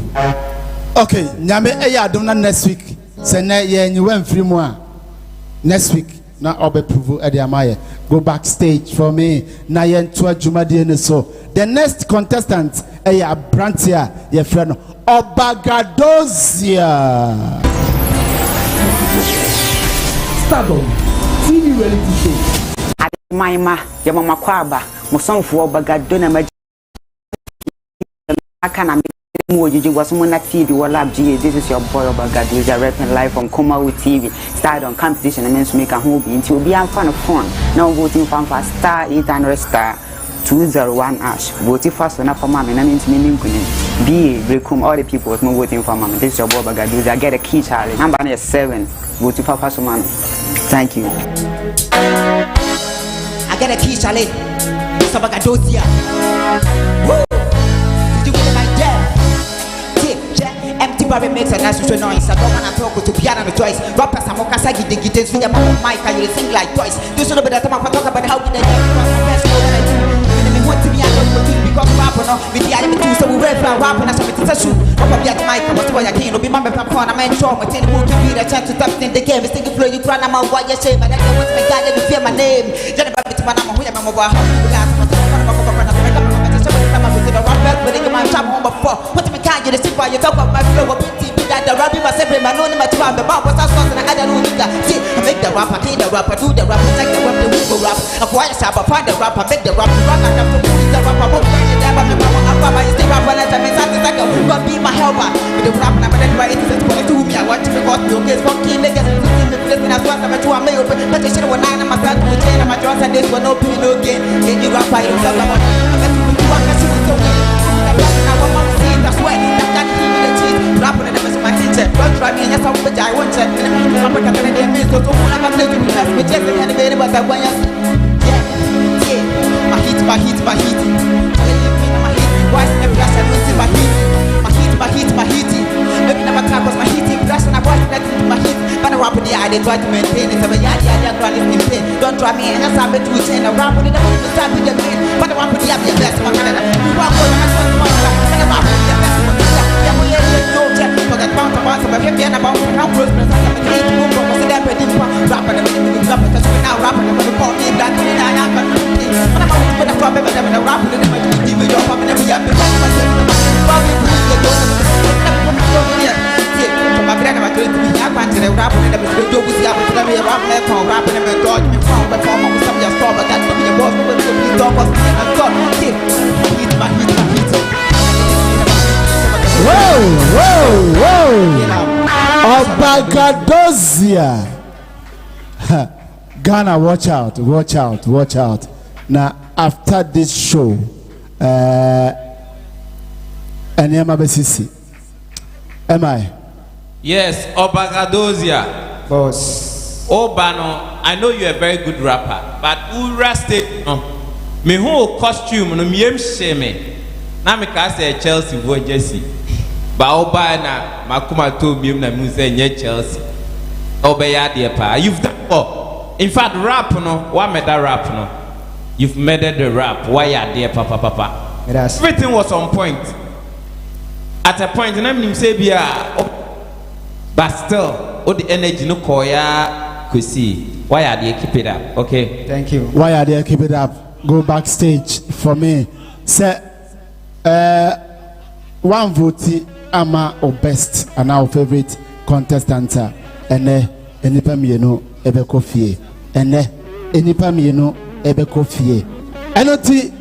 Okay, Yame, I do not next week. Say, you went free more. Next week, now I'll be proof at the Amaya. Go backstage for me. Nayan to a Jumadi so. The next contestant, a Brantia, your friend, Obagadozia. STARDOM TV reality show. My ma, your mama kwaba, Musong for Bagadona Magic. I can't make you was someone that TV or lab G. This is your boy Obagadozia rapping live on Kumawood TV. STARDOM competition and means make a hobby into be a fun of fun. Now voting for star 800 star 201 ash. Voting fast on upper mom and I mean to me be recom all the people with no voting for mom. This is your boy Obagadozia. Get a key challenge. Number 7. Voting for fast man. Thank you. I get a key challenge. It's Obagadozia. Woo! Did you get my jam? Empty barrel makes a nice noise. I don't want to talk to piano twice. Rappers are more casagi than guitars with your mouth mic and you sing like twice. Do so better time I talk about how did I get best what I do. Want to be a good because rapper no with the enemy too so we rap rapping as it's a shoe. Up at the mic, what's why I can't be my phone. I'm in trouble. Tell me to be the chance to tap in the game. It's taking flow, you run out what you say, but I don't want my guy to fear my name. Jennifer, it's my name, who am I mobile? What me can't get a sip while you talk about my flow of BT. That the rapper was every man on my time. The bar was a sauce and I don't know. See, I make the rapper, kill the rapper, do the rapper, take the rapper, we go rap. Acquire Saba, find the rapper, make the rapper run and have to put the rapper. God be my helper. With the rap, I'm ready to me. I want to record your case for key niggas. I was a to a mail, but they should have 9 of my son to change my dress and this one no pain no gain. Can you rap by yourself? That's why that give me the cheese. Rapping and that's my teacher. Don't try me and that's how much I want to. And I'm going to get me so to pull up and say to me, that's me just and very but I want you. Yeah, my heat. My heat. Why is the flash and losing my heat? My heat. Maybe never time was my heating flash and I watched that into my heat. But I rap with the eye, they try to maintain it. So yeah, don't try me and that's how I'm to chain. I rap with it, I'm going to start with the main. But I rap with the other best one. We rap with the best one. And I rap with the best one. Yeah, we ain't no check. For that bounce about some of him, and about how close to the hate to move from the damn ready for rapping and the rap because we're now rapping and the ball game that we are not. But I'm going to put a problem with them and rap with them and give me your pop and every other myself. Bobby, please get going. My brother, my girl, we have to the rap and the do with the apple to the rap hair from rapping and dodge me from the form of some of your store, but that's to be a boss with the dog was and God. Heat my heat. Whoa. Obagadozia. Ghana, watch out. Now, after this show, Am I? Yes, Obagadozia. Boss. Obano. I know you're a very good rapper, but who rusted me whole costume no me shame. Na me ka say Chelsea vo Jesse. Ba oba na makuma to bi na mu say nye Chelsea. Obeya de pa. You've done oh. In fact, rap no, what made that rap no? You've made the rap. Why are there papa? Everything was on point. At a point, and I'm say be but still, all the energy no koya could see. Why are they keep it up? Okay. Thank you. Why are they keep it up? Go backstage for me. Say, one vote ama or best and our favorite contestant and enipa mienu ebe kofie ene enipa mienu ebe kofie enoti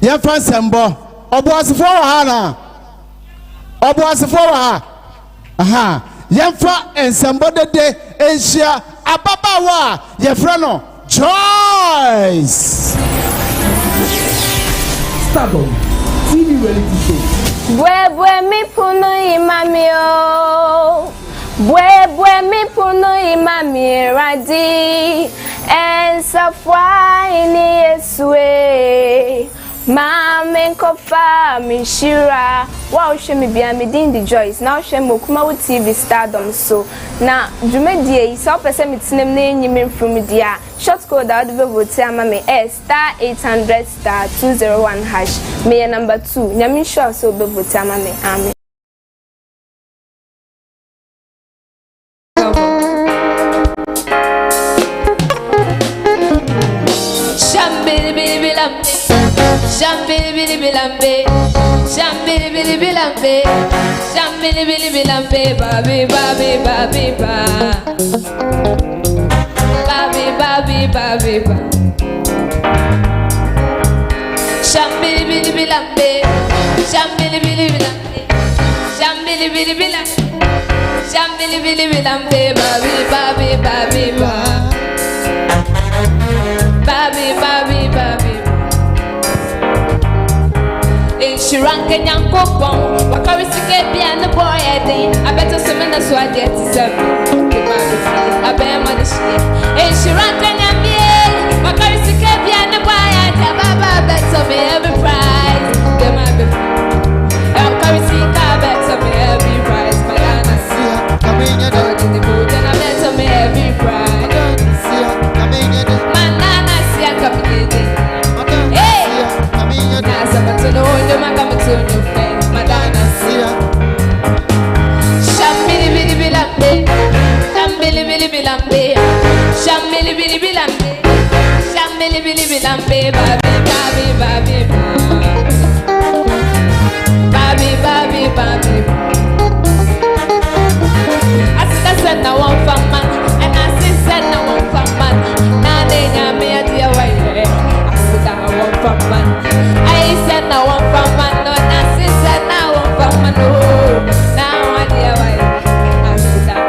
ya fransembo obo asefo wa ha na obo asefo wa ha aha yemfa ensembo dede enhia ababawa yefra no Joyce STARDOM TV reality show. Bwe mi puno imamio. Bwe mi puno imami radi. En safwa ini yeswe. Mame kofa mishira. Wa she mi bia mi din the Joyce. Now she mo Kumawood TV STARDOM so. Na dwumadie yi so pese mi tinem na enyim from dia. Short code out the vote amame star 800 star 201 hash. Me number 2. Nyami sure so be vote amame. Amen. Shambili bili bilambe, shambili bili bilambe, shambili bili bilambe, babi babi babi ba, babi babi babi ba. Shambili bili bilambe, shambili bili bilambe, shambili bili bilambe, shambili bili bilambe, babi babi babi ba, babi babi babi. Shiranke nyankopon wakari sike bia ne boy eden abeto semena so ade atisabi I bear money shiranke nyambie wakari sike bia ne boy ade baba beto me every prize they might be wakari sike beto me every prize mayana sia kaminya do the boot and I beto me every prize sia kaminya do manana sia kaminya no, you make me to your face, Madonna. Shambili bili bilambe, shambili bili bilambe, shambili bili bilambe, shambili bili bilambe, babi babi babi, babi babi babi. I said no one for man, and I said no one for man. Now they got me at the way. I said I want for man. I said no one from man, no, I said no one from man, no. Now I dear why I said that.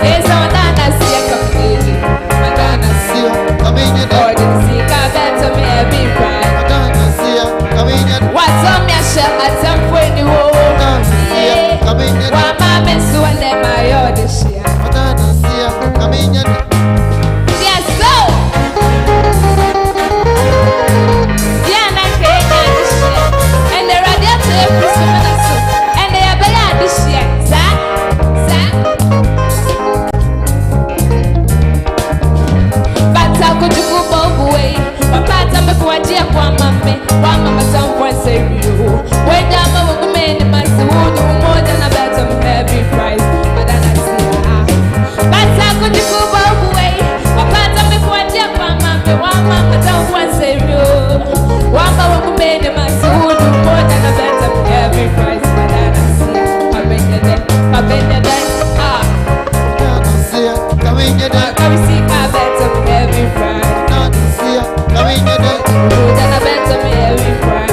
It's on that I see a community. Madonna see you coming in. Or did see a better me every pride. Madonna see you coming in. What's on your shell at some point you won't see it. Coming in. Why my men so and then my other share. Madonna see you coming in. Yes, so. And they are bad this year. But how could you go both away? My partner before I dear one mammy, one mama some point say you. When down my woman in my soul, more than a better every price. But then I see but how could you go both away? My partner before I dear one mammy, one mama don't want say you. One mama woman in my soul, more than a better every price. But then I see I've been there, ah. Coming there, come see I better every price. Coming there, more than a better every price.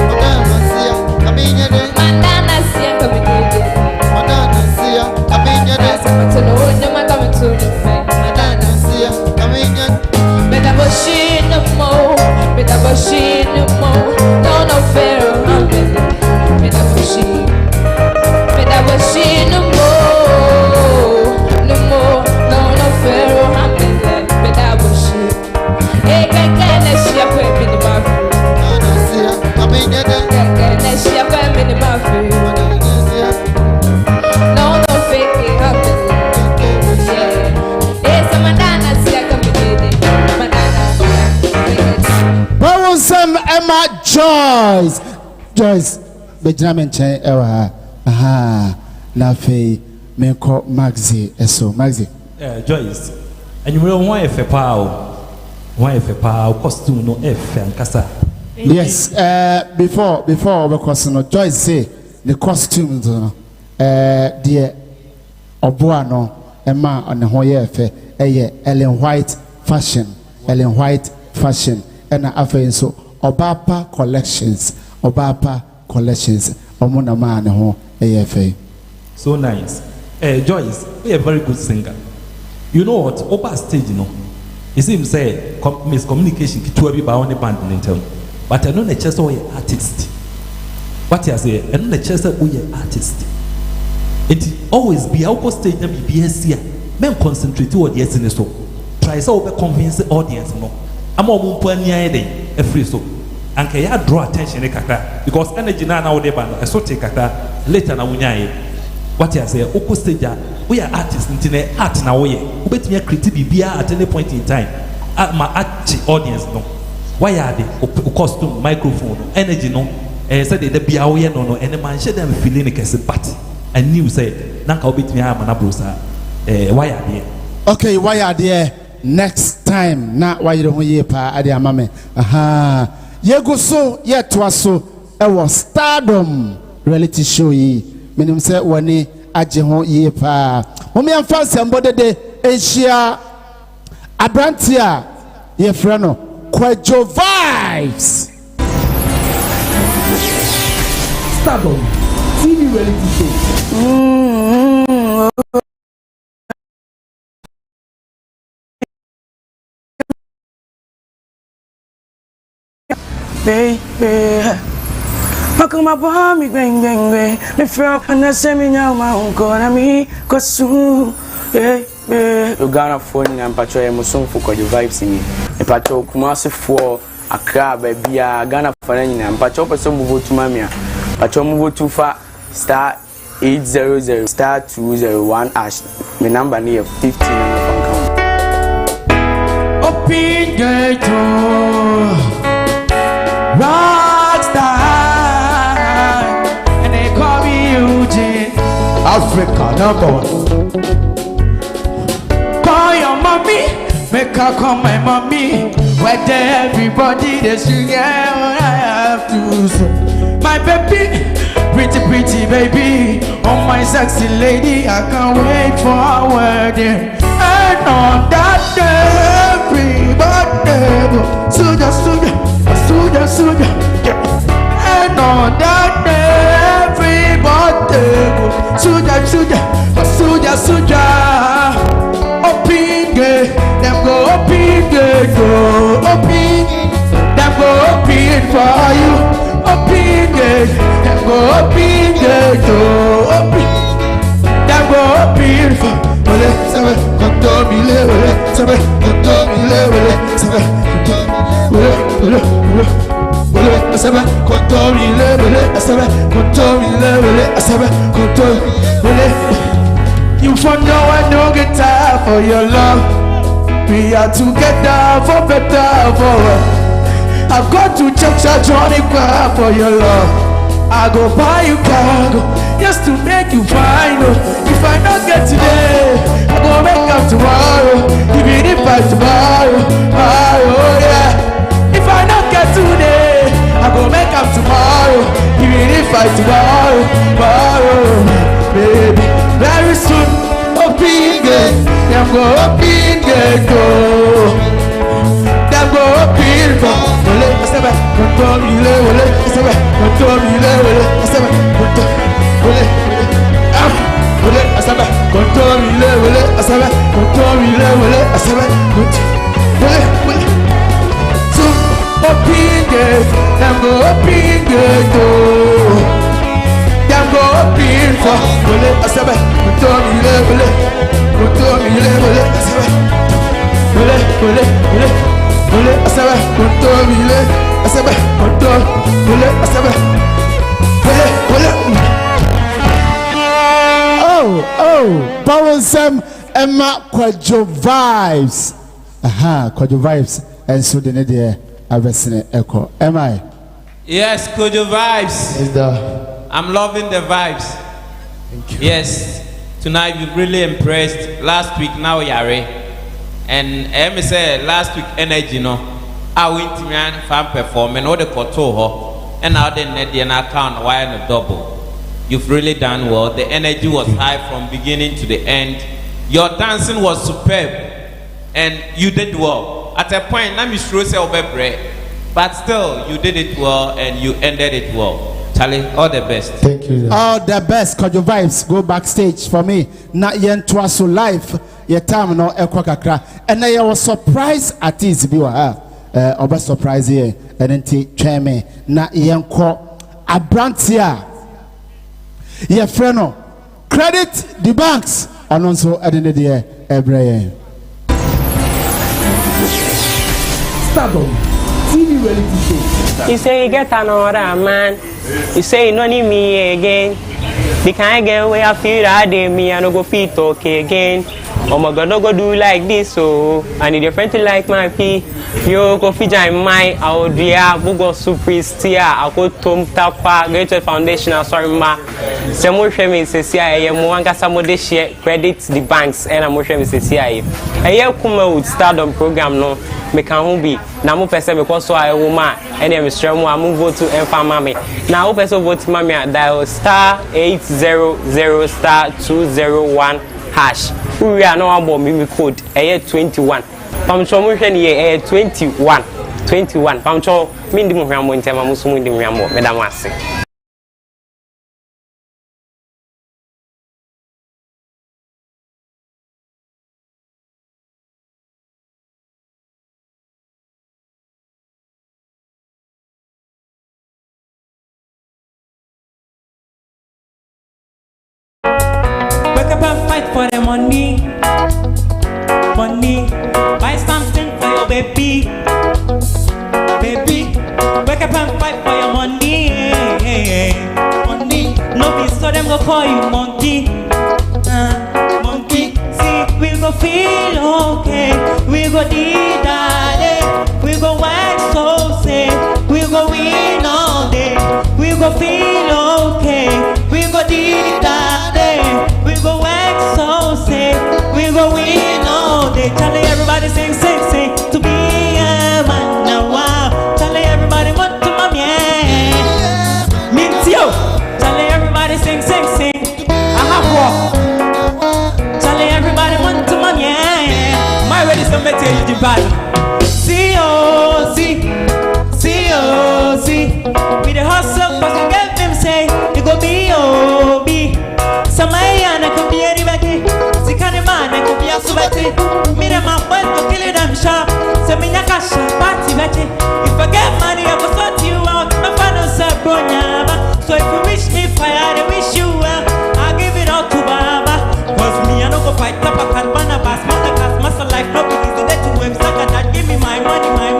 Coming there, Mandana see coming there. Mandana see coming there. I'm to know you might come to the fact. Mandana see coming there. Better machine no more. Better machine no more. No fair. Better machine. Better machine no more. No more. No fair. Hey, let's see a quick in the bathroom. Let's see a quick in the bathroom. No, no fake it happen. Yeah. Hey, some Madonna, see a comedy. Madonna. Some Emma Joyce. Benjamin Chen Ewa. Aha. Nafe. Meko Maxi. Eso. Maxi. Joyce. And you will want a power. Why if a power costume no F and Casa? Yes, before the costume, Joyce say the costumes, dear Obuano, Emma on the Hoye, Ellen White fashion, and I so Obapa collections, Omuna man ho AFA. So nice. Joyce, you're a very good singer. You know what? Opa stage, you know. It seems say miscommunication to everybody on the band in town. But I know the chest or artist. What you say? I know the chest or artist. It always be our stage and be BSC. Men concentrate on the essence so. Try so to convince the audience no. I'm all more near a free so. And can you draw attention because energy now the band I so take later na wunya. What you say? Oko stage we are artists in art now we bet me create bibia at any point in time. My art audience no. Why are they? Costume, microphone, energy no. Said they be away no and the man share them feeling like a but I knew say nanka bet me am na brosa. Why are they? Okay, why are they? Next time na why you don't hear pa ade amame. Aha. Ye go so ye to so e was Stardom reality show yi. Menim say woni agye ho ye pa. Momi amfa sembode de Asia Abrantia ye frano Kwajo Vibes. Stardom TV reality show. Baby, Makuma Bami Bang Bang Bang, me frog and the semi now, my uncle, and me, Kosu. Ghana phone and Patrol Emerson for Kwajo Vibes in me. A Patrol Kumasi for a crab, a beer, Ghana Foreign and Patrol person move to Mamia. Patrol move too far, star 800 star 201 ash. My number near 15 Open gate Rockstar, and they call me Eugene. Africa #1. Call your mommy, make her call my mommy. Where there everybody they sing, yeah, what I have to say. My baby, pretty baby, oh my sexy lady, I can't wait for our wedding. And on that day, everybody, suja. And on that day, everybody go suja. Open gate, them go open gate, go open. Them go open for you. Open gate, them go open gate, go open. Them go open for. Wale sabe, contomile, wale sabe, contomile, wale sabe, wale. Asaba contomile, asaba contomile, asaba contomile. You for no one no get time for your love. We are together for better for worse. I've got to check Johnny Car for your love. I go buy you cargo just to make you fine. If I don't get today, I go make up tomorrow. Even if I tomorrow, yeah. If I don't get today, I go make up tomorrow. Even if I tomorrow, baby. Very soon, open gate. Them go open gate, go. Them go open for. Wale, asaba, contomile, wale, asaba, contomile, wale, asaba, wale, asaba, contomile, wale, asaba, contomile, wale, asaba, wale. Open gate, them go open gate, go. Them go open for. Wale, asaba, contomile, wale, asaba, wale. Ole asaba koto bile asaba koto ole asaba ole oh power some Emma Kwajo vibes Kwajo vibes and so the there avesene echo am I yes Kwajo vibes is I'm loving the vibes. Thank you. Yes, tonight you really impressed. Last week now yare, and I say last week energy no. I went to man fan performing all the koto and now then the account why no double. You've really done well. The energy was high from beginning to the end. Your dancing was superb, and you did well. At a point, now you sure say over but still you did it well and you ended it well. Charlie, all the best. Thank you. All the best. Kwajo vibes go backstage for me. Na yen twaso life. Ye time no ekwa kakra. And I was surprised at this biwa. Oba surprise here. And enti tweme na yen ko abrantia. Ye freno. Credit the banks. And also edine de ebreye. STARDOM TV reality show. You say you get another man. You say you don't need me again. The kind girl where I feel that day me I no go fit okay again. Oh my God, no go do like this so. I need your friend to like my pee. Yo go fit join my audia. Bugo superstar. I go tom tapa. Greater foundation. Sorry ma. Some me say CIA. Mwanga some de share credit the banks. And I'm me say CIA. Aye Kumawood STARDOM program no. Me can be. Na mo pese me ko so aye woman. And I'm sure mo am vote to emfa mami. Na o pese vote mami dial *800*201#. We are no about me code aye 21. Pamcho mo hwe ne 21. Pamcho mi ndi mo hwambo ntema mo so mo ndi mo hwambo me da mo ase. For the money, buy something for your baby, wake up and fight for your money, no be so them go call you monkey, see we go feel okay, we go do that, we go work so say, we go win all day, we go feel okay, we go do that, we go work so say, we go win all day. Tell everybody sing, sing, sing. To be a man now, wow. Tell everybody what to mommy. Mintio. Tell everybody sing, sing, sing. I have walk. Tell everybody what to mommy. My ready to make you the bad. See, oh, see. With the hustle, cause you get them say, you go be, oh, be. Samaya could be anybody. Sikani man could be a subati. Mira my friend to kill them sharp. Semina kasha party betty. If I get money, I will sort you out. My final said Bronyaba. So if you wish me fire, I wish you well. I'll give it all to Baba. Cause me, I don't go fight up a carbana bass. Master life, no big is the day to web sucker that give me my money, man.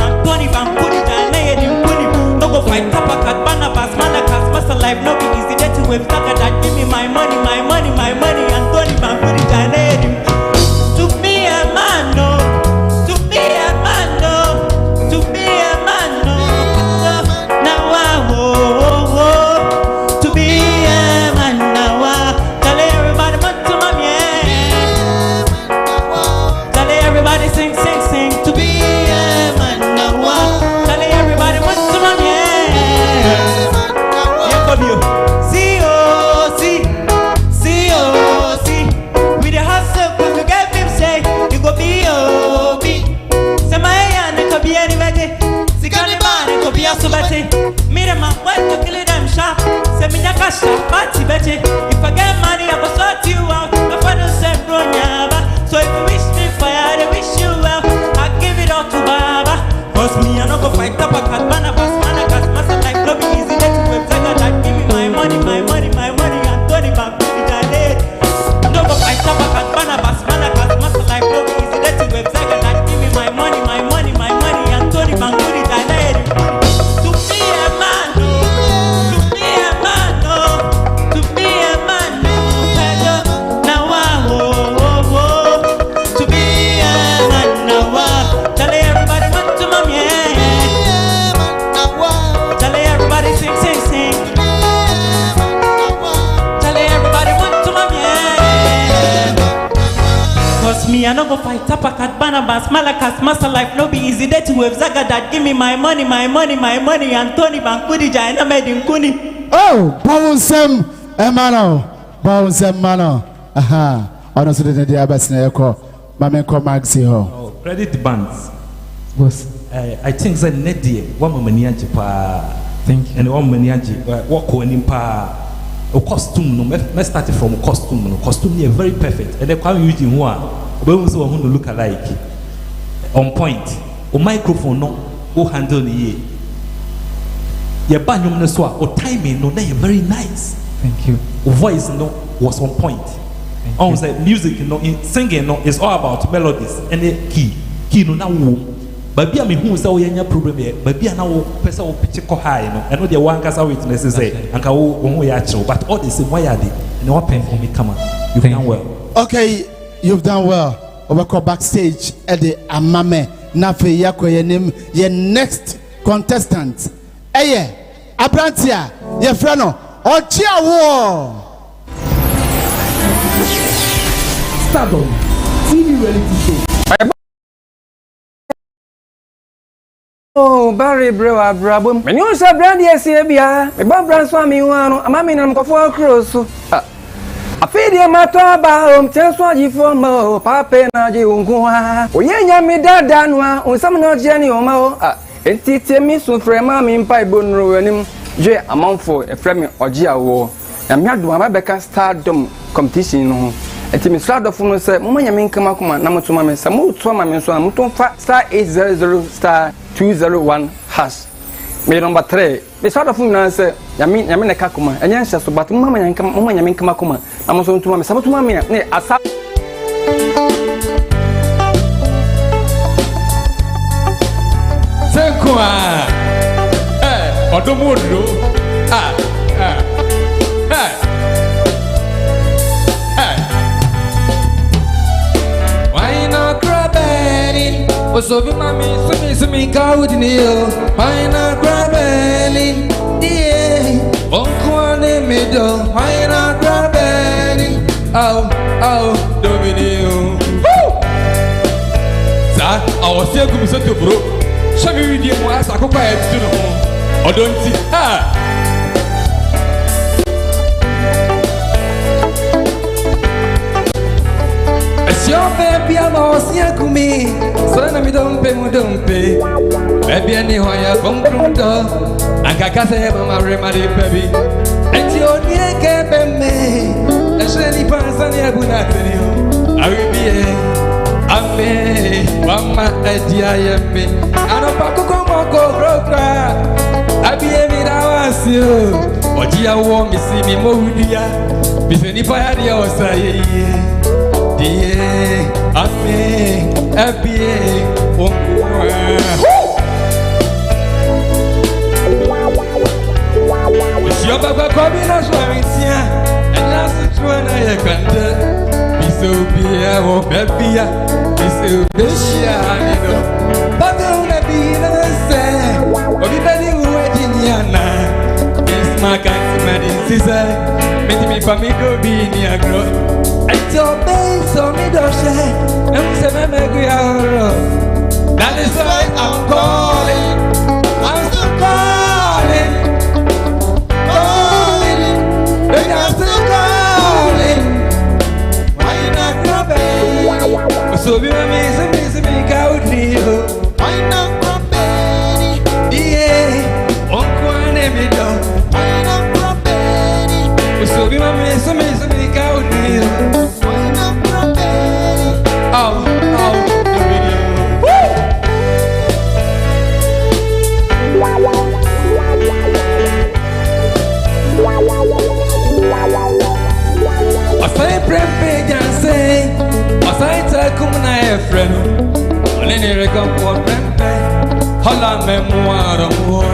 I'm 20 bam, put it down, lay it in put it. No go fight up a carbana bass. Master life, no big is the day to web sucker that give me my money, and Tony Van put it down. To be a man, no. To be a man, no. To be a man, no. Now I to be a man, now tell everybody what to my tell everybody sing, sing, sing. To be a man, now tell everybody what to my yeah, come you. Mira my wife to kill them sharp. Semina kasha party betty. If I get money, I will sort you out. My father said Bronyaba. So if you wish me fire, I wish you well. I'll give it all to Baba. Cause me, I don't go fight up a cat, man, a bass, man, a cat, master like no be easy. Let you website that give me my money, and Tony Bam, put it down. Don't go fight up a cat, man, a bass, man, a cat, master like no be easy. Let you website that give me my money, fight Tapakat, Barnabas, Malakas, Master Life, no be easy day to have Zagadat, give me my money, Anthony Bankudija, and I made him Kuni. Oh, Bowsem, Emano, Bowsem Mano. Aha, honestly, the Abbas Neko, Mamenko Maxi Ho. Oh, credit bands. Was I think that Neddy, one Maniaji pa, thank you, and one Maniaji, walk on pa. A costume, no, let's start from a costume. No, costume is very perfect, and they come using one. We also want to look alike, on point. O microphone, no, o handle the your banyum no swa, o timing, no, they are very nice. Thank you. O voice, no, was on point. On the music, no, in singing, no, is all about melodies and the key no now. Baby, I mean, who is our problem here? Baby, I know person will pitch high, no. I know the one cast witnesses say, and we actual, but all this is why are they? And what pain for me, come on. You've done well. Okay, you've done well. Overcall backstage at the Amame Nafe Yako, your name, your next contestant. Aye, Abrantia, your friend, or Chia War. Stardom TV reality show. Oh, Barry Brewer, Brabum. When you say Brandy, Sabia, a Barbara Swami, one, a mammy and Coffee Cross. A feed matter about Tenswaji for Mo, Papa Naji Ungua. O Yanya me dad Danwa, or some not Jenny or Mo. And teach me so for a mammy in Piebone ruining J. a month for a frame or Gia war. And me had one Rebecca Stardom competition. And Timmy Stardom from said, Mamma Kamakuma, number 2 mammy, some more 2 mammy, so I'm star 800 star 201 hash. Me number 3. Me sort of woman say, Yamin Kakuma, and yes, so but Mamma and Yamin Kamakuma. I'm also to Mamma, some to Mamma, nay, Asa. Senkuma, Odomodo, why not grab any? So be mommy, so me go with you. Why not grab any? Yeah, Uncle middle. Why not grab any? Oh, Domino. Sir, I was here to set to bro. Show me with you as I go by to the home. Or don't see. Your baby, I'm all seeing to me. So let me don't pay. Baby, anywhere from Grundo. And Kakase, Mamma, Remedy, baby. And your dear Captain May. And Shelly Pansan, I will not tell you. I will be a me, Mamma, idea, me. I don't pack a combo, broker. I be a minute, I was you. Or dear, won't me see me more, dear. Before any fire, I was saying. Yeah, I mean, your papa coming as well, and last one I can do. Be so be a baby, be so bushy, but don't be in the same. Or be ready with Indiana. Yes, my country, Madin Caesar, made me for me go be near growth. Your base on me don't share, and we say, that is why I'm calling. I'm still calling. Baby, I'm still calling. Why you not grabbing? So be amazing, make out you. Why not grabbing? Yeah, Uncle and Emilio. Why not grabbing? So be amazing, make out you. Friend, only record for Prempe, Holland memoir of war.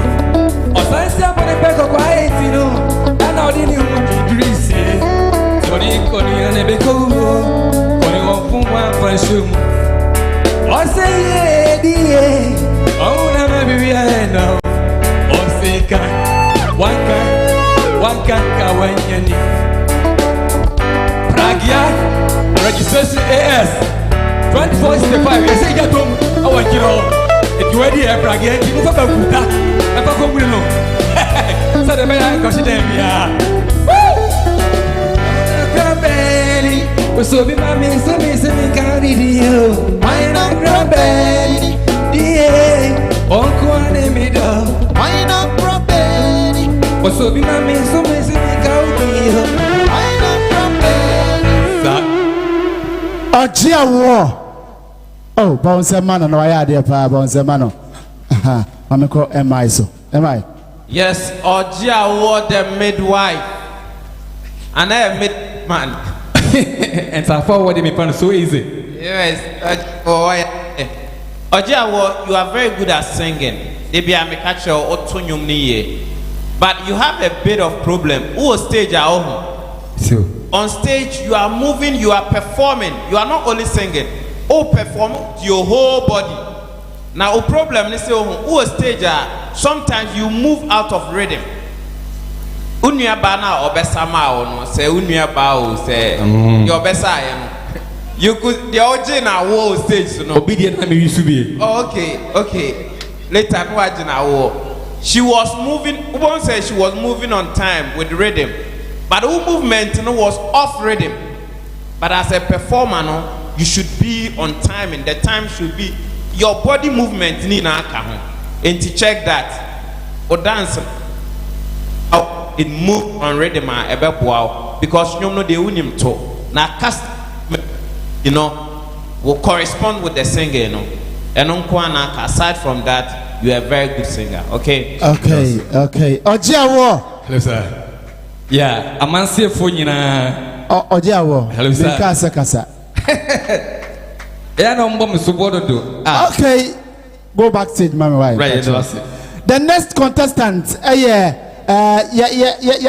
Or science up on the back of quiet, you know, and all the new greasy. Tony and a big only one from one for shoe. Or say, yeah, oh, never be I know. Or say, one can when you need. Pragia, registration AS. 24/65. You say you don't. I want you know. If you ready, again, you move up a good. I'm not going to know. So the man consider me. Grabelli, we so be my man, so me carry you. Why not Grabelli? Yeah, Uncle and me down. Why not Grabelli? We so be my man, so me carry you. Why not Grabelli? Ojia wo. Oh, bounce man no ya dey pa bounce man no. Aha, I'm call MI so. MI. Yes, Ojia wo the midwife. And I am midman. And so forward me pan so easy. Yes, Ojia wo, you are very good at singing. They be a catch your otonyum niye. But you have a bit of problem. Who stage are home? So on stage you are moving, you are performing. You are not only singing. Oh, perform your whole body. Now, a problem is who stage are sometimes you move out of rhythm. Unya bana obesama ono say unya ba o say your besa you could the original whole stage so no obedient na me used to be. Okay. Later no original wo. She was moving. One say she was moving on time with rhythm, but who movement no was off rhythm. But as a performer no, you should be on time and the time should be your body movement ni na aka ho. And to check that or dance it move on rhythm because you know they win him to now cast you know will correspond with the singer you know and aside from that you are a very good singer. Okay Ojiawo. Hello sir. Yeah, a man say for you na Ojiawo. Hello sir. Kasa yeah, no bomb so what do. Okay, go backstage mama why right. The next contestant ya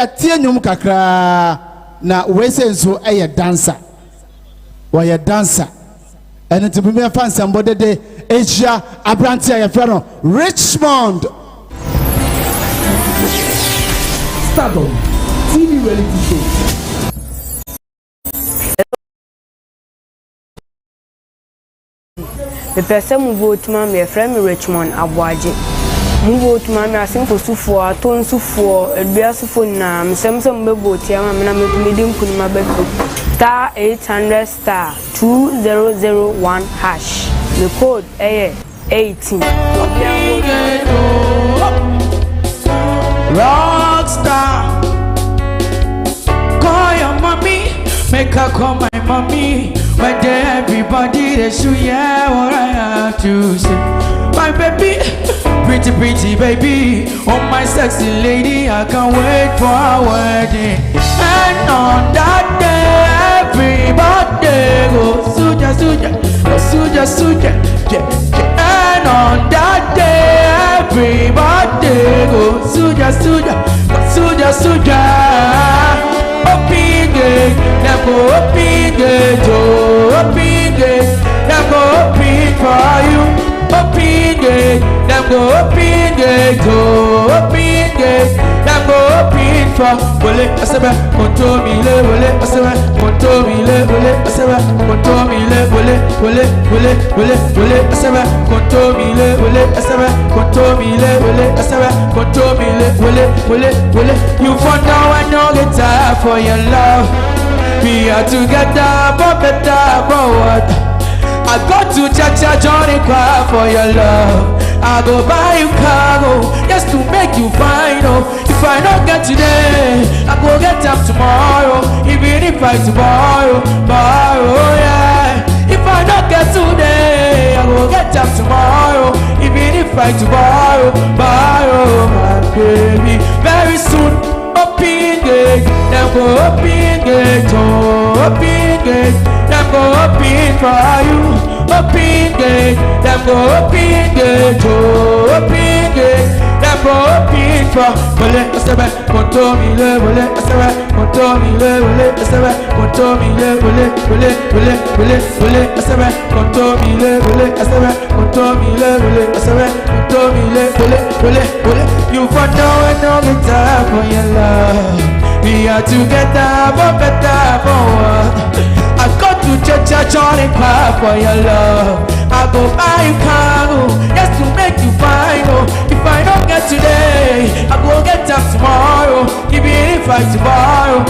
tie nyum kakra na we say nso dancer we dancer and to be me fan somebody de Asia Abrantia ya fero Richmond STARDOM TV reality show. The person who vote my friend Richmond Abuaji. Move to my simple for a tone so for a beautiful name. Some mebo tiama medium put my back star 800 star 2001 hash. The code 18. Rockstar, call your mommy, make her call my mommy. When everybody they should hear what I have to say. My baby, pretty baby, oh my sexy lady, I can't wait for our wedding. And on that day, everybody go suja, yeah. And on that day, everybody go suja. Open gate, them go open gate, open gate, them go open for you. Open gate, them go open gate, open gate, them go open for. Wole asaba, kontomile, wole asaba, kontomile, wole asaba, kontomile, wole asaba, kontomile, wole asaba, kontomile, wole asaba, kontomile, wole. You for now and no get time for your love. We are together, but better, but what? I go to Chacha Johnny cry for your love. I go buy you cargo just to make you fine. Oh, if I don't get today, I go get up tomorrow. Even if I tomorrow, yeah. If I don't get today, I go get up tomorrow. Even if I tomorrow, my baby. Very soon, open gate, them go open gate, open gate. Them go open for you, open gate. Them go open gate, open gate. Them go open for. Wole asaba, kontomile, wole asaba, kontomile, wole asaba, kontomile, wole asaba, kontomile, wole asaba, kontomile, wole asaba, kontomile, wole. You for now and no get time for your love. We are together, but better for what? I got to church and cry for your love. I go buy you car, just to make you fine. If I don't get today, I go get up tomorrow. Even if I tomorrow,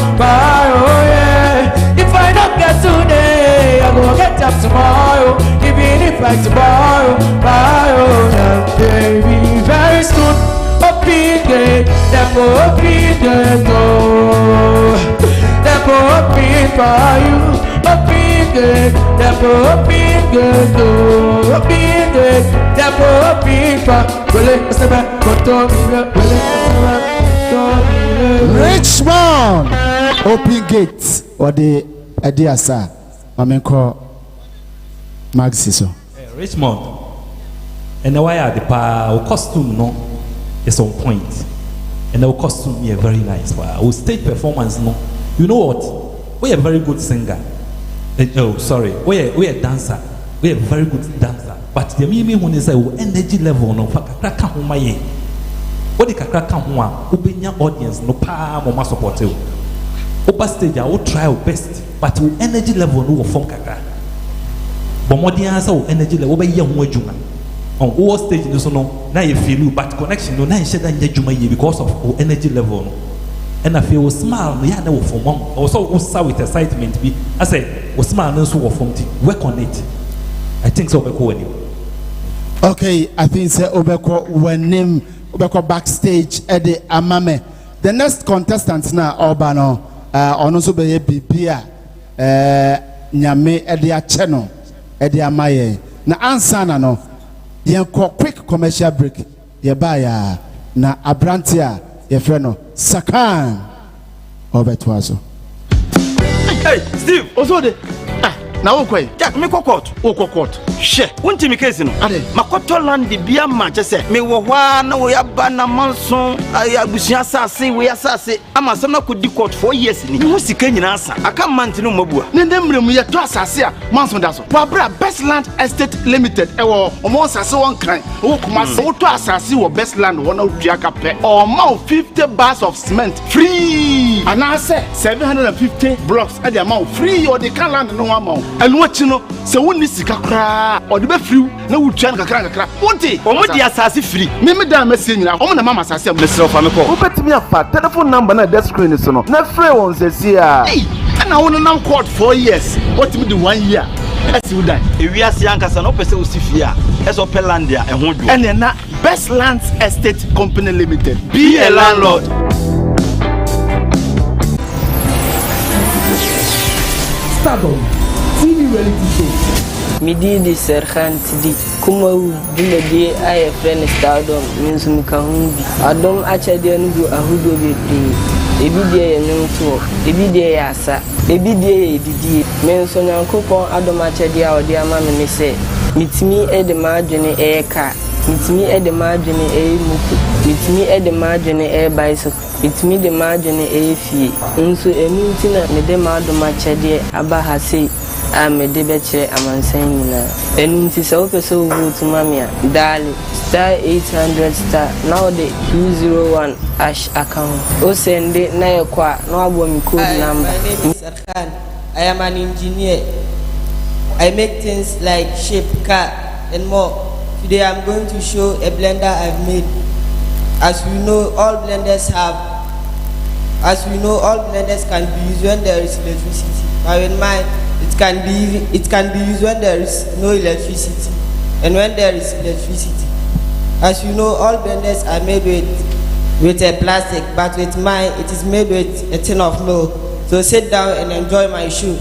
yeah. If I don't get today, I go get up tomorrow. Even if I tomorrow, yeah, baby. Very soon, open gate, them open gate, oh. Them open for you, open gate, them open gate, oh. Open gate, them open for Richmond, open gate, or the idea, sir. I'm call Maxi so. Richmond, and why are the costume no is on point, and our costume is very nice. Our stage performance no, you know what? We are a very good singer. Oh, sorry, we are a dancer. We are a very good dancer. But the meaning when is our energy level no for kakra ho maye. What the kakra ho a obenya audience no pa mama support you. Upper stage I will try our best, but our energy level no will form kakra. But more than our energy level be young juma. On all stage no so no na you feel but connection no na you share that juma because of our energy level no. And I feel we smile no ya na we form also we start with excitement be I say we smile no so we form work on it. I think so we go anyway. Okay, I think say obeko when name obeko backstage at the amame. The next contestant now Obano ono so be bibia nyame at the channel at the amaye. Na answer na no yen quick commercial break ye buy na abrantia ye freno Sakan obetwazo. Hey Steve osode na wokwe Jack me kokot okokot she wonti mi case no ade makoto land bia ma chese me wo hwa na wo yaba na manson abusia asase we asase ama sam na kodi court 4 years ni ho sika nyina asa aka mant no mabua ne ndemrem ye to asase a manson da so wa bra Best Land Estate Limited ewo omo asase won kan wo kuma wo to asase wo Best Land wona odua ka pe o ma 50 bars of cement free ana say 750 blocks ade ma free or the can land no ma enu achi no se woni sika kra o de be free na wutua kakra wonti o mo di asase free me da message nyina o mo na mama asase am mesro fa me ko obetimi afa telephone number na that screen so no na free won se sia na won nam court 4 years what me do 1 year esi udan ewiase ankasa no pese osifia eso pelandia ehwo dwo ene na Best Land Estate Company Limited be a landlord. STARDOM TV reality show. Midi di Serhan Tidi Kumawood Dimedi I friend STARDOM means Mukahumbi Adom Achadi Nugu Ahudo Bedi Ebidie Nunto Ebidie Yasa Ebidie Didi Menson Coupon Adom Achadi or dear mammy say meet me at the margin air car meet me at the margin a muku meet me at the margin air bicycle meet me the margin a fee unso a mutina me dem Adom Achadi Abaha say I'm a debate amansan na enunti se wo pese wo vote mamia dali star 800 star now the 201 ash account o send na yakwa na abo mi code number. My name is Serhan. I am an engineer. I make things like shape, car and more. Today I'm going to show a blender I've made. As we know all blenders can be used when there is electricity. But in mine it can be used when there is no electricity and when there is electricity. As you know, all blenders are made with a plastic, but with mine it is made with a tin of milk. So sit down and enjoy my show.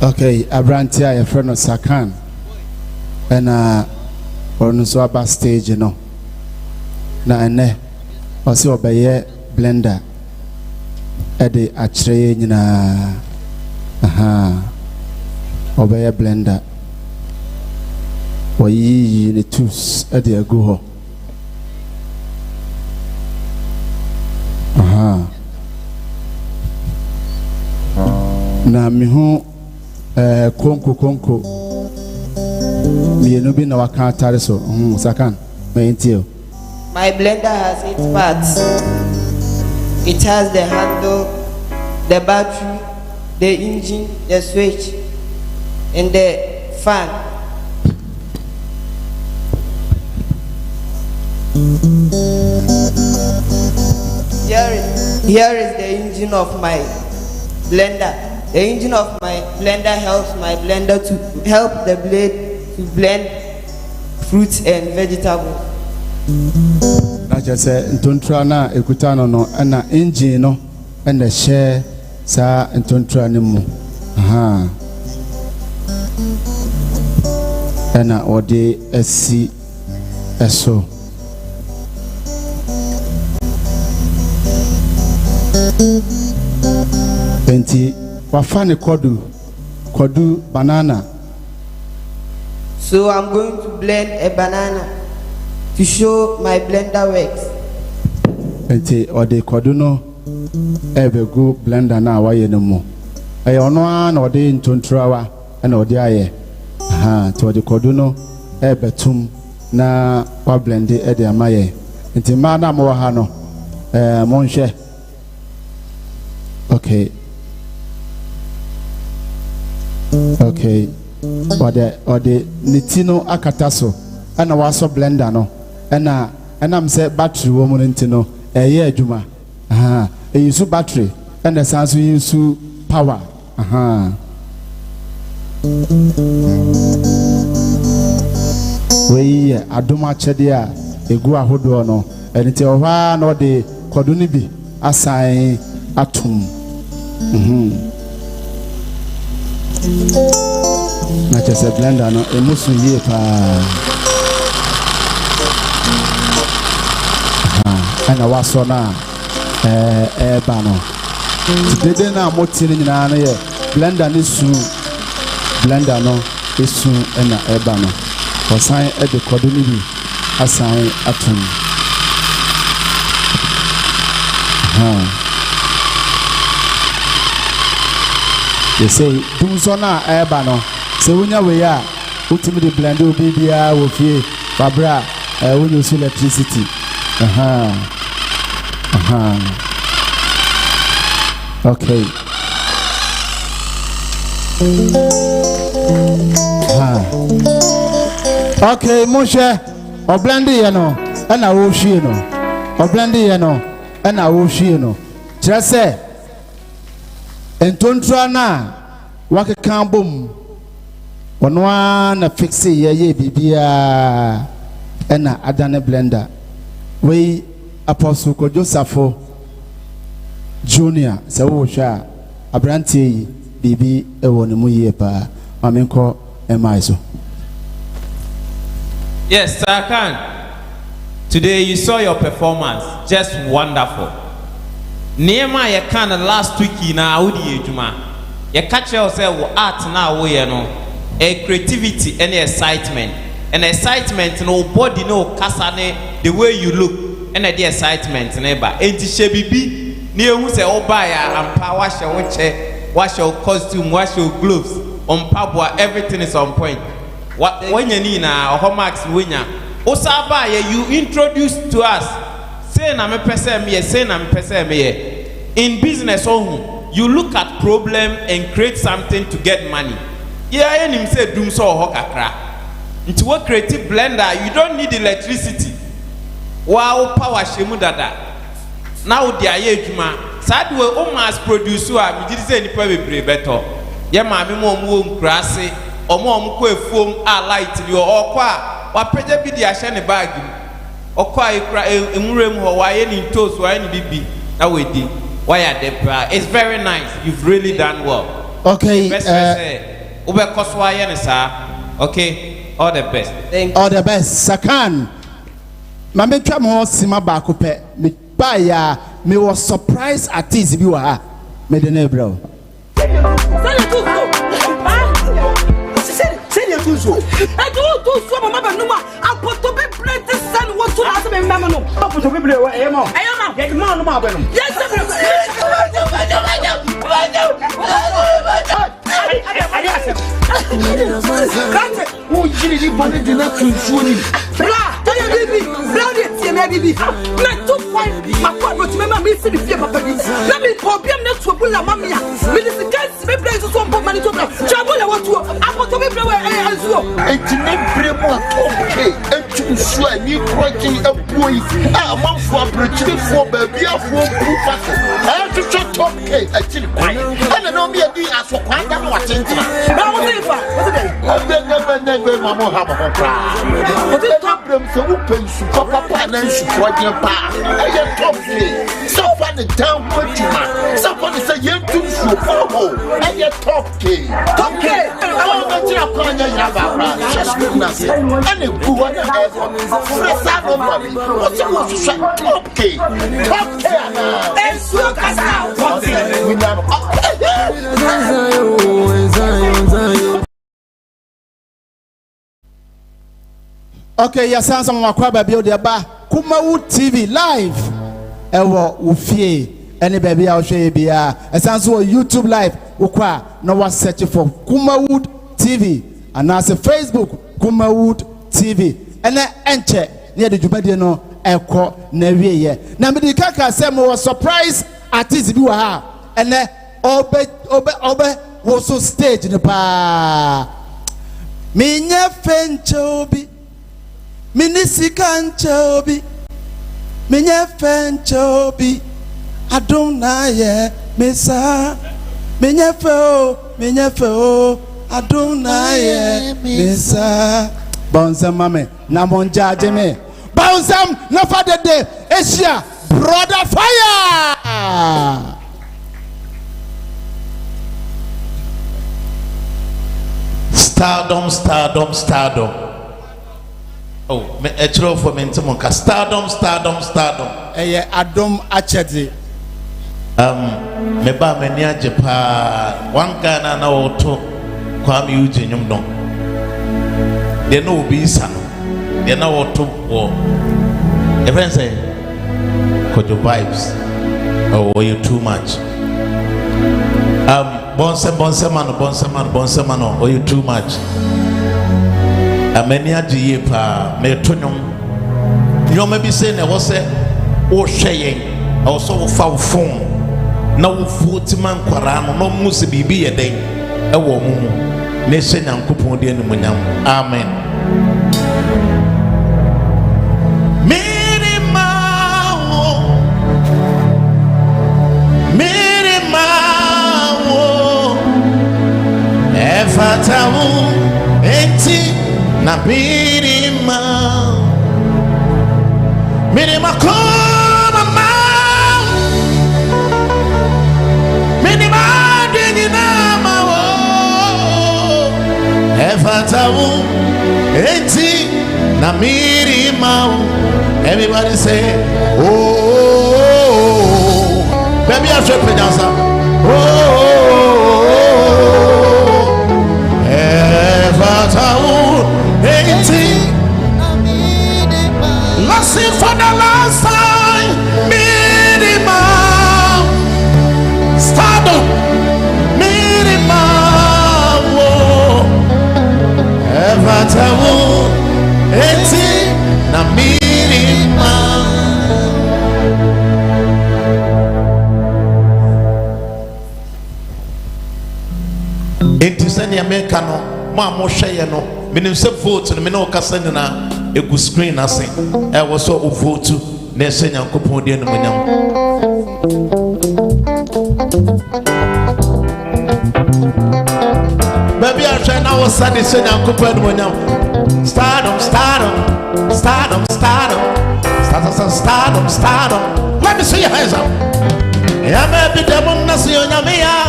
Okay, Abrantia, your friend of Sakan, and on the stage, you know. Na ene osi obeye blender ede achre nyina obeye blender oyi ne tools ede agu ho na mihu konko mienu bi na waka atare so Sakan mayentio My blender has 8 parts. It has the handle, the battery, the engine, the switch, and the fan. Here is the engine of my blender. The engine of my blender helps my blender to help the blade to blend fruits and vegetables. I just said, Ntontrana, Ekutano, no, and an engine, no, and the share, sa, and Tontranimo. Aha. And I order SC SO. Penti, wafane kodu banana. So I'm going to blend a banana to show my blender works. Penti, ode kodu no ebe go blender na waye no mo. Eye ono an ode ntontrawa na ode aye. Aha, to ode kodu no ebe tum na wa blend e de amaye. Nti ma na mo ha no monhwe. Okay. Okay. Ode nitino akataso ana waso blender no ana am say battery wo mu ntino eye adwuma. Aha. E use battery and sanso use power. Aha. We adoma chede a egu ahodo no enite ohwa na ode kodu ni bi asan atum. Na chese blender no emusu yie pa. Ana waso na ba no. Today na moti ni nyina no ye blender ni su blender no esu na ba no. Osan e de kodu ni bi asan atum. They say, do so now, Ebano. Say, when you are, ultimately blend will be there with you, Barbara, when you see electricity. Okay. Okay, Moshe, or blendy, you know, and I will see you know, or blendy, you know, and I will see you know. Just say, Ntontra na wake kan bom ono na fixe ye bibia ena adane blender we Apostle Joseph Junior se wo hwa abrantie bibi ewo ne mu ye pa mamenko emaiso. Yes, Sarkan. Today you saw your performance, just wonderful. Nema ye kind of last week na awudi ejuma. Ye catch yourself art na wo no. A creativity and excitement. And excitement no body no kasa ne the way you look and the excitement neba. Enti shebibi ni ehu se oba ya ampa wash your chair, wash your costume, wash your gloves. On pabwa everything is on point. When you need na homax winya. Osaba you introduce to us. Say na me pese me, say na me pese me. In business you look at problem and create something to get money. Yeah, him say doom so hokakra. Into a creative blender, you don't need electricity. Wow, power shemu dada. Now the ayejuma. Sad we almost produce wa me did say nipa bebre better. Ye ma me mo nkrase, omo mko efuom a light ni okwa wa peje bi di ahye ne bag. Okwa ekra enwurem ho wa ye ni toast wa ni bibi na we di. Why are they? It's very nice. You've really done well. Okay. Okay. All the best. All the best. Sakan. Mame twa mo sima ba ko pe. Me ba ya me was surprised at this bi wa ha. Me de na bro. maybe be. Na 2 point my corporate member me see the fear papa bi. Na me problem na to bula mama ya. Me this guys me play so some money to play. Trouble I want to apoto me play azuo. Entine bremo okay. Entu so ani project abuoi. Ah manfo abrechire fo ba bia fo proof aso. Entu top K achiri kwai. Ana no me adi aso kwai da no watentina. Na wo say fa. What is Never mama have a cry. But the top them so open su papa and su project pa. I top K. So far the down put you man. So far say you too so oh. I top K. Top K. I want to tell you you have a just goodness. And the boo on the air. Fresh out of body. What you want to say? Top K. Top K. And so cast out. We never. Okay, yes, I'm some Makwaba build your bar. Kumawood TV live. Ewo ufie. Any baby I'll show you be a sounds YouTube live. Ukwa no one search for Kumawood TV. And now say Facebook Kumawood TV. And then enter near the Jubadiano Eko Neviye. Now the kaka say more surprise artist you are. And then obe was so stage in the pa. Minya fenchobi. Minisikanchobi, Minya Fenchobi, Adonaye, Mesa, Minya Fo, Adonaye, Mesa. Bonsam mame, Namon Jajeme, Bonsam, no father day, Asia, brother fire. Stardom. Oh, me etro for me ntimonka stardom. Eye Adom Achede. Me ba me ni agye pa one Ghana na woto kwa me uji nyum no. De no obi isa no. De na woto wo. E friend say Kojo vibes. Oh, you too much. Bonse man, oh you too much. Amenia die pa me tonyon yo me bi say na wo say wo hweyen o so wo fa wo phone na wo futi man kwara no musi bibi ye den e wo mu ne hye nyankopon de anim nyam amen. Fatawu eti na birima koma ma minima dini na ma wo fatawu eti na birima. Everybody say oh baby I should pronounce that Listen for the last time, minimum stardom, minimum ever tell eti na minimum. Enti sani America no, mo hweye no, menim se vote no me no kasa na egu screen ase e wo so vote na ese nyankopon de no nyam. Baby I try now was sad ese nyankopon no nyam. Stardom. Let me see your hands up. Ya me bi dem na si onyame ya.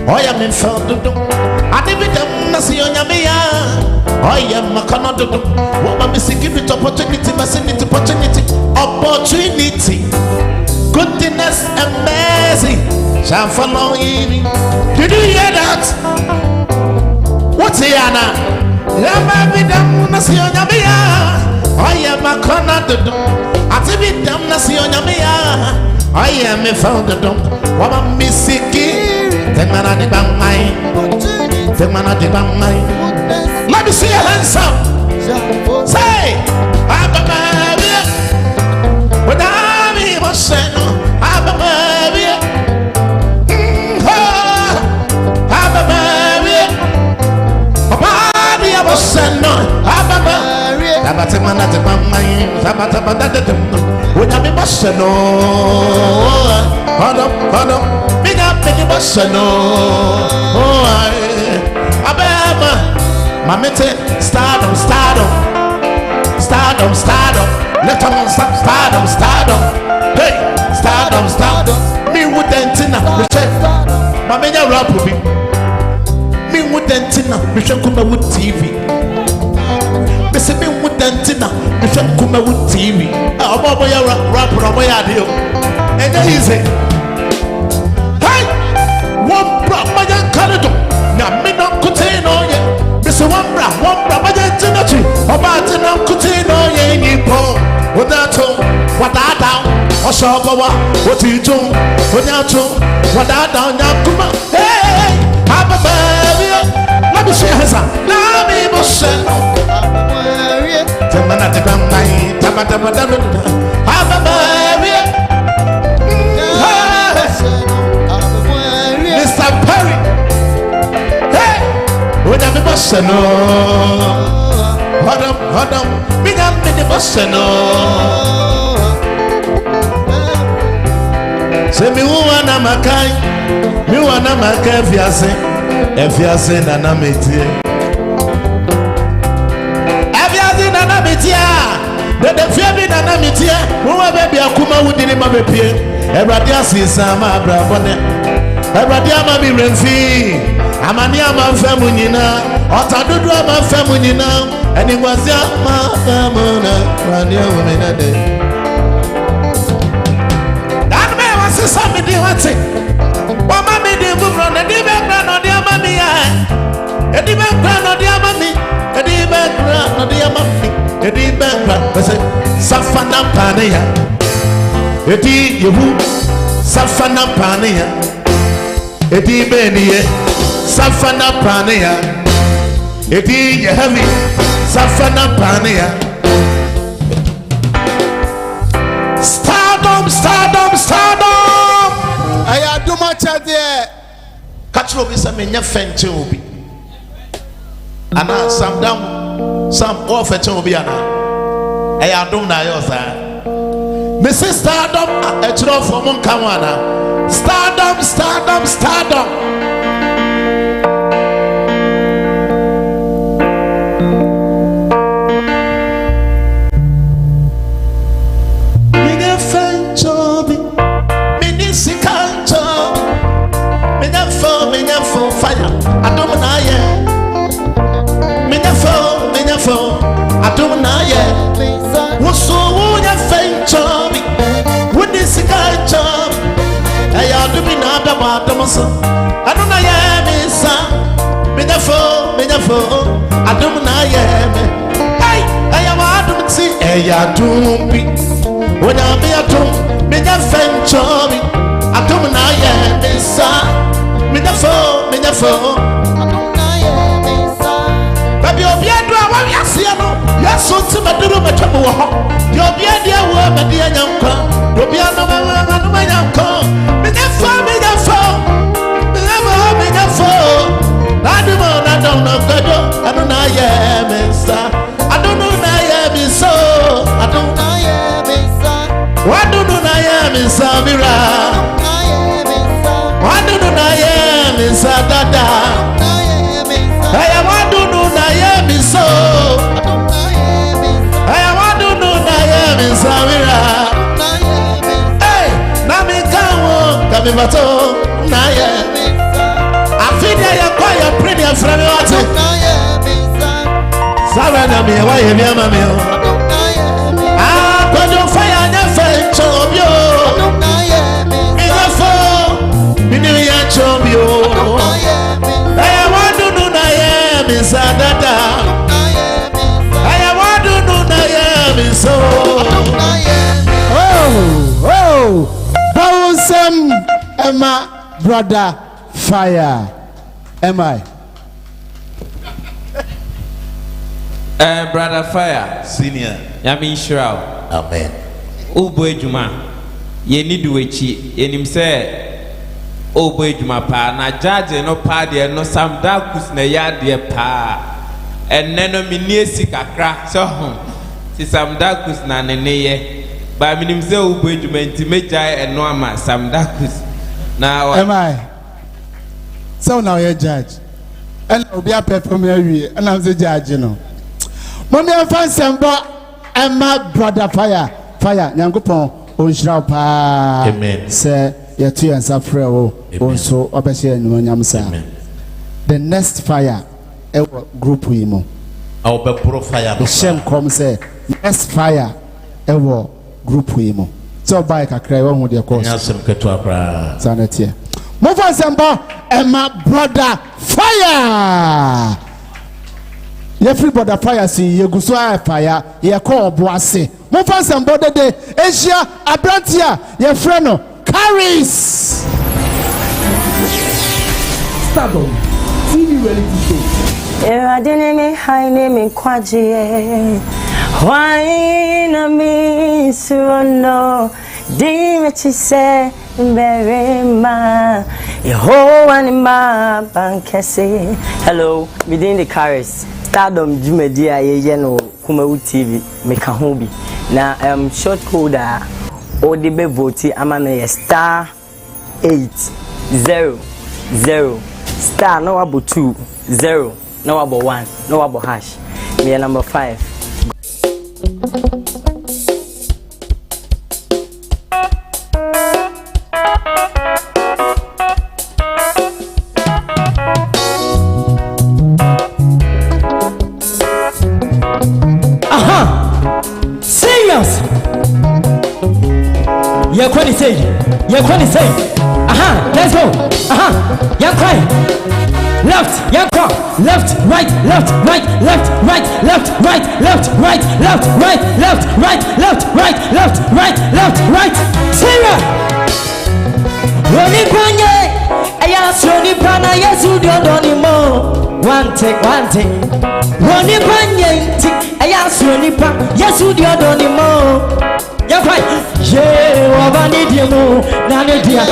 Oya me found do. Ade bi dem na si onyame ya. Oya makana do. What ma me give it opportunity, opportunity. Goodness and mercy shall follow you. Did you hear that? What's here now? Ya me bi dem na si onyame ya. Oya makana do. Ade bi dem na si onyame ya. Oya me found do. What ma me Temana de bang let me see your hands up. Say, When I'm in Boston, big up in Boston, Mamete, stardom. Let them stop, stardom. Hey, stardom. Me with Dentina, Mamma rap with me with Dentina, Kumawood TV. Me say me with Dentina, Kumawood TV. I'm a rap, and then he say, hey, one bra, my young Canada. Now me not contain on you. Me say one bra, my young Tinachi. About to not contain on you, Nipo. What that what that down? Or Shabawa, what you do? What that what that down? Yakuma, hey, have a baby. Let me see her. Let me push it. Have a baby. Mr. Perry. Hey, what have you pushing? Hold up. Me got me the pushing. Say me wanna makai efiase na metie na metie de fie na metie wo baby akuma wudini ma bepie Ewrade asisa ma abrabone Ewrade ama bi remfi amani ama mfemu nyina otadodo ama mfemu nyina eni ngwazia ma amona rani omena de Somebody wants it. Mama made the move on the background of the amami. At the background of the amami. At the background of the amami. At the background. I said, Safana Pania. Eti Yabu Safana Pania. Eti Benia Safana Pania. Eti Yahavi Safana Pania. Stardom. I do much at there. Catch me some in your fence will be. And now some down, some off at Tobiana. I do not your side. Mrs. Stardom, a draw for Monkawana. Stardom. I don't know, I don't know, I am Adam see, I don't be when I be at home, me the fenchori. I don't know, me the phone, baby, you'll be a drama, yes, yes, so to my little bit of war. You'll be a dear word, my dear young girl. You'll be a no my young girl. Me the phone. I don't know, I don't know, yeah, miss. I don't know, yeah, miss. So I don't know, yeah, miss. Why do I am in Samira? Why do I am in Sadada? I want to know I am in so. I want to know I am in Samira. Hey, Nami Kawo, Kamibato, Naya. I feel that you're quite pretty and friendly. Savannah, me, why you near my meal? Ah, but don't fire your face, Chobio. In the phone, in the year, Chobio. I want to know I am in Sadada. I want to know I am in so. Oh, Bowsam, Emma, brother, fire. Am I? Brother Fire Senior Yami Shroud Amen Boy Juma Ye need to wait Yenim say Boy Juma pa na judge no pa de no sam darkus na ya de pa and neno mi niesi kakra so Sam Dakus na neneye. Ba minim se wo boedwumenti meja eno ama Sam Dakus. Na am I? So now you're judge. And I'll be a performer and I'm the judge, you know. Mommy, I find some and my brother fire. Yankupon, Onshapa. Amen. Sir, your two and suffer also, obviously, and Yamsa. The next fire, a group wimo. I'll be pro fire. The shame comes, say, next fire, a group wimo. So, by a cry on with your course. Sanity. Move on, Samba, and my brother fire. Every brother fire, see, you go so fire, you call Boise. Move on, Samba, de Asia, Abrantia, your friend, carries. STARDOM TV reality show. I didn't mean high name in Quaji. Why na me so no? Dimachi say very ma. Hello, within the carriers. STARDOM Jumedia Yeno Kumawood TV Mekahobi. Now short code ODB vote amame star 800 star no about 2 0 no about 1 no about hash. Me number 5. You're quite saying, let's go, you're crying. Left, you're crying. Left, right, left, right, left, right, left, right, left, right, left, right, left, right, left, right, left, right, left, right. Sarah! Ronnie Panye, I asked Ronnie Pana, yes, you don't anymore. One take. Ronnie Panye, I asked Ronnie Pana, yes, you don't anymore. You're right. Yeah, wabani diemo, nane dia.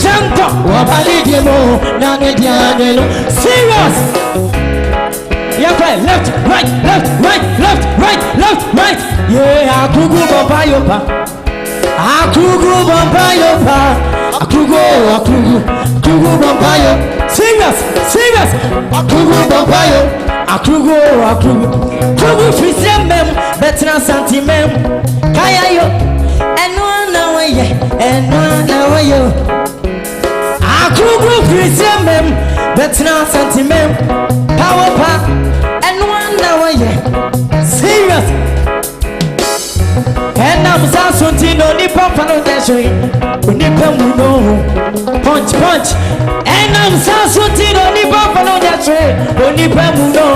Jump up, wabani diemo, nane dia. Serious. You're right. Left, right, left, right, left, right, left, right. Yeah, akugu babayopa. Akugu babayopa. Akugu babayo. Serious. Akugu babayo. Akugu fisemem, betra santimem. Kaya yo. And one yo. Akugu Christian, but not sentiment. Power pack and 1 hour, yeah. Serious. And I'm Sassuntino, Nippon Panodesri, Nippon Muno, punch. And I'm Sassuntino, Nippon Panodesri, Nippon Muno.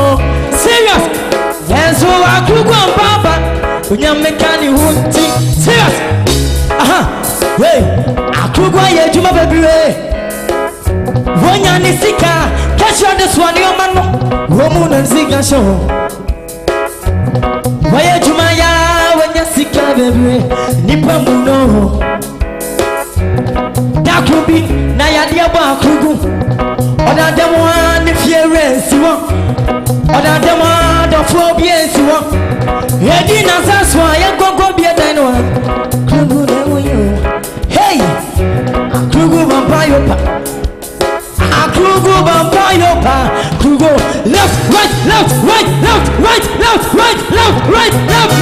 Serious. And so Akugu and Papa, when you're mechanic, serious. Hey, Akugwa ye juma baby. Wonya ni sika, catch on this one your man. Woman and sika show. Waya juma ya wonya sika baby. Nipa muno. Dakubi na ya diaba Akugu. Oda demo ni fiere siwa. Oda demo do phobia siwa. Yedi na saswa ye gogo bia dino. Kugu demo yo. Hey, Akugu Bampayopa. Akugu left,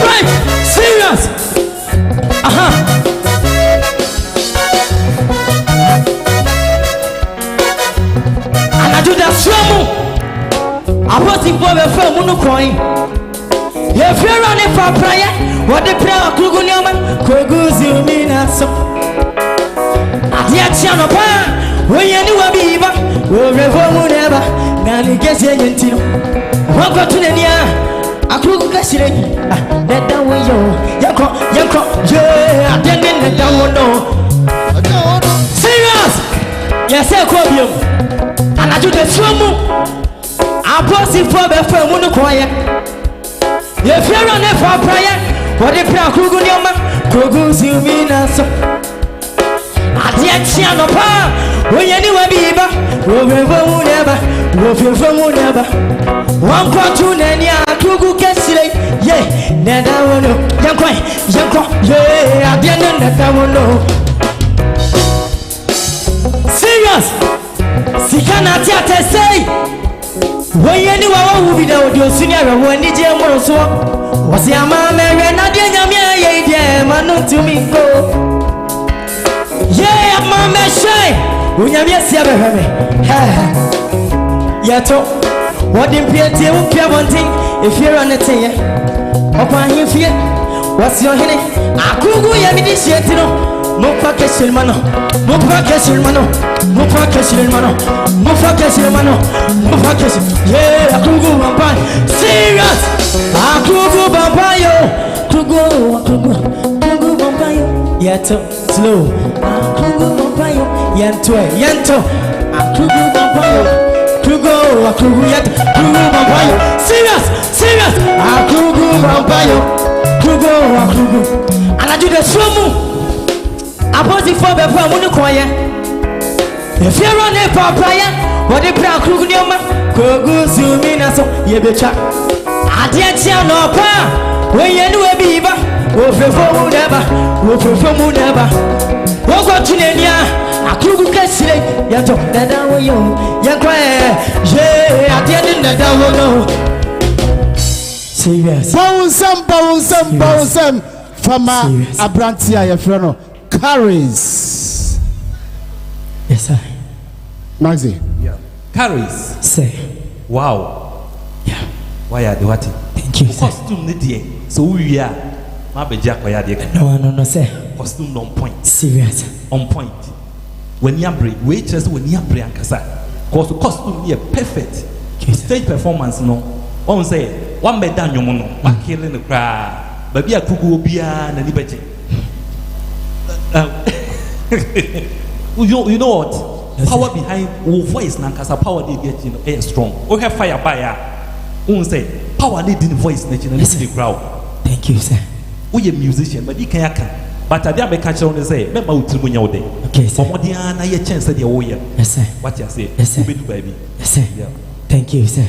right. Serious. And I do that slow. I was in for a film on coin. If you're running for prayer, what the prayer Akugu Nyaman, Kugu Zumina. Yachano pa, when you knew a beaver, we'll reform never. Now you get your intino. Welcome to the near. I could get it. That down way, Yako, yeah, I didn't let down no. Serious. Yes, I call you. And I do the swim. I post it for the firm on the choir. If you're on a for prayer, what the prayer Kugu Yama, Kugu Zumina. Adiachiano pa, when you knew a beaver, we'll never, one cartoon and akugu kesire ye neda wono yankwa ye adiana neda wono serious sikana tiate say wayeni wawa ubida odio senior wani je mo so wasi ama mere na de nyamia ye de manu to me go yeah ama me shine unyamia sia behwe yato what in piety who care one thing if you're on the thing opa hifie what's your hene akugu ya midisheti no mupa keshil mano yeah akugu bamba serious akugu bamba yo akugu bamba yo yato slow akugu bamba yo yanto akugu bamba yo akugu yato akugu bamba yo serious akugu bamba yo akugu anaju de somu Abosi for be for munu koye. If you run a papaya, what the black krugnioma, kogu zumina so ye becha. Adia no pa, when you know a beaver, wo prefer never. Wo go to Nenia, a krugu kesile, yato, that I will you, yankwa, ye, adia in the down. Serious. Bowsam, Fama Abrantia, your friend. Carries. Yes, sir. Maxi. Yeah. Carries. Say. Wow. Yeah. Why are they what? Thank you, sir. Costume nedia. So we are. My beja kwa yadi. No, sir. Costume on point. Serious. On point. When you break, waitress when you break ankasa. Cause costume here perfect. Stage performance no. One say one bed down your mono. One killing the crowd. Baby a kuku obia na nibeje. You know what? Yes, power behind our voice nankasa power they get air strong. We have fire by say power need in voice nature the crowd. Thank you, sir. We a musician, but you can but I dare catch on say, remember what day. Okay, sir. For what I your chance that you're here. Yes, sir. What you say? Yes, sir. Baby. Yes, sir. Yeah. Thank you, sir.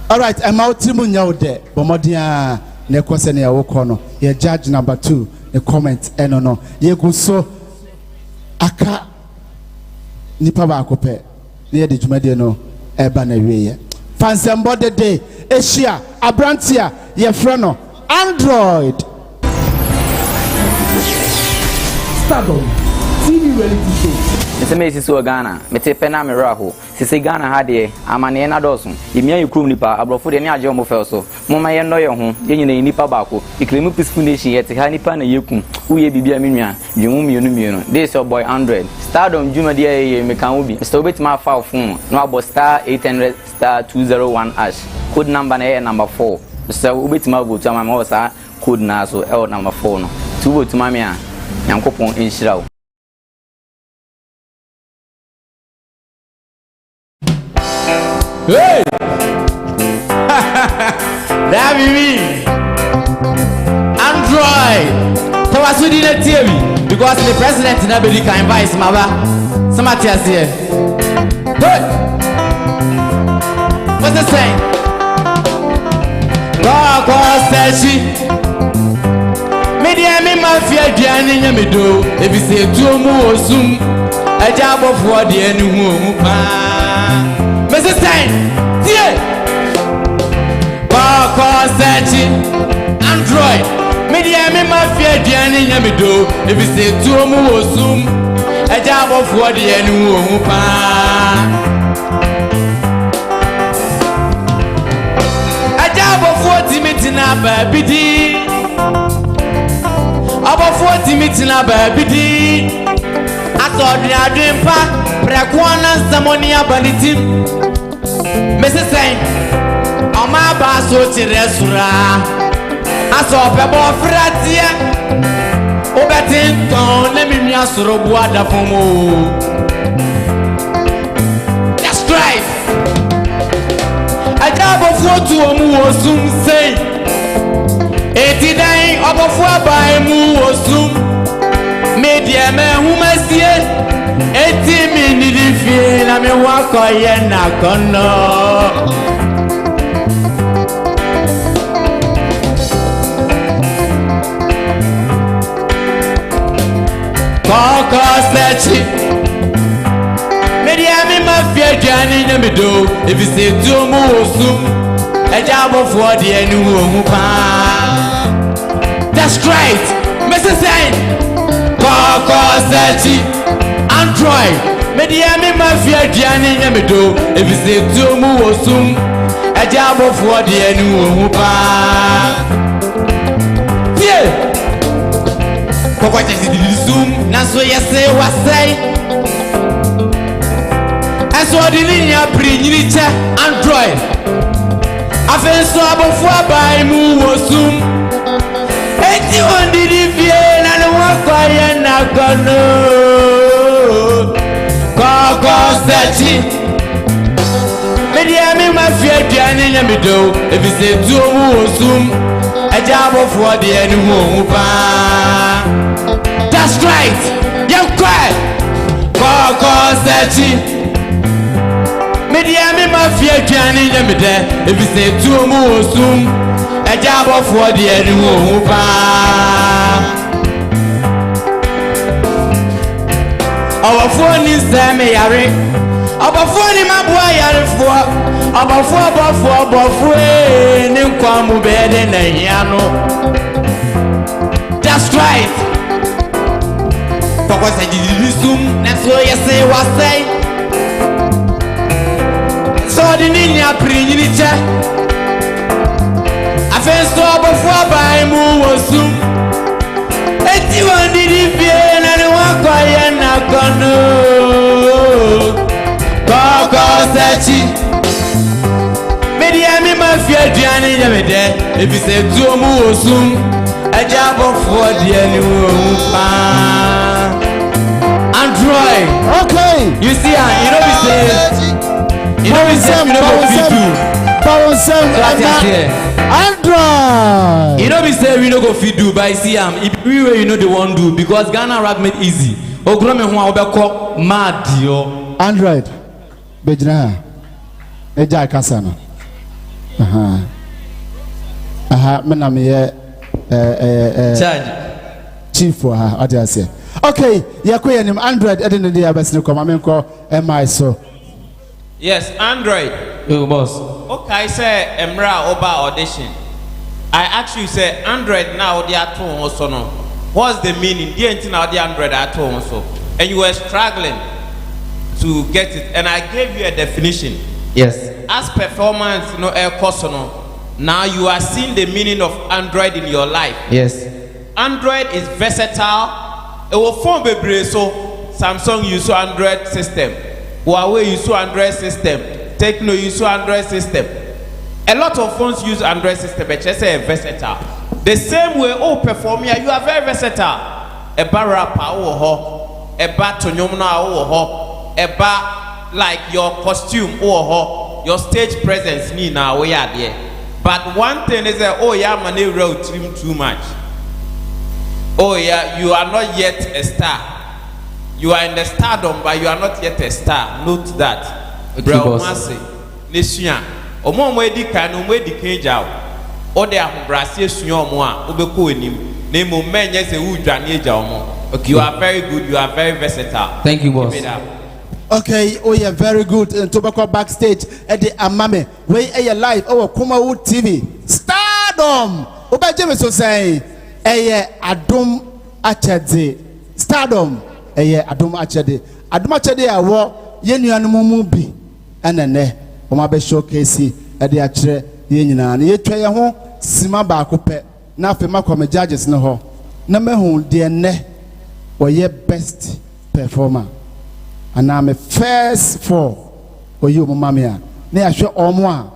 All right, I'm out Trimunya de Bomodia Nekosenia Okono. Your judge number 2. The comment no ye go so aka nipa ba akope ne de dwumade no eba na wiye fansembo de day Asia Abrantia ye freno Android STARDOM TV reality show. Mese me sisi Ghana mete pena me raho sisi Ghana ha de amane na doso yemia yekrum nipa abrofo de ne age omo fel so moma ye no ye ho ye nyina nipa baako iklemu peaceful nation ye te ha nipa na yekum uye bibia menua dwemu mienu this your boy Android STARDOM juma de ye me kan obi so betima fa phone no abo star 800 star 201 hash code number na ye number 4 so betima go to amama sa code na so L number 4 no tubo tuma me a yankopon enhira. Hey! That be me. Android. Power Sweden TV. Because the president in America invites Maba. Somebody else here. Hey! What's the saying? Go, Stacy. Media me mafia diani nyamido. If you say two more soon, a job of what the enemy. Mrs. Stein, yeah. Bako search Android. Media me mafia diani nyamido. If you say two more soon, a job of what the enemy. A job of what meeting up a biddy. About 40 meeting up a biddy. I thought they are doing pack. Brakwana Samonia Banitim Mrs. Saint Oma Basso Tiresura I saw Pebo Fratia Obetin, let me Soroboa da Fomo. That's right. I got a photo of Mu soon say 89 of a four by Mu soon. Media man who must see 80 minutes feel I mean walk or na kono. Koko sechi Media me mafia jani na me do if you say to mu osum e jabo for the enu pa. That's right Mrs. Sain Koko sechi Android Media me mafia jani na me do if you say to mu osum e jabo for the enu pa. Yeah Koko sechi zoom na so yese wasai Aso di linya prinyiricha Android Afenso abofo bai mu wosum Eti ondi di vie na no wakwaye na kono Koko sechi Media me mafia diane nya medo If you say tu mu wosum Eja abofo di enu mu pa. That's right. You quiet. Koko sechi. Media me mafia jani nyame de. If you say two mu osum, a job of what the enu pa. Our phone is semi yare. Our phone is my boy yare for. Our phone ni kwa mu bede na yano. That's right. Koko se jilisum na so yese wasai so di ninya prinyiricha afenso obofo bai mu wosum eti wandi di vie na ni wakwaye na kono Koko sechi media mi mafia diani nyamede if you say tu mu wosum ajabo for the enu pa. Android. Okay. You see, you know we say we no go fit do. Android. You know we say we no go fit do, but see if we way you know the one do because Ghana rap made easy. Ogrome ho obeko mad yo. Android. Bejna. Eja kasana. Mena me charge. Chief for her, what I say. Okay, yakuye nim Android edin the abas ni koma menko MI so. Yes, Android. Yo boss. Okay, say Emra Oba audition. I actually say Android now they are two also no. What's the meaning? The entity now the Android are two also. And you were struggling to get it and I gave you a definition. Yes. As performance no air course no. Now you are seeing the meaning of Android in your life. Yes. Android is versatile. It will form bebre so Samsung use Android system. Huawei use Android system. Tecno use Android system. A lot of phones use Android system, but just say versatile. The same way, perform here, you are very versatile. A bar rapper, a bar tonyomna, a bar like your costume, your stage presence, Nina, we are there. But one thing is that, money wrote him too much. You are not yet a star. You are in the stardom, but you are not yet a star. Note that. Bro, Masi, Nishia, Omo Wedi can Wedi Kajao, or they are Brassier Sunyomoa, Obeko in him. Name of men, yes, a Ujan Jamo. You are very good, you are very versatile. Thank you, boss. Okay, yeah, very good. And tobacco backstage at the Amame. Way a live over Kumawood TV. Stardom! Oba Jameson say, Adum Achade. Stardom. Adum Achade. Adum Achade, I walk, Yenu Mubi. And then, Omabe showcase at the Atre, Yenina. And ye try a home, Simaba Cope. Now, Femako judges no ho. Number who, dear ne, or ye best performer. And I'm a first four for you, Mamma. They are sure or more.